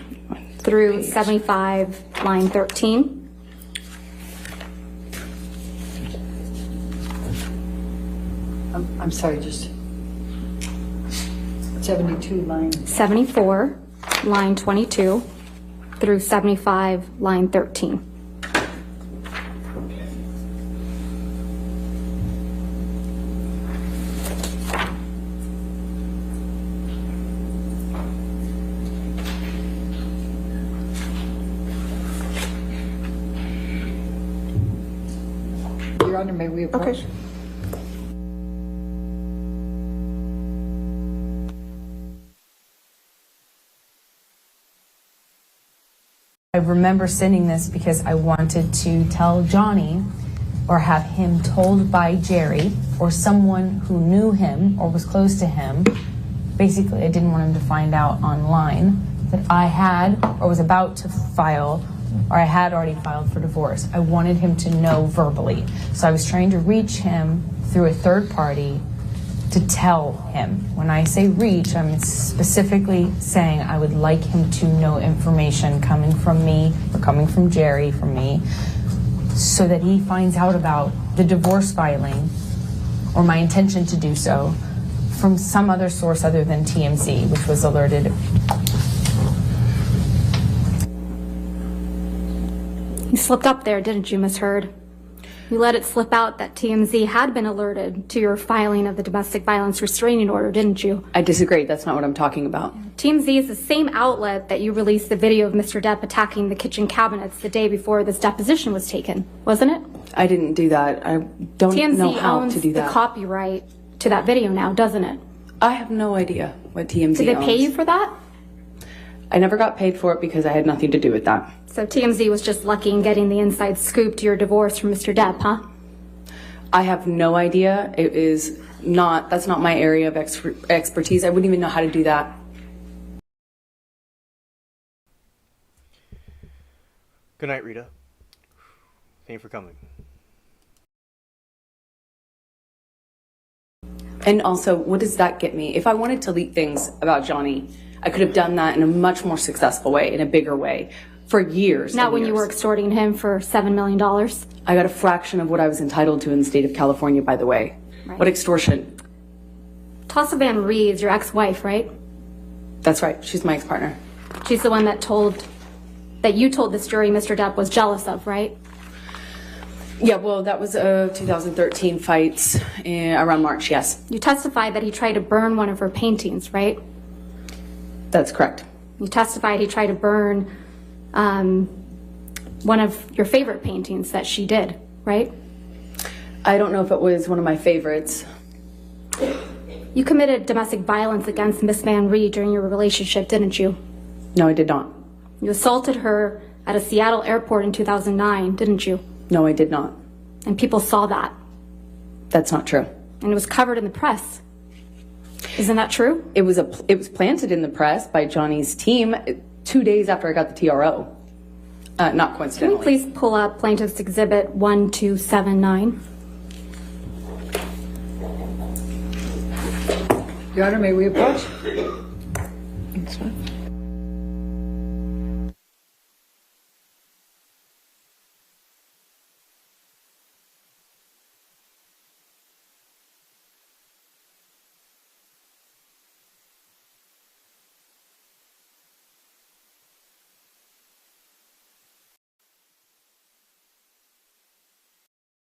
through 75, line 13. I'm sorry, just 72 line. 74, line 22 through 75, line 13. Your Honor, may we approach? Okay. I remember sending this because I wanted to tell Johnny or have him told by Jerry or someone who knew him or was close to him. Basically, I didn't want him to find out online that I had or was about to file or I had already filed for divorce. I wanted him to know verbally. So I was trying to reach him through a third party to tell him. When I say reach, I'm specifically saying I would like him to know information coming from me or coming from Jerry, from me, so that he finds out about the divorce filing or my intention to do so from some other source other than TMZ, which was alerted. You slipped up there, didn't you, Ms. Hurd? You let it slip out that TMZ had been alerted to your filing of the domestic violence restraining order, didn't you? I disagree. That's not what I'm talking about. TMZ is the same outlet that you released the video of Mr. Depp attacking the kitchen cabinets the day before this deposition was taken, wasn't it? I didn't do that. I don't know how to do TMZ that. owns the copyright to that video now, doesn't it? I have no idea what TMZ Did they owns. pay you for that? I never got paid for it because I had nothing to do with that. So TMZ was just lucky in getting the inside scoop to your divorce from Mr. Depp, huh? I have no idea. That's not my area of expertise. I wouldn't even know how to do that. Good night, Rita. Thank you for coming. And also, what does that get me? If I wanted to leak things about Johnny, I could have done that in a much more successful way, in a bigger way, for years. Not when you were extorting him for $7 million. I got a fraction of what I was entitled to in the state of California, by the way. Right. What extortion? Tassa Van Ree is your ex-wife, right? That's right. She's my ex-partner. She's the one that you told this jury Mr. Depp was jealous of, right? Yeah, well, that was 2013 fights around March, yes. You testified that he tried to burn one of her paintings, right? That's correct. You testified he tried to burn one of your favorite paintings that she did, right? I don't know if it was one of my favorites. You committed domestic violence against Miss Van Ree during your relationship, didn't you? No, I did not. You assaulted her at a Seattle airport in 2009, didn't you? No, I did not. And people saw that. That's not true. And it was covered in the press. Isn't that true? It was planted in the press by Johnny's team 2 days after I got the TRO. Not coincidentally. Can you please pull up Plaintiff's Exhibit 1279? Your Honor, may we approach? That's fine.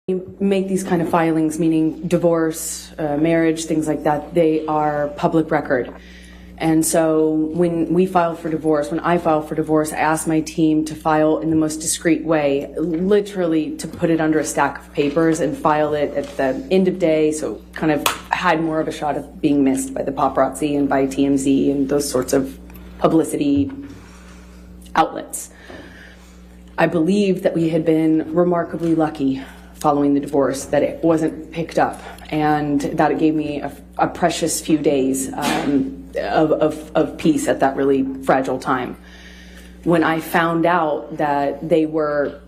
You make these kind of filings, meaning divorce, marriage, things like that, they are public record. And so when we file for divorce, when I file for divorce, I ask my team to file in the most discreet way, literally to put it under a stack of papers and file it at the end of day, so kind of had more of a shot of being missed by the paparazzi and by TMZ and those sorts of publicity outlets. I believe that we had been remarkably lucky following the divorce, that it wasn't picked up, and that it gave me a precious few days of peace at that really fragile time. When I found out that they were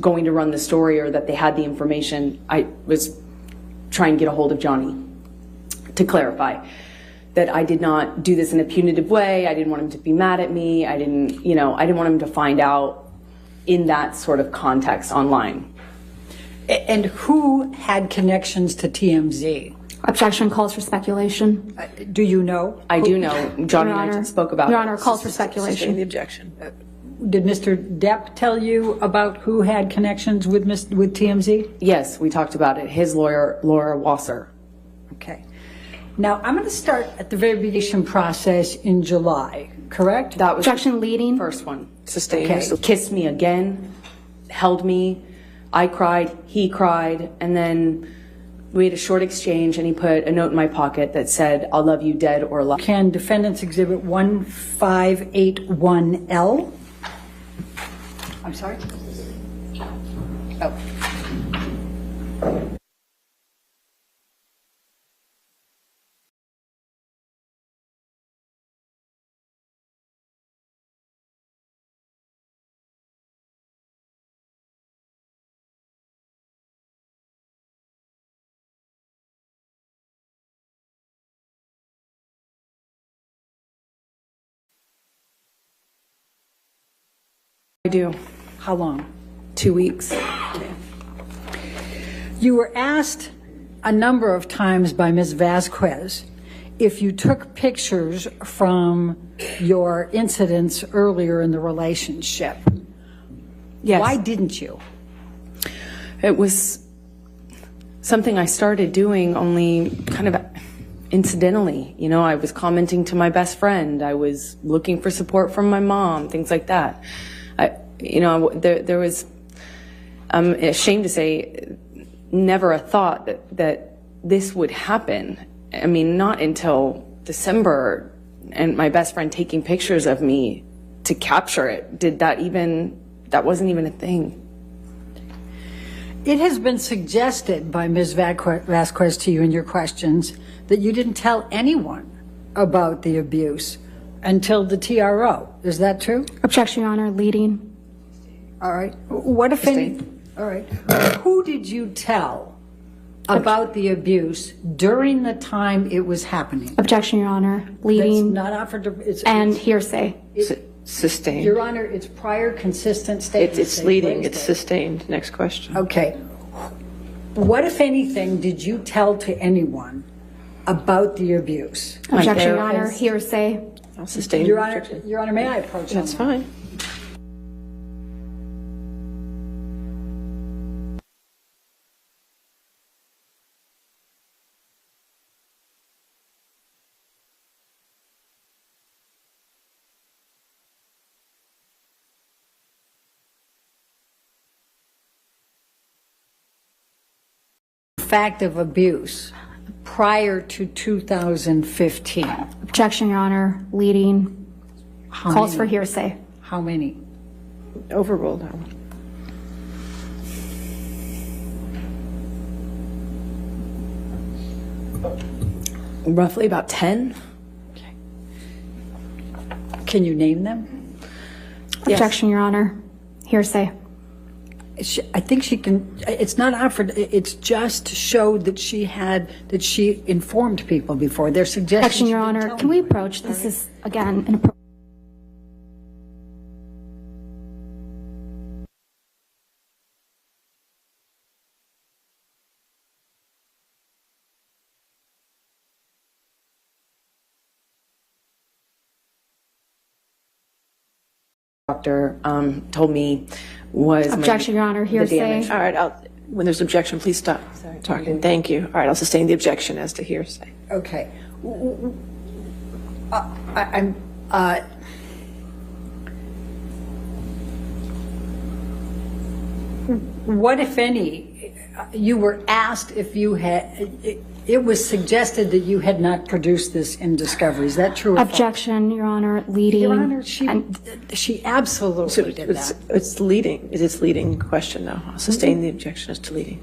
going to run the story or that they had the information, I was trying to get a hold of Johnny to clarify that I did not do this in a punitive way. I didn't want him to be mad at me. I didn't want him to find out in that sort of context online. And who had connections to TMZ? Objection calls for speculation. Do you know? I do know. Johnny and I spoke about it. Your Honor, calls for speculation. The objection. Did Mr. Depp tell you about who had connections with TMZ? Yes, we talked about it. His lawyer, Laura Wasser. Okay. Now, I'm going to start at the verification process in July, correct? That was objection leading. First one. Sustained. Okay. Kissed me again, held me. I cried, he cried, and then we had a short exchange, and he put a note in my pocket that said, "I'll love you dead or alive." Can Defendant's Exhibit 1581L? I'm sorry? Oh. I do. How long? 2 weeks. You were asked a number of times by Ms. Vasquez if you took pictures from your incidents earlier in the relationship. Yes. Why didn't you? It was something I started doing only kind of incidentally. You know, I was commenting to my best friend. I was looking for support from my mom, things like that. There was, I'm ashamed to say, never a thought that this would happen. I mean, not until December and my best friend taking pictures of me to capture it. That wasn't even a thing. It has been suggested by Ms. Vasquez to you in your questions that you didn't tell anyone about the abuse until the TRO. Is that true? Objection, Your Honor. Leading. All right. What if any? All right. Who did you tell about the abuse during the time it was happening? Objection, Your Honor. Leading. That's not offered to. And hearsay. Sustained. Your Honor, it's prior consistent statements. It's leading. It's sustained. Next question. Okay. What, if anything, did you tell to anyone about the abuse? Objection, Your Honor. Hearsay. I'll sustain. Your Honor, may I approach? That's fine. Fact of abuse prior to 2015. Objection, Your Honor. Leading. Calls for hearsay. How many? Overruled that one. Roughly about 10. Okay. Can you name them? Objection, Your Honor. Hearsay. I think she can. It's not offered. It's just to show that she informed people before. They're suggesting. Objection, Your Honor. Can we approach? This is again an approach. Doctor told me was Objection, Your Honor. Hearsay. All right. When there's objection, please stop talking. Thank you. All right. I'll sustain the objection as to hearsay. Okay. What, if any, you were asked if you had, it was suggested that you had not produced this in discovery. Is that true? Objection, Your Honor. Leading. Your Honor, she absolutely did that. It's leading. It's leading question, though. I'll sustain the objection as to leading.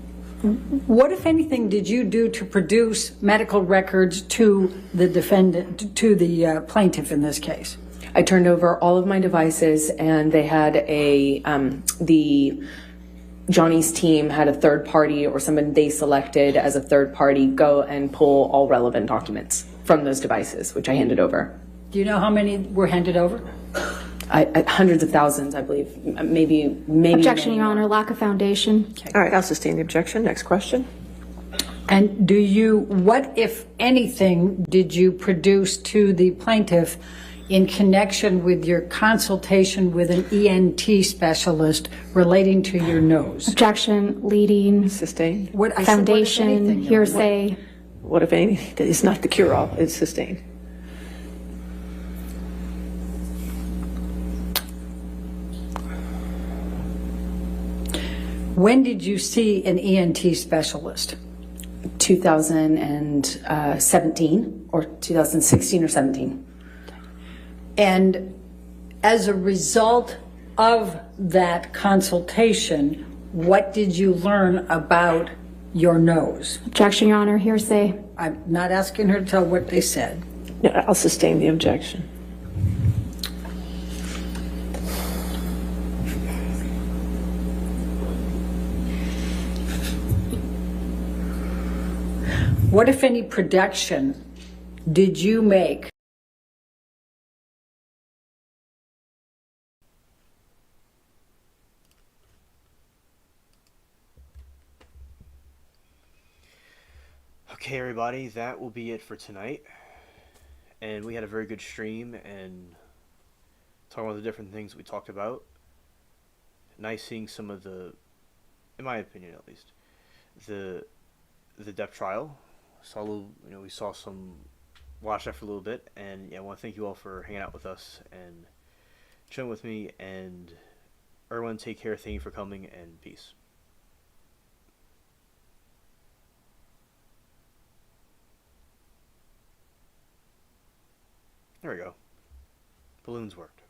What, if anything, did you do to produce medical records to the defendant, to the plaintiff in this case? I turned over all of my devices, and they had Johnny's team had a third party or someone they selected as a third party go and pull all relevant documents from those devices, which I handed over. Do you know how many were handed over? Hundreds of thousands, I believe. Maybe. Objection, Your Honor. Lack of foundation. Okay. All right. I'll sustain the objection. Next question. And what, if anything, did you produce to the plaintiff in connection with your consultation with an ENT specialist relating to your nose? Objection. Leading. Sustained. Foundation. Hearsay. What, if anything? It's not the cure-all. It's sustained. When did you see an ENT specialist? 2017 or 2016 or 17. And as a result of that consultation, what did you learn about your nose? Objection, Your Honor. Hearsay. I'm not asking her to tell what they said. Yeah, I'll sustain the objection. What, if any, production did you make? Okay, everybody, that will be it for tonight. And we had a very good stream and talking about the different things we talked about. Nice seeing some of the, in my opinion at least, the depth trial. We saw some, watched that for a little bit, and yeah, I want to thank you all for hanging out with us and chilling with me. And everyone, take care. Thank you for coming, and peace. There we go. Balloons worked.